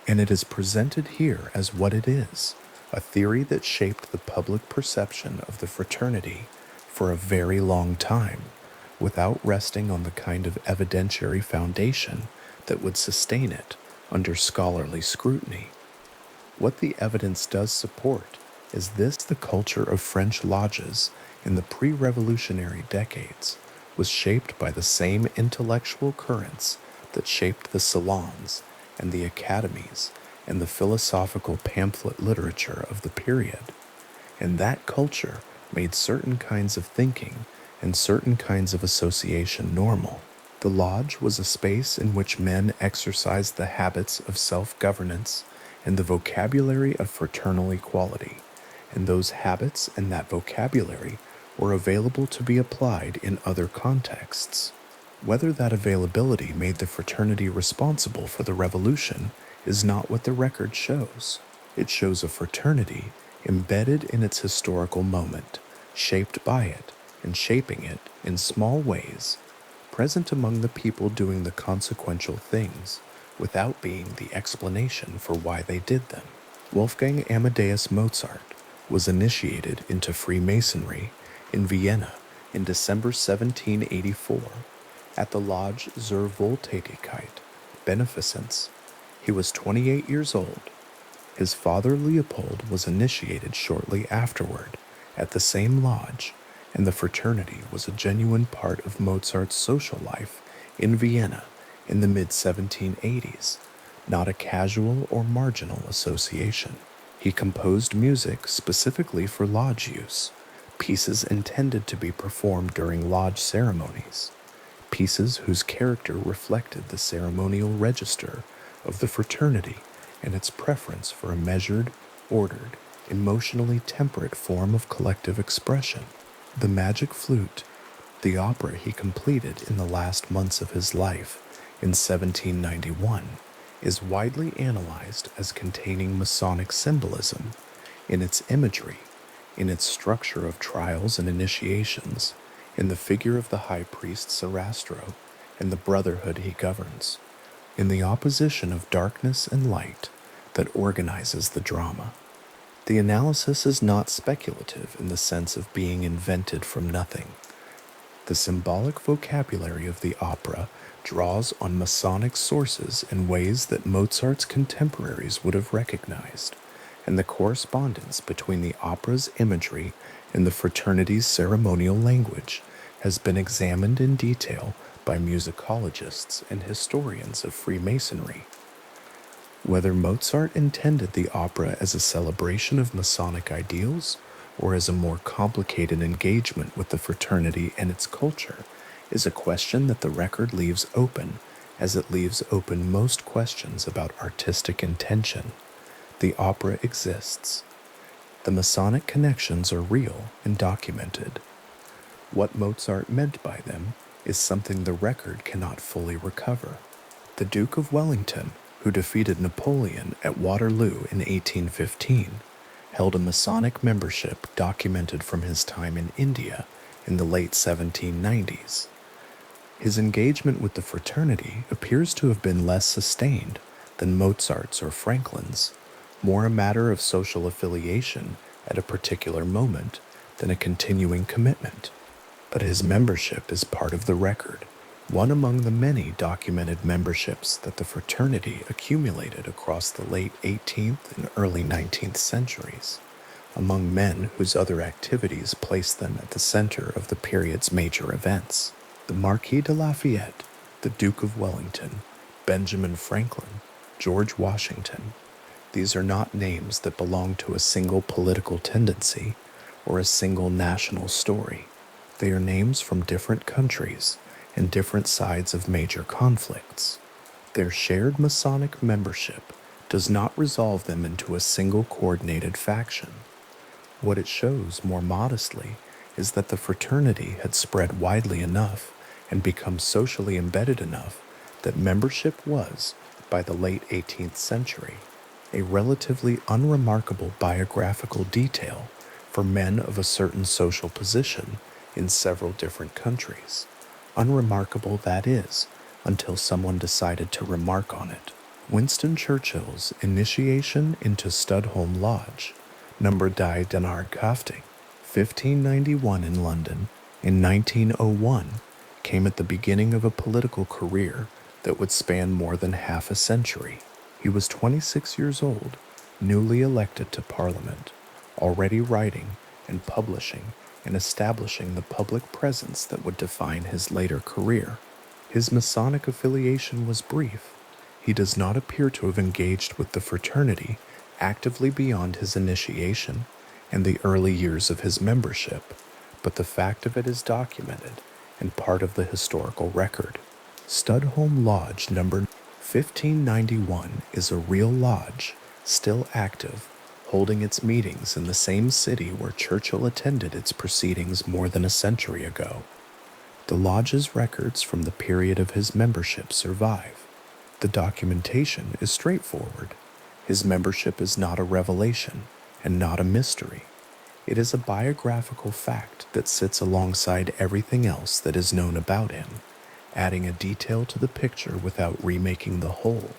And it is presented here as what it is, a theory that shaped the public perception of the fraternity for a very long time, without resting on the kind of evidentiary foundation that would sustain it under scholarly scrutiny. What the evidence does support is this: the culture of French lodges in the pre-revolutionary decades was shaped by the same intellectual currents that shaped the salons and the academies and the philosophical pamphlet literature of the period. And that culture made certain kinds of thinking and certain kinds of association normal. The lodge was a space in which men exercised the habits of self-governance and the vocabulary of fraternal equality, and those habits and that vocabulary were available to be applied in other contexts. Whether that availability made the fraternity responsible for the revolution is not what the record shows. It shows a fraternity embedded in its historical moment, shaped by it, and shaping it in small ways, present among the people doing the consequential things, without being the explanation for why they did them. Wolfgang Amadeus Mozart was initiated into Freemasonry in Vienna in December 1784 at the Lodge zur Wohltätigkeit, Beneficence. He was 28 years old. His father Leopold was initiated shortly afterward at the same lodge, and the fraternity was a genuine part of Mozart's social life in Vienna in the mid-1780s, not a casual or marginal association. He composed music specifically for lodge use, pieces intended to be performed during lodge ceremonies, pieces whose character reflected the ceremonial register of the fraternity and its preference for a measured, ordered, emotionally temperate form of collective expression. The Magic Flute, the opera he completed in the last months of his life in 1791, is widely analyzed as containing Masonic symbolism in its imagery, in its structure of trials and initiations, in the figure of the high priest Sarastro and the brotherhood he governs, in the opposition of darkness and light that organizes the drama. The analysis is not speculative in the sense of being invented from nothing. The symbolic vocabulary of the opera draws on Masonic sources in ways that Mozart's contemporaries would have recognized, and the correspondence between the opera's imagery and the fraternity's ceremonial language has been examined in detail by musicologists and historians of Freemasonry. Whether Mozart intended the opera as a celebration of Masonic ideals or as a more complicated engagement with the fraternity and its culture is a question that the record leaves open, as it leaves open most questions about artistic intention. The opera exists. The Masonic connections are real and documented. What Mozart meant by them is something the record cannot fully recover. The Duke of Wellington, who defeated Napoleon at Waterloo in 1815, held a Masonic membership documented from his time in India in the late 1790s. His engagement with the fraternity appears to have been less sustained than Mozart's or Franklin's, more a matter of social affiliation at a particular moment than a continuing commitment. But his membership is part of the record, one among the many documented memberships that the fraternity accumulated across the late 18th and early 19th centuries, among men whose other activities placed them at the center of the period's major events. The Marquis de Lafayette, the Duke of Wellington, Benjamin Franklin, George Washington. These are not names that belong to a single political tendency or a single national story. They are names from different countries and different sides of major conflicts. Their shared Masonic membership does not resolve them into a single coordinated faction. What it shows, more modestly, is that the fraternity had spread widely enough and become socially embedded enough that membership was, by the late 18th century, a relatively unremarkable biographical detail for men of a certain social position in several different countries. Unremarkable, that is, until someone decided to remark on it. Winston Churchill's initiation into Studholme Lodge, Number Die Denard Kafting, 1591 in London, in 1901, came at the beginning of a political career that would span more than half a century. He was 26 years old, newly elected to Parliament, already writing and publishing and establishing the public presence that would define his later career. His Masonic affiliation was brief. He does not appear to have engaged with the fraternity actively beyond his initiation and the early years of his membership, but the fact of it is documented and part of the historical record. Studholme Lodge number 1591 is a real lodge, still active, holding its meetings in the same city where Churchill attended its proceedings more than a century ago. The lodge's records from the period of his membership survive. The documentation is straightforward. His membership is not a revelation and not a mystery. It is a biographical fact that sits alongside everything else that is known about him, adding a detail to the picture without remaking the whole.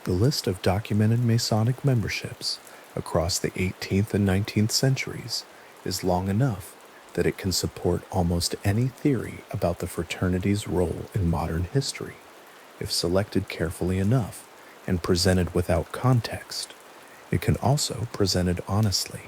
The list of documented Masonic memberships across the 18th and 19th centuries is long enough that it can support almost any theory about the fraternity's role in modern history, if selected carefully enough and presented without context. It can also, presented honestly,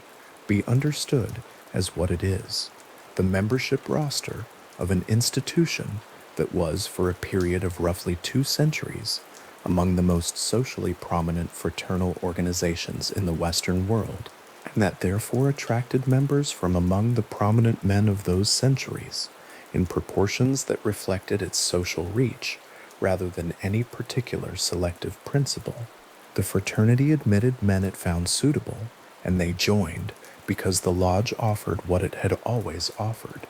be understood as what it is: the membership roster of an institution that was, for a period of roughly 2 centuries, among the most socially prominent fraternal organizations in the Western world, and that therefore attracted members from among the prominent men of those centuries in proportions that reflected its social reach rather than any particular selective principle. The fraternity admitted men it found suitable, and they joined because the lodge offered what it had always offered: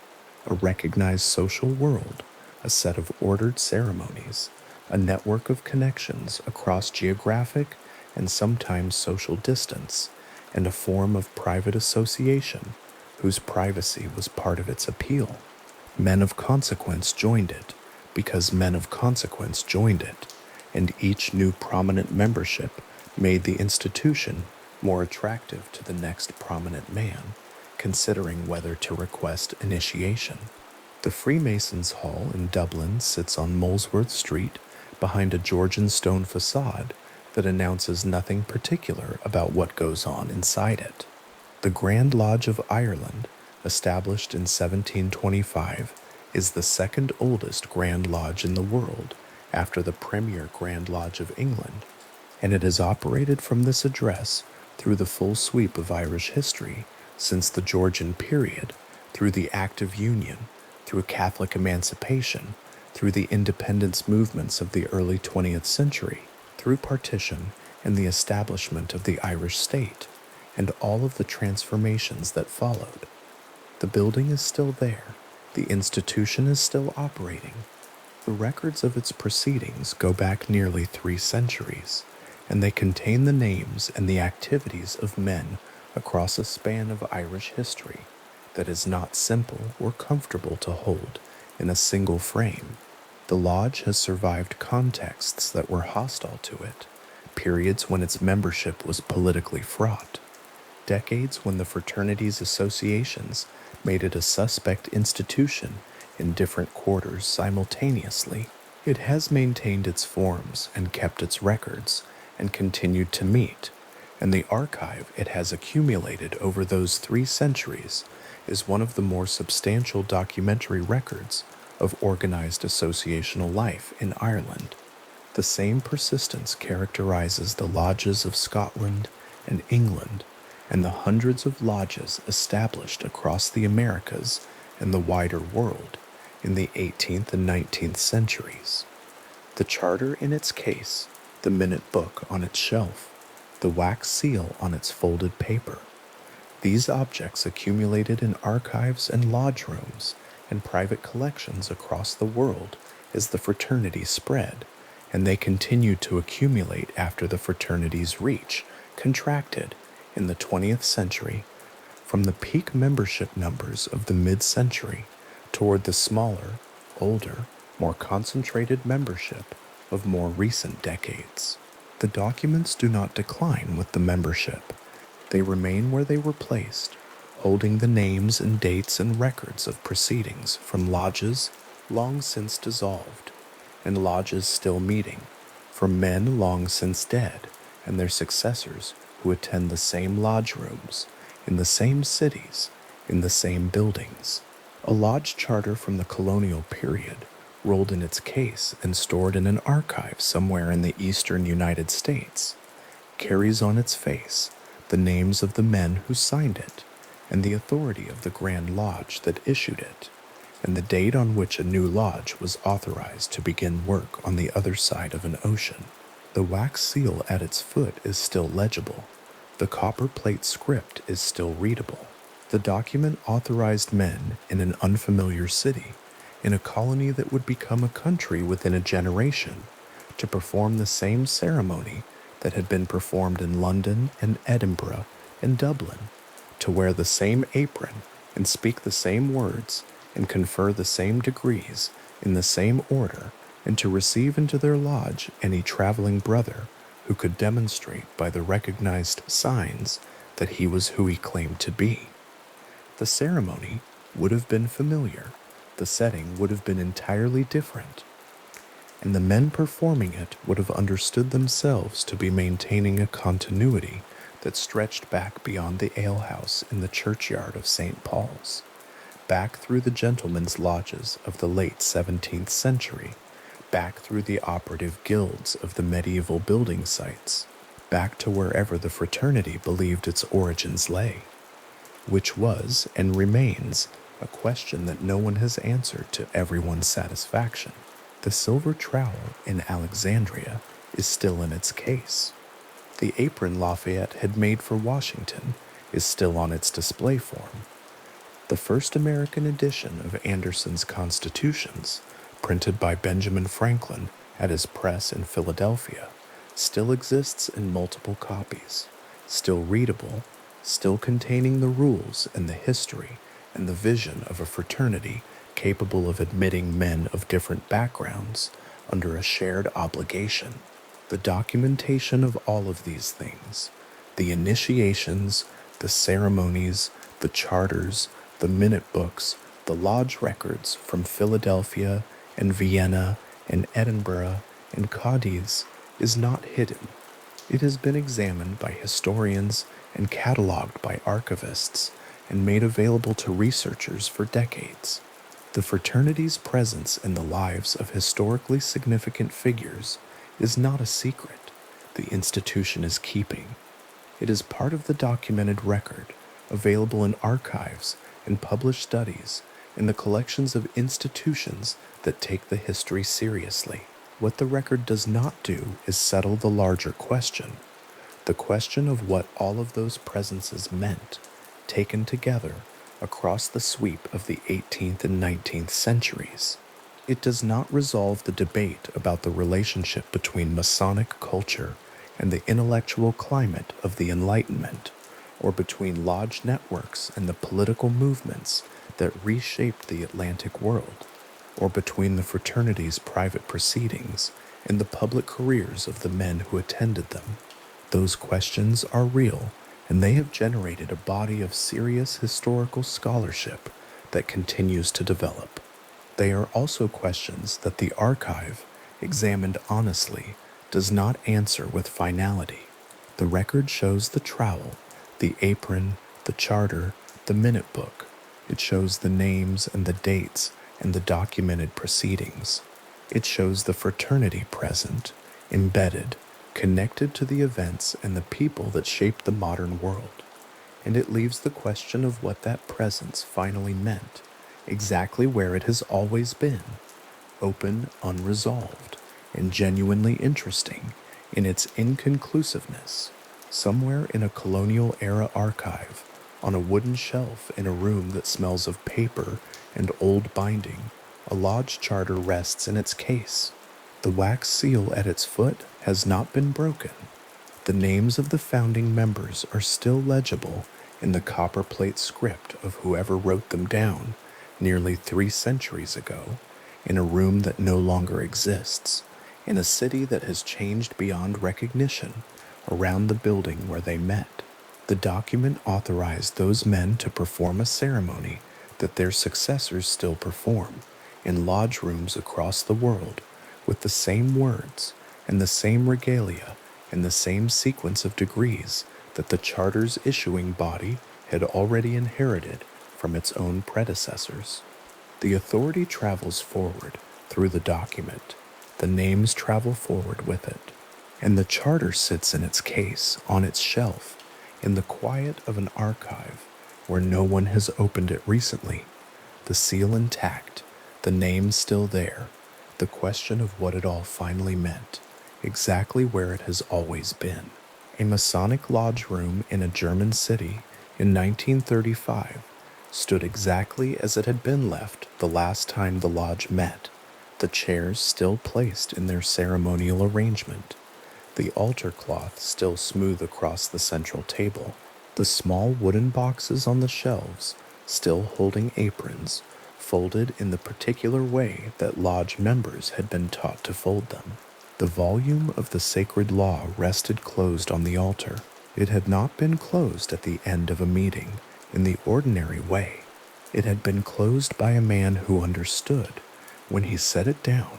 a recognized social world, a set of ordered ceremonies, a network of connections across geographic and sometimes social distance, and a form of private association whose privacy was part of its appeal. Men of consequence joined it because men of consequence joined it, and each new prominent membership made the institution more attractive to the next prominent man, considering whether to request initiation. The Freemasons' Hall in Dublin sits on Molesworth Street behind a Georgian stone facade that announces nothing particular about what goes on inside it. The Grand Lodge of Ireland, established in 1725, is the second oldest Grand Lodge in the world after the Premier Grand Lodge of England, and it has operated from this address through the full sweep of Irish history since the Georgian period, through the Active Union, through Catholic emancipation, through the independence movements of the early 20th century, through partition and the establishment of the Irish state, and all of the transformations that followed. The building is still there. The institution is still operating. The records of its proceedings go back nearly 3 centuries, and they contain the names and the activities of men across a span of Irish history that is not simple or comfortable to hold in a single frame. The lodge has survived contexts that were hostile to it, periods when its membership was politically fraught, decades when the fraternity's associations made it a suspect institution in different quarters simultaneously. It has maintained its forms and kept its records and continued to meet, and the archive it has accumulated over those 3 centuries is one of the more substantial documentary records of organized associational life in Ireland. The same persistence characterizes the lodges of Scotland and England and the hundreds of lodges established across the Americas and the wider world in the 18th and 19th centuries. The charter in its case, the minute book on its shelf, the wax seal on its folded paper. These objects accumulated in archives and lodge rooms and private collections across the world as the fraternity spread, and they continued to accumulate after the fraternity's reach contracted in the 20th century from the peak membership numbers of the mid-century toward the smaller, older, more concentrated membership of more recent decades. The documents do not decline with the membership. They remain where they were placed, holding the names and dates and records of proceedings from lodges long since dissolved and lodges still meeting, from men long since dead and their successors who attend the same lodge rooms, in the same cities, in the same buildings. A lodge charter from the colonial period, rolled in its case and stored in an archive somewhere in the eastern United States, carries on its face the names of the men who signed it and the authority of the Grand Lodge that issued it, and the date on which a new lodge was authorized to begin work on the other side of an ocean. The wax seal at its foot is still legible. The copper plate script is still readable. The document authorized men in an unfamiliar city, in a colony that would become a country within a generation, to perform the same ceremony that had been performed in London and Edinburgh and Dublin, to wear the same apron and speak the same words and confer the same degrees in the same order, and to receive into their lodge any traveling brother who could demonstrate by the recognized signs that he was who he claimed to be. The ceremony would have been familiar, the setting would have been entirely different, and the men performing it would have understood themselves to be maintaining a continuity that stretched back beyond the alehouse in the churchyard of St. Paul's, back through the gentlemen's lodges of the late 17th century, back through the operative guilds of the medieval building sites, back to wherever the fraternity believed its origins lay, which was and remains a question that no one has answered to everyone's satisfaction. The silver trowel in Alexandria is still in its case. The apron Lafayette had made for Washington is still on its display form. The first American edition of Anderson's Constitutions, printed by Benjamin Franklin at his press in Philadelphia, still exists in multiple copies, still readable, still containing the rules and the history and the vision of a fraternity capable of admitting men of different backgrounds under a shared obligation. The documentation of all of these things, the initiations, the ceremonies, the charters, the minute books, the lodge records from Philadelphia and Vienna and Edinburgh and Cadiz, is not hidden. It has been examined by historians and cataloged by archivists and made available to researchers for decades. The fraternity's presence in the lives of historically significant figures is not a secret the institution is keeping. It is part of the documented record, available in archives and published studies in the collections of institutions that take the history seriously. What the record does not do is settle the larger question, the question of what all of those presences meant, taken together across the sweep of the 18th and 19th centuries. It does not resolve the debate about the relationship between Masonic culture and the intellectual climate of the Enlightenment, or between lodge networks and the political movements that reshaped the Atlantic world, or between the fraternity's private proceedings and the public careers of the men who attended them. Those questions are real, and they have generated a body of serious historical scholarship that continues to develop. They are also questions that the archive, examined honestly, does not answer with finality. The record shows the trowel, the apron, the charter, the minute book. It shows the names and the dates and the documented proceedings. It shows the fraternity present, embedded, connected to the events and the people that shaped the modern world. And it leaves the question of what that presence finally meant, exactly where it has always been, open, unresolved, and genuinely interesting in its inconclusiveness, somewhere in a colonial era archive, on a wooden shelf in a room that smells of paper and old binding. A lodge charter rests in its case. The wax seal at its foot has not been broken. The names of the founding members are still legible in the copperplate script of whoever wrote them down nearly 3 centuries ago, in a room that no longer exists, in a city that has changed beyond recognition, around the building where they met. The document authorized those men to perform a ceremony that their successors still perform in lodge rooms across the world, with the same words and the same regalia and the same sequence of degrees that the charter's issuing body had already inherited from its own predecessors. The authority travels forward through the document. The names travel forward with it. And the charter sits in its case, on its shelf, in the quiet of an archive where no one has opened it recently. The seal intact, the name still there, the question of what it all finally meant, exactly where it has always been. A Masonic lodge room in a German city in 1935 stood exactly as it had been left the last time the lodge met, the chairs still placed in their ceremonial arrangement, the altar cloth still smooth across the central table, the small wooden boxes on the shelves still holding aprons, folded in the particular way that lodge members had been taught to fold them. The volume of the sacred law rested closed on the altar. It had not been closed at the end of a meeting in the ordinary way. It had been closed by a man who understood, when he set it down,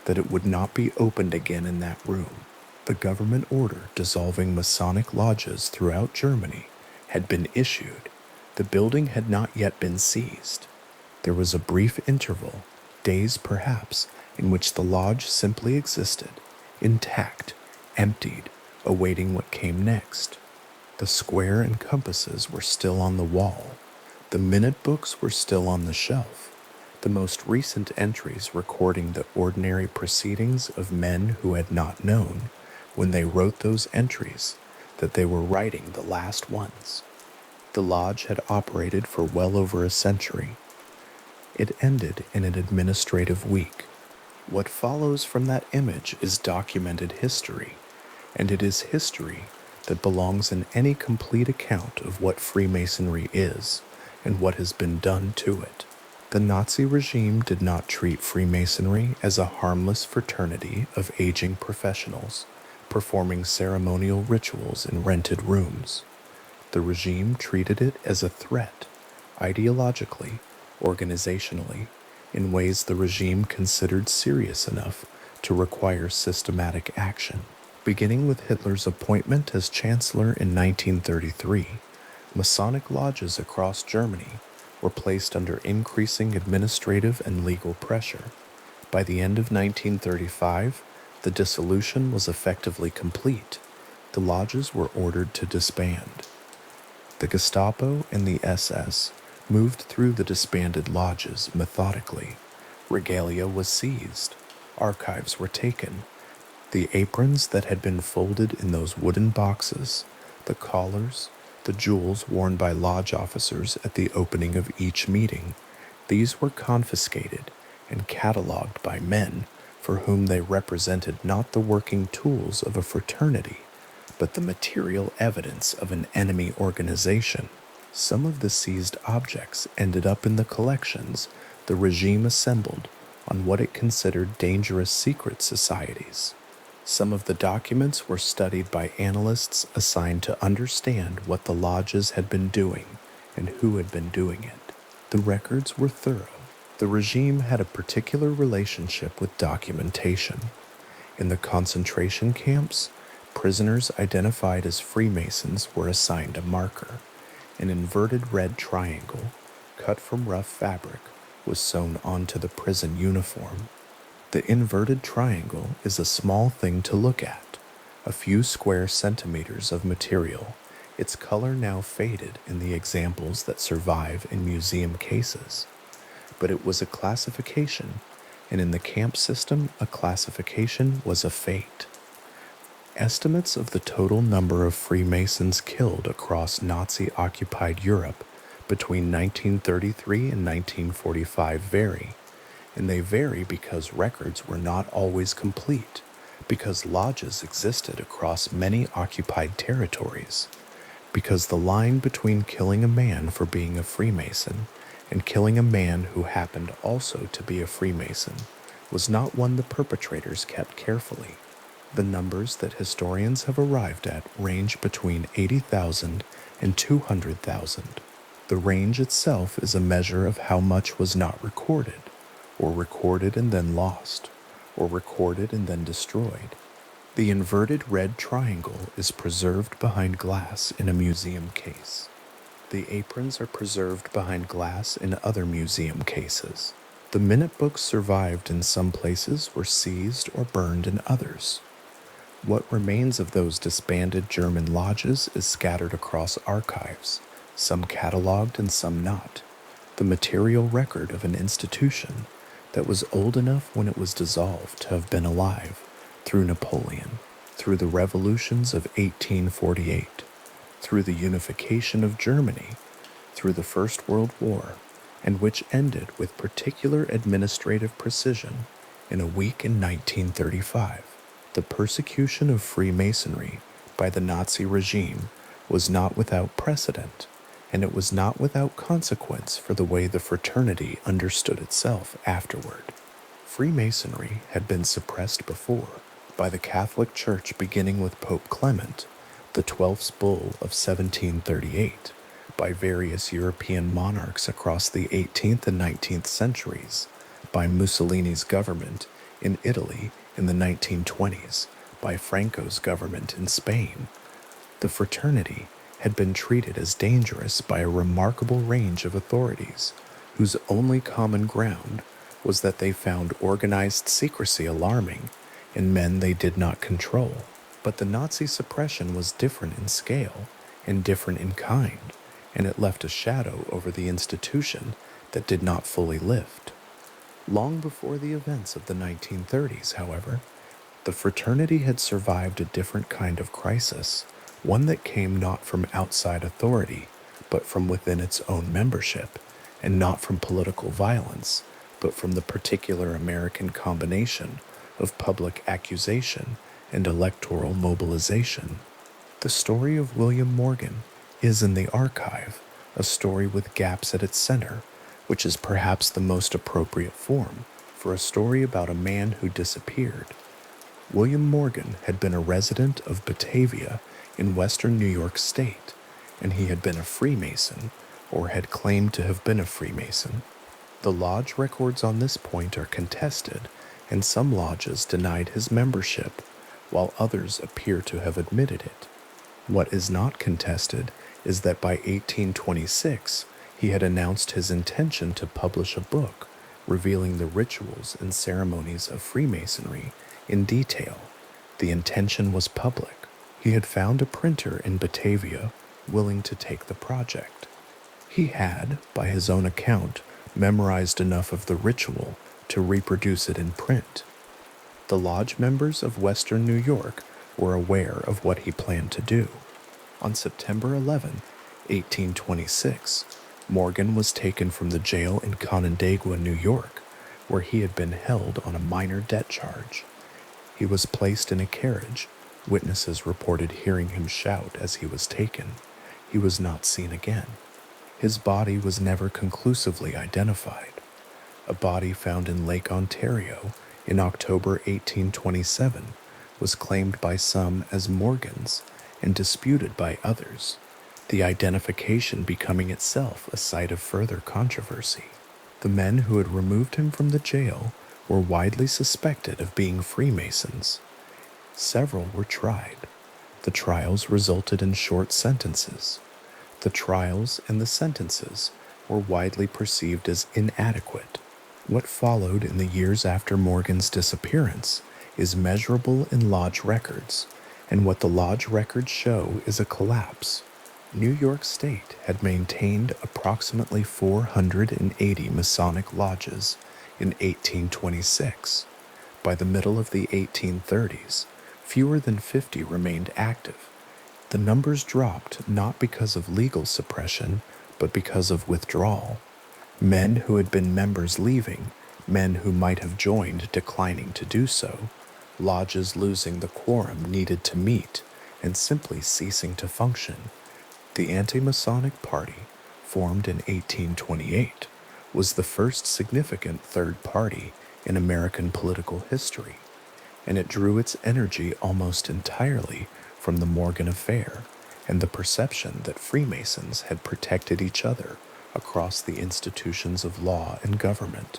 that it would not be opened again in that room. The government order dissolving Masonic lodges throughout Germany had been issued. The building had not yet been seized. There was a brief interval, days perhaps, in which the lodge simply existed, intact, emptied, awaiting what came next. The square and compasses were still on the wall. The minute books were still on the shelf. The most recent entries recording the ordinary proceedings of men who had not known, when they wrote those entries, that they were writing the last ones. The lodge had operated for well over a century. It ended in an administrative week. What follows from that image is documented history, and it is history that belongs in any complete account of what Freemasonry is and what has been done to it. The Nazi regime did not treat Freemasonry as a harmless fraternity of aging professionals performing ceremonial rituals in rented rooms. The regime treated it as a threat, ideologically, organizationally, in ways the regime considered serious enough to require systematic action. Beginning with Hitler's appointment as Chancellor in 1933, Masonic lodges across Germany were placed under increasing administrative and legal pressure. By the end of 1935, the dissolution was effectively complete. The lodges were ordered to disband. The Gestapo and the SS moved through the disbanded lodges methodically. Regalia was seized. Archives were taken. The aprons that had been folded in those wooden boxes, the collars, the jewels worn by lodge officers at the opening of each meeting, these were confiscated and cataloged by men for whom they represented not the working tools of a fraternity, but the material evidence of an enemy organization. Some of the seized objects ended up in the collections the regime assembled on what it considered dangerous secret societies. Some of the documents were studied by analysts assigned to understand what the lodges had been doing and who had been doing it. The records were thorough. The regime had a particular relationship with documentation. In the concentration camps, prisoners identified as Freemasons were assigned a marker. An inverted red triangle, cut from rough fabric, was sewn onto the prison uniform. The inverted triangle is a small thing to look at, a few square centimeters of material, its color now faded in the examples that survive in museum cases. But it was a classification, and in the camp system, a classification was a fate. Estimates of the total number of Freemasons killed across Nazi-occupied Europe between 1933 and 1945 vary, and they vary because records were not always complete, because lodges existed across many occupied territories, because the line between killing a man for being a Freemason and killing a man who happened also to be a Freemason was not one the perpetrators kept carefully. The numbers that historians have arrived at range between 80,000 and 200,000. The range itself is a measure of how much was not recorded, or recorded and then lost, or recorded and then destroyed. The inverted red triangle is preserved behind glass in a museum case. The aprons are preserved behind glass in other museum cases. The minute books survived in some places were seized or burned in others. What remains of those disbanded German lodges is scattered across archives, some cataloged and some not, the material record of an institution that was old enough when it was dissolved to have been alive through Napoleon, through the revolutions of 1848, through the unification of Germany, through the First World War, and which ended with particular administrative precision in a week in 1935. The persecution of Freemasonry by the Nazi regime was not without precedent, and it was not without consequence for the way the fraternity understood itself afterward. Freemasonry had been suppressed before by the Catholic Church beginning with Pope Clement, the 12th Bull of 1738, by various European monarchs across the 18th and 19th centuries, by Mussolini's government in Italy in the 1920s, by Franco's government in Spain. The fraternity had been treated as dangerous by a remarkable range of authorities, whose only common ground was that they found organized secrecy alarming in men they did not control. But the Nazi suppression was different in scale and different in kind, and it left a shadow over the institution that did not fully lift. Long before the events of the 1930s, however, the fraternity had survived a different kind of crisis, one that came not from outside authority, but from within its own membership, and not from political violence, but from the particular American combination of public accusation and electoral mobilization. The story of William Morgan is in the archive, a story with gaps at its center, which is perhaps the most appropriate form for a story about a man who disappeared. William Morgan had been a resident of Batavia in western New York State, and he had been a Freemason, or had claimed to have been a Freemason. The lodge records on this point are contested, and some lodges denied his membership, while others appear to have admitted it. What is not contested is that by 1826, he had announced his intention to publish a book revealing the rituals and ceremonies of Freemasonry in detail. The intention was public. He had found a printer in Batavia willing to take the project. He had, by his own account, memorized enough of the ritual to reproduce it in print. The lodge members of Western New York were aware of what he planned to do. On September 11, 1826, Morgan was taken from the jail in Canandaigua, New York, where he had been held on a minor debt charge. He was placed in a carriage. Witnesses reported hearing him shout as he was taken. He was not seen again. His body was never conclusively identified. A body found in Lake Ontario in October 1827 was claimed by some as Morgan's and disputed by others, the identification becoming itself a site of further controversy. The men who had removed him from the jail were widely suspected of being Freemasons. Several were tried. The trials resulted in short sentences. The trials and the sentences were widely perceived as inadequate. What followed in the years after Morgan's disappearance is measurable in lodge records, and what the lodge records show is a collapse. New York State had maintained approximately 480 Masonic lodges in 1826. By the middle of the 1830s, fewer than 50 remained active. The numbers dropped not because of legal suppression, but because of withdrawal. Men who had been members leaving, men who might have joined declining to do so, lodges losing the quorum needed to meet and simply ceasing to function. The Anti-Masonic Party, formed in 1828, was the first significant third party in American political history, and it drew its energy almost entirely from the Morgan affair and the perception that Freemasons had protected each other across the institutions of law and government.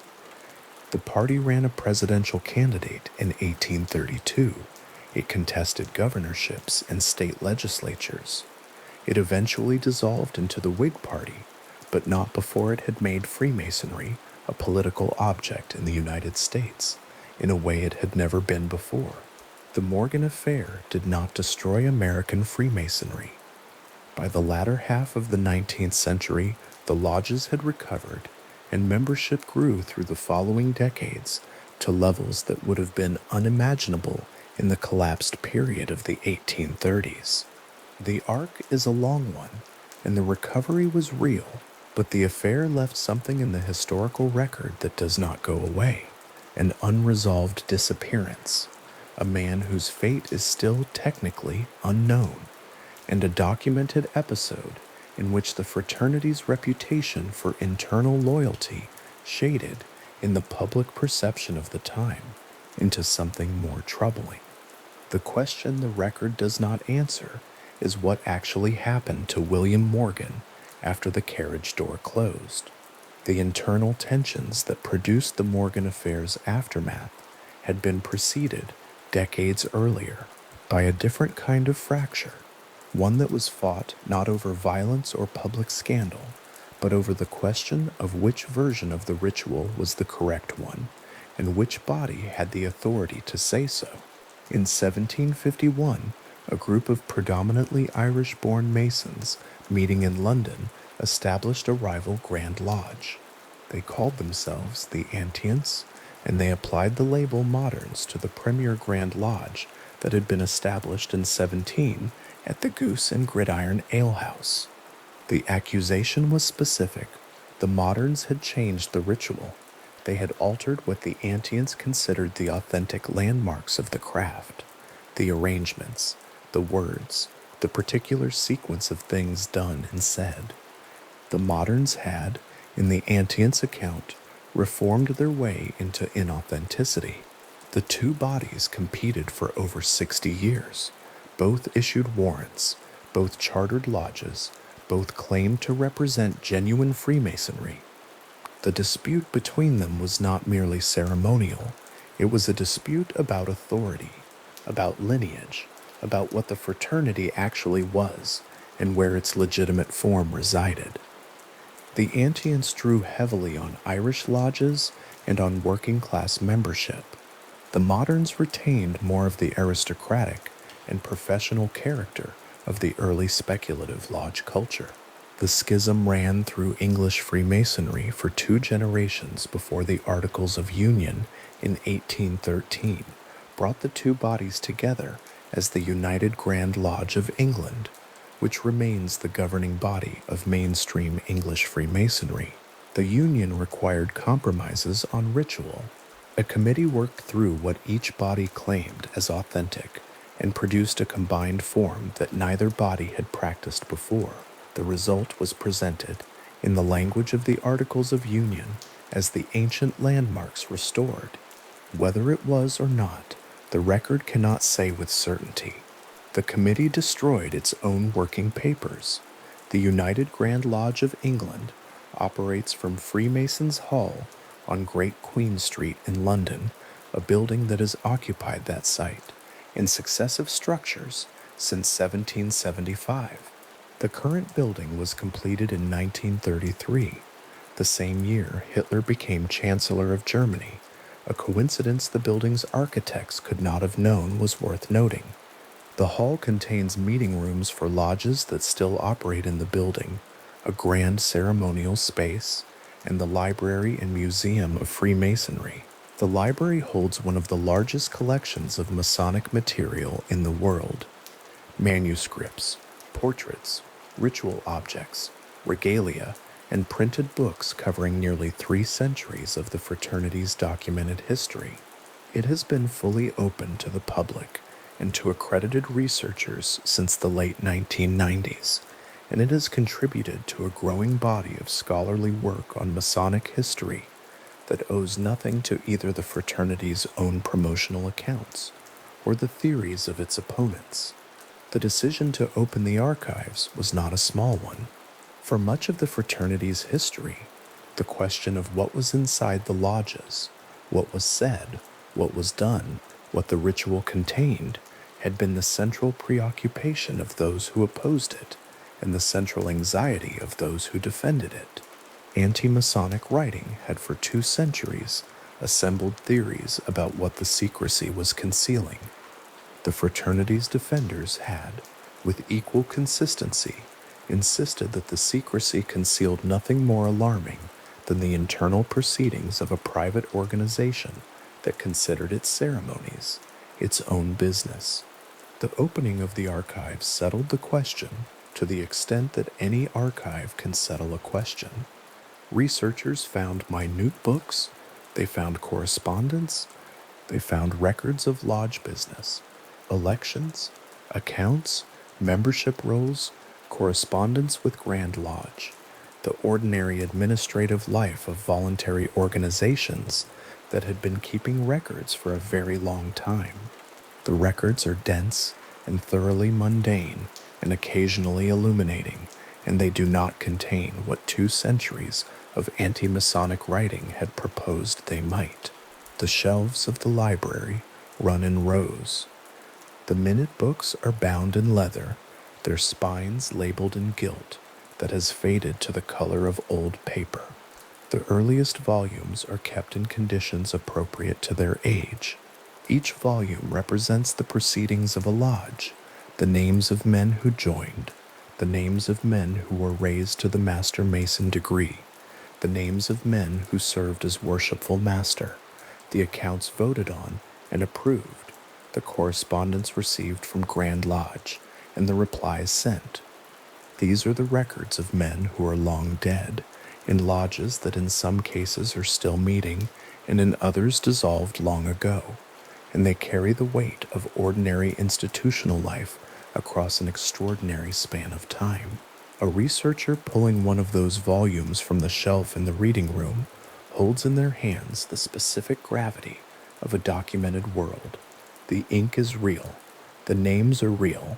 The party ran a presidential candidate in 1832. It contested governorships and state legislatures. It eventually dissolved into the Whig Party, but not before it had made Freemasonry a political object in the United States in a way it had never been before. The Morgan affair did not destroy American Freemasonry. By the latter half of the 19th century, the lodges had recovered, and membership grew through the following decades to levels that would have been unimaginable in the collapsed period of the 1830s. The arc is a long one, and the recovery was real, but the affair left something in the historical record that does not go away, an unresolved disappearance, a man whose fate is still technically unknown, and a documented episode in which the fraternity's reputation for internal loyalty shaded, in the public perception of the time, into something more troubling. The question the record does not answer is what actually happened to William Morgan after the carriage door closed. The internal tensions that produced the Morgan affair's aftermath had been preceded decades earlier by a different kind of fracture, one that was fought not over violence or public scandal, but over the question of which version of the ritual was the correct one, and which body had the authority to say so. In 1751, a group of predominantly Irish-born Masons meeting in London established a rival Grand Lodge. They called themselves the Antients, and they applied the label Moderns to the premier Grand Lodge that had been established in 17 at the Goose and Gridiron Ale House. The accusation was specific. The Moderns had changed the ritual. They had altered what the Antients considered the authentic landmarks of the craft, the arrangements, the words, the particular sequence of things done and said. The Moderns had, in the Antients' account, reformed their way into inauthenticity. The two bodies competed for over 60 years. Both issued warrants, both chartered lodges, both claimed to represent genuine Freemasonry. The dispute between them was not merely ceremonial. It was a dispute about authority, about lineage, about what the fraternity actually was, and where its legitimate form resided. The Antients drew heavily on Irish lodges and on working-class membership. The Moderns retained more of the aristocratic and professional character of the early speculative lodge culture. The schism ran through English Freemasonry for 2 generations before the Articles of Union in 1813 brought the two bodies together as the United Grand Lodge of England, which remains the governing body of mainstream English Freemasonry. The union required compromises on ritual. A committee worked through what each body claimed as authentic and produced a combined form that neither body had practiced before. The result was presented in the language of the Articles of Union as the ancient landmarks restored. Whether it was or not, the record cannot say with certainty. The committee destroyed its own working papers. The United Grand Lodge of England operates from Freemasons Hall on Great Queen Street in London, a building that has occupied that site in successive structures since 1775. The current building was completed in 1933, the same year Hitler became Chancellor of Germany, a coincidence the building's architects could not have known was worth noting. The hall contains meeting rooms for lodges that still operate in the building, a grand ceremonial space, and the library and museum of Freemasonry. The library holds one of the largest collections of Masonic material in the world. Manuscripts, portraits, ritual objects, regalia, and printed books covering nearly 3 centuries of the fraternity's documented history. It has been fully open to the public and to accredited researchers since the late 1990s, and it has contributed to a growing body of scholarly work on Masonic history that owes nothing to either the fraternity's own promotional accounts or the theories of its opponents. The decision to open the archives was not a small one. For much of the fraternity's history, the question of what was inside the lodges, what was said, what was done, what the ritual contained, had been the central preoccupation of those who opposed it and the central anxiety of those who defended it. Anti-Masonic writing had for 2 centuries assembled theories about what the secrecy was concealing. The fraternity's defenders had, with equal consistency, insisted that the secrecy concealed nothing more alarming than the internal proceedings of a private organization that considered its ceremonies its own business. The opening of the archives settled the question to the extent that any archive can settle a question. Researchers found minute books, they found correspondence, they found records of lodge business, elections, accounts, membership rolls, correspondence with Grand Lodge, the ordinary administrative life of voluntary organizations that had been keeping records for a very long time. The records are dense and thoroughly mundane and occasionally illuminating, and they do not contain what 2 centuries of anti-Masonic writing had proposed they might. The shelves of the library run in rows. The minute books are bound in leather, their spines labeled in gilt that has faded to the color of old paper. The earliest volumes are kept in conditions appropriate to their age. Each volume represents the proceedings of a lodge, the names of men who joined, the names of men who were raised to the Master Mason degree, the names of men who served as worshipful master, the accounts voted on and approved, the correspondence received from Grand Lodge, and the replies sent. These are the records of men who are long dead, in lodges that in some cases are still meeting and in others dissolved long ago, and they carry the weight of ordinary institutional life across an extraordinary span of time. A researcher pulling one of those volumes from the shelf in the reading room holds in their hands the specific gravity of a documented world. The ink is real. The names are real.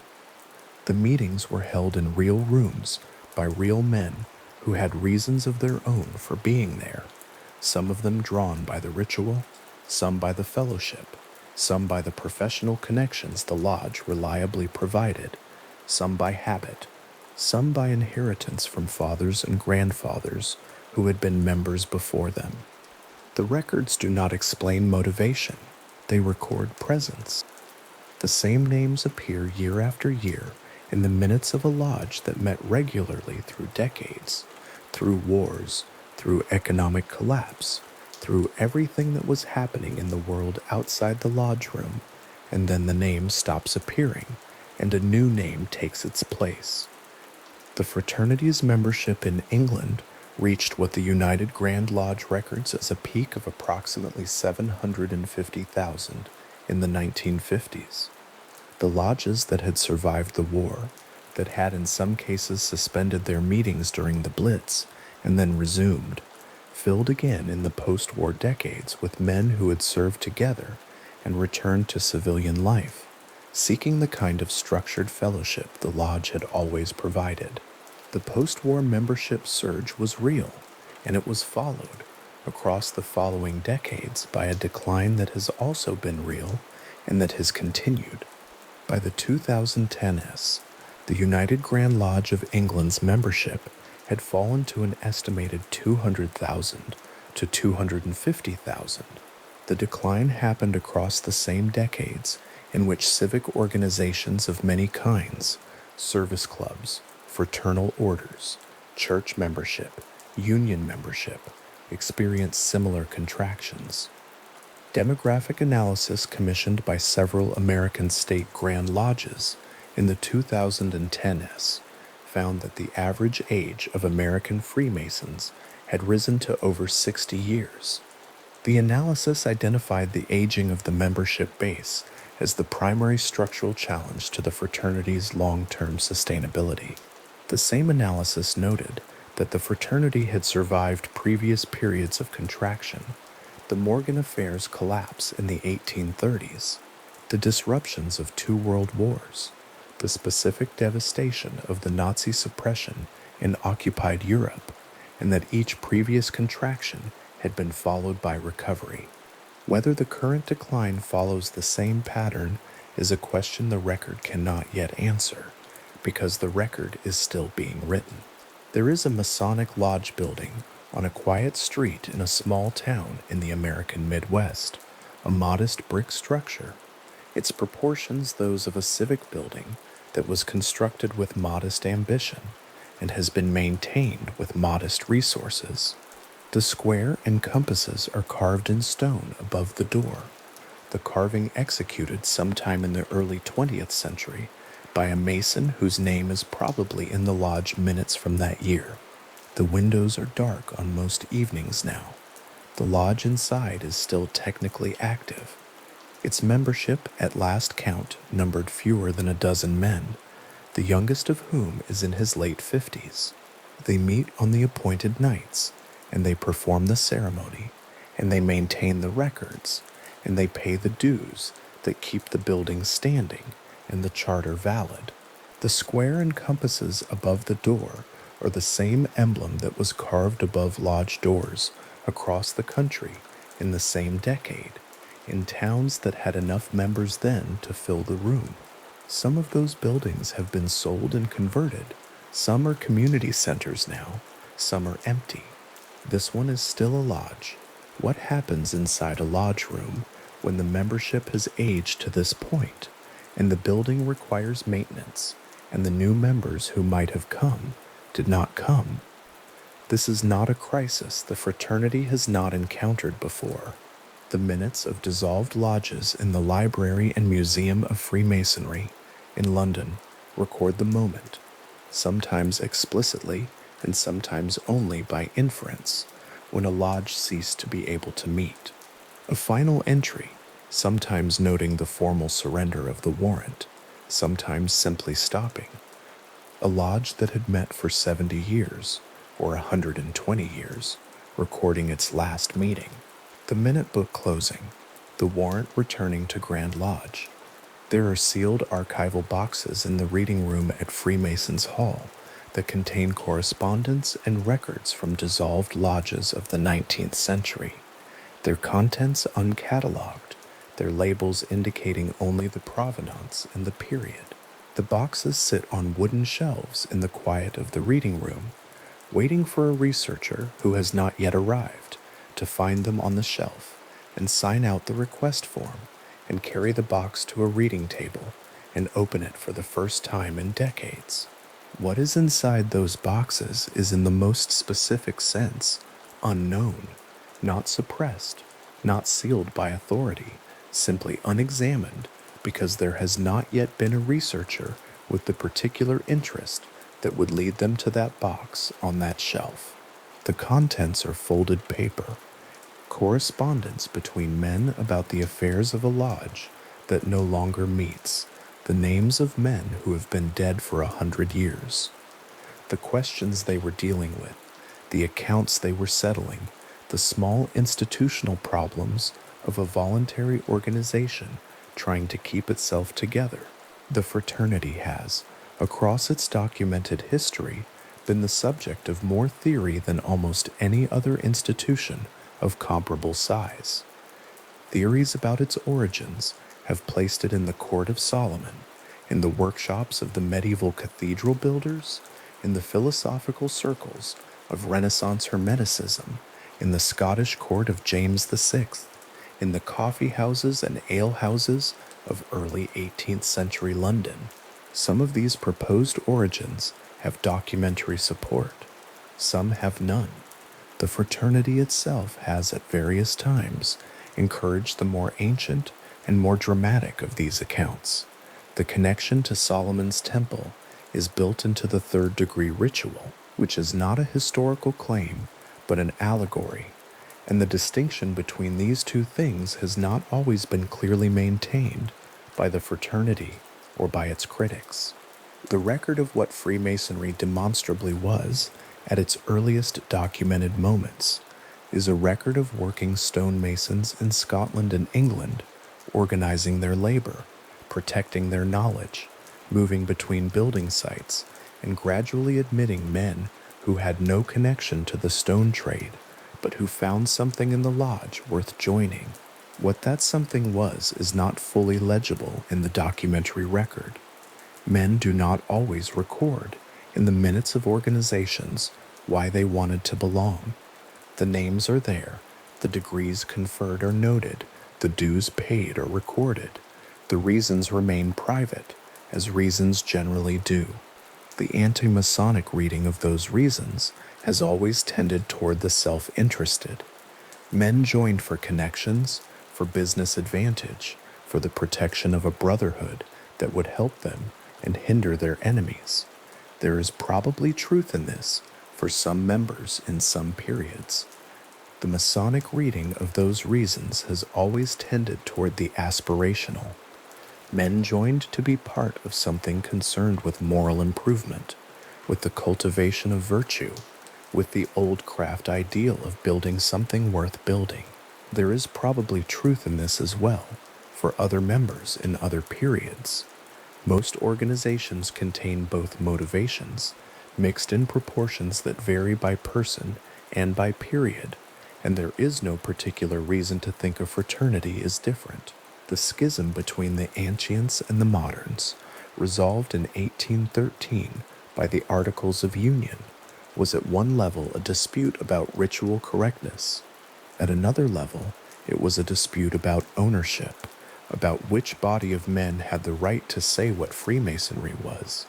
The meetings were held in real rooms by real men who had reasons of their own for being there, some of them drawn by the ritual, some by the fellowship, some by the professional connections the lodge reliably provided, some by habit, some by inheritance from fathers and grandfathers who had been members before them. The records do not explain motivation, they record presence. The same names appear year after year in the minutes of a lodge that met regularly through decades, through wars, through economic collapse, through everything that was happening in the world outside the lodge room, and then the name stops appearing, and a new name takes its place. The fraternity's membership in England reached what the United Grand Lodge records as a peak of approximately 750,000 in the 1950s. The lodges that had survived the war, that had in some cases suspended their meetings during the Blitz and then resumed, filled again in the post-war decades with men who had served together and returned to civilian life, seeking the kind of structured fellowship the lodge had always provided. The post-war membership surge was real, and it was followed across the following decades by a decline that has also been real and that has continued. By the 2010s, the United Grand Lodge of England's membership had fallen to an estimated 200,000 to 250,000. The decline happened across the same decades in which civic organizations of many kinds, service clubs, fraternal orders, church membership, union membership, experienced similar contractions. Demographic analysis commissioned by several American state Grand Lodges in the 2010s found that the average age of American Freemasons had risen to over 60 years. The analysis identified the aging of the membership base as the primary structural challenge to the fraternity's long-term sustainability. The same analysis noted that the fraternity had survived previous periods of contraction, the Morgan Affair's collapse in the 1830s, the disruptions of 2 world wars, the specific devastation of the Nazi suppression in occupied Europe, and that each previous contraction had been followed by recovery. Whether the current decline follows the same pattern is a question the record cannot yet answer, because the record is still being written. There is a Masonic lodge building on a quiet street in a small town in the American Midwest, a modest brick structure. Its proportions those of a civic building that was constructed with modest ambition and has been maintained with modest resources. The square and compasses are carved in stone above the door, the carving executed sometime in the early 20th century by a mason whose name is probably in the lodge minutes from that year. The windows are dark on most evenings now. The lodge inside is still technically active. Its membership at last count numbered fewer than a dozen men, the youngest of whom is in his late 50s. They meet on the appointed nights, and they perform the ceremony, and they maintain the records, and they pay the dues that keep the building standing and the charter valid. The square and compasses above the door are the same emblem that was carved above lodge doors across the country in the same decade, in towns that had enough members then to fill the room. Some of those buildings have been sold and converted. Some are community centers now, some are empty. This one is still a lodge. What happens inside a lodge room when the membership has aged to this point, and the building requires maintenance, and the new members who might have come did not come? This is not a crisis the fraternity has not encountered before. The minutes of dissolved lodges in the Library and Museum of Freemasonry in London record the moment, sometimes explicitly and sometimes only by inference, when a lodge ceased to be able to meet. A final entry, sometimes noting the formal surrender of the warrant, sometimes simply stopping. A lodge that had met for 70 years, or 120 years, recording its last meeting. The minute book closing, the warrant returning to Grand Lodge. There are sealed archival boxes in the reading room at Freemasons Hall that contain correspondence and records from dissolved lodges of the 19th century, their contents uncatalogued, their labels indicating only the provenance and the period. The boxes sit on wooden shelves in the quiet of the reading room, waiting for a researcher who has not yet arrived to find them on the shelf and sign out the request form and carry the box to a reading table and open it for the first time in decades. What is inside those boxes is in the most specific sense unknown, not suppressed, not sealed by authority, simply unexamined because there has not yet been a researcher with the particular interest that would lead them to that box on that shelf. The contents are folded paper, correspondence between men about the affairs of a lodge that no longer meets, the names of men who have been dead for 100 years, the questions they were dealing with, the accounts they were settling, the small institutional problems of a voluntary organization trying to keep itself together. The fraternity has, across its documented history, been the subject of more theory than almost any other institution of comparable size. Theories about its origins have placed it in the court of Solomon, in the workshops of the medieval cathedral builders, in the philosophical circles of Renaissance Hermeticism, in the Scottish court of James VI, in the coffee houses and ale houses of early 18th century London. Some of these proposed origins have documentary support, some have none. The fraternity itself has at various times encouraged the more ancient and more dramatic of these accounts. The connection to Solomon's temple is built into the third-degree ritual, which is not a historical claim, but an allegory, and the distinction between these two things has not always been clearly maintained by the fraternity or by its critics. The record of what Freemasonry demonstrably was, at its earliest documented moments, is a record of working stonemasons in Scotland and England, organizing their labor, protecting their knowledge, moving between building sites, and gradually admitting men who had no connection to the stone trade, but who found something in the lodge worth joining. What that something was is not fully legible in the documentary record. Men do not always record in the minutes of organizations why they wanted to belong. The names are there, the degrees conferred are noted, the dues paid are recorded. The reasons remain private, as reasons generally do. The anti-Masonic reading of those reasons has always tended toward the self-interested. Men joined for connections, for business advantage, for the protection of a brotherhood that would help them and hinder their enemies. There is probably truth in this for some members in some periods. The Masonic reading of those reasons has always tended toward the aspirational. Men joined to be part of something concerned with moral improvement, with the cultivation of virtue, with the old craft ideal of building something worth building. There is probably truth in this as well for other members in other periods. Most organizations contain both motivations, mixed in proportions that vary by person and by period, and there is no particular reason to think a fraternity is different. The schism between the ancients and the moderns, resolved in 1813 by the Articles of Union, was at one level a dispute about ritual correctness. At another level, it was a dispute about ownership, about which body of men had the right to say what Freemasonry was.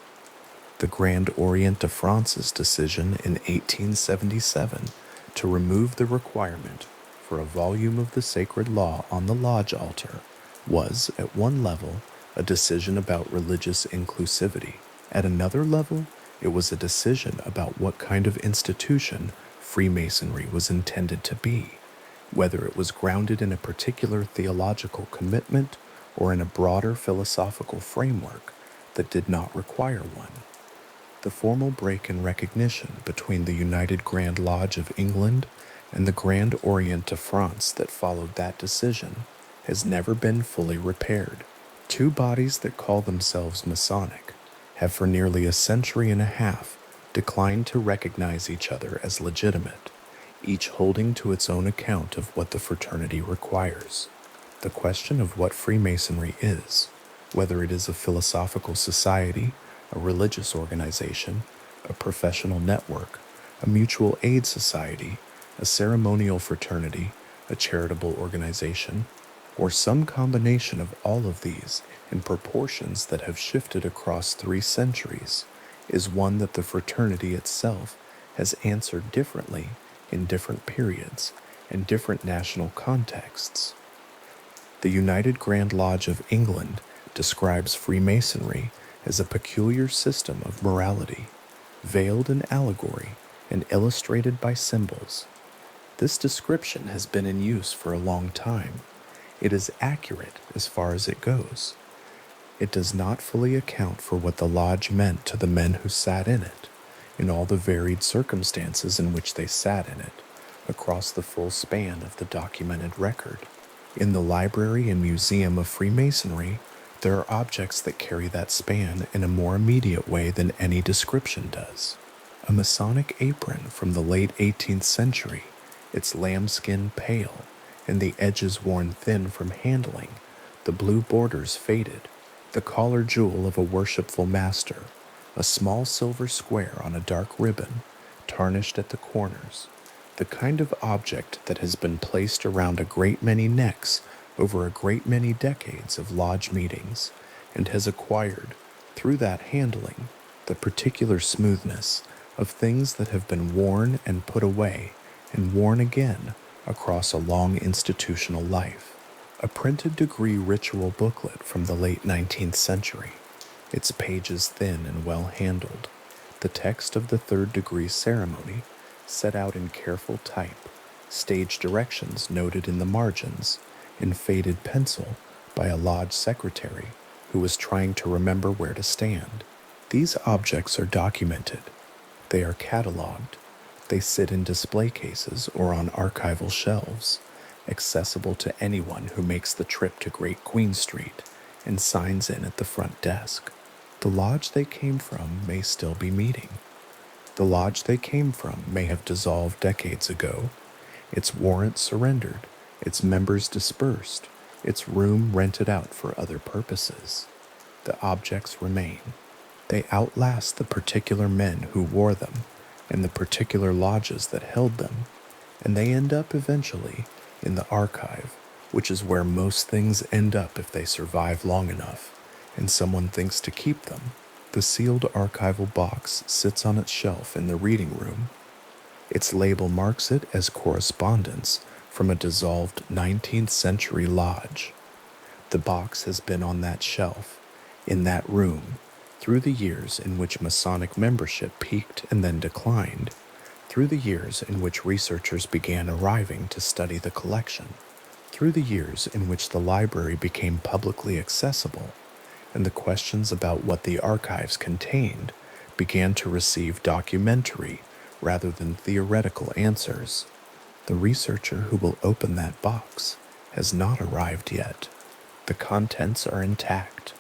The Grand Orient de France's decision in 1877 to remove the requirement for a volume of the sacred law on the lodge altar was, at one level, a decision about religious inclusivity. At another level, it was a decision about what kind of institution Freemasonry was intended to be, whether it was grounded in a particular theological commitment or in a broader philosophical framework that did not require one. The formal break in recognition between the United Grand Lodge of England and the Grand Orient de France that followed that decision has never been fully repaired. Two bodies that call themselves Masonic have for nearly a century and a half declined to recognize each other as legitimate, each holding to its own account of what the fraternity requires. The question of what Freemasonry is, whether it is a philosophical society, a religious organization, a professional network, a mutual aid society, a ceremonial fraternity, a charitable organization, or some combination of all of these in proportions that have shifted across 3 centuries, is one that the fraternity itself has answered differently in different periods and different national contexts. The United Grand Lodge of England describes Freemasonry as a peculiar system of morality, veiled in allegory and illustrated by symbols. This description has been in use for a long time. It is accurate as far as it goes. It does not fully account for what the lodge meant to the men who sat in it, in all the varied circumstances in which they sat in it, across the full span of the documented record. In the Library and Museum of Freemasonry, there are objects that carry that span in a more immediate way than any description does. A Masonic apron from the late 18th century, its lambskin pale, and the edges worn thin from handling, the blue borders faded, the collar jewel of a worshipful master, a small silver square on a dark ribbon, tarnished at the corners, the kind of object that has been placed around a great many necks over a great many decades of lodge meetings, and has acquired, through that handling, the particular smoothness of things that have been worn and put away and worn again across a long institutional life. A printed degree ritual booklet from the late 19th century, its pages thin and well handled, the text of the third degree ceremony set out in careful type, stage directions noted in the margins, in faded pencil by a lodge secretary who was trying to remember where to stand. These objects are documented. They are cataloged. They sit in display cases or on archival shelves, accessible to anyone who makes the trip to Great Queen Street and signs in at the front desk. The lodge they came from may still be meeting. The lodge they came from may have dissolved decades ago, its warrant surrendered, its members dispersed, its room rented out for other purposes. The objects remain. They outlast the particular men who wore them and the particular lodges that held them, and they end up eventually in the archive, which is where most things end up if they survive long enough and someone thinks to keep them. The sealed archival box sits on its shelf in the reading room. Its label marks it as correspondence from a dissolved 19th century lodge. The box has been on that shelf, in that room, through the years in which Masonic membership peaked and then declined, through the years in which researchers began arriving to study the collection, through the years in which the library became publicly accessible, and the questions about what the archives contained began to receive documentary rather than theoretical answers. The researcher who will open that box has not arrived yet. The contents are intact.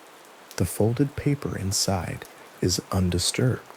The folded paper inside is undisturbed.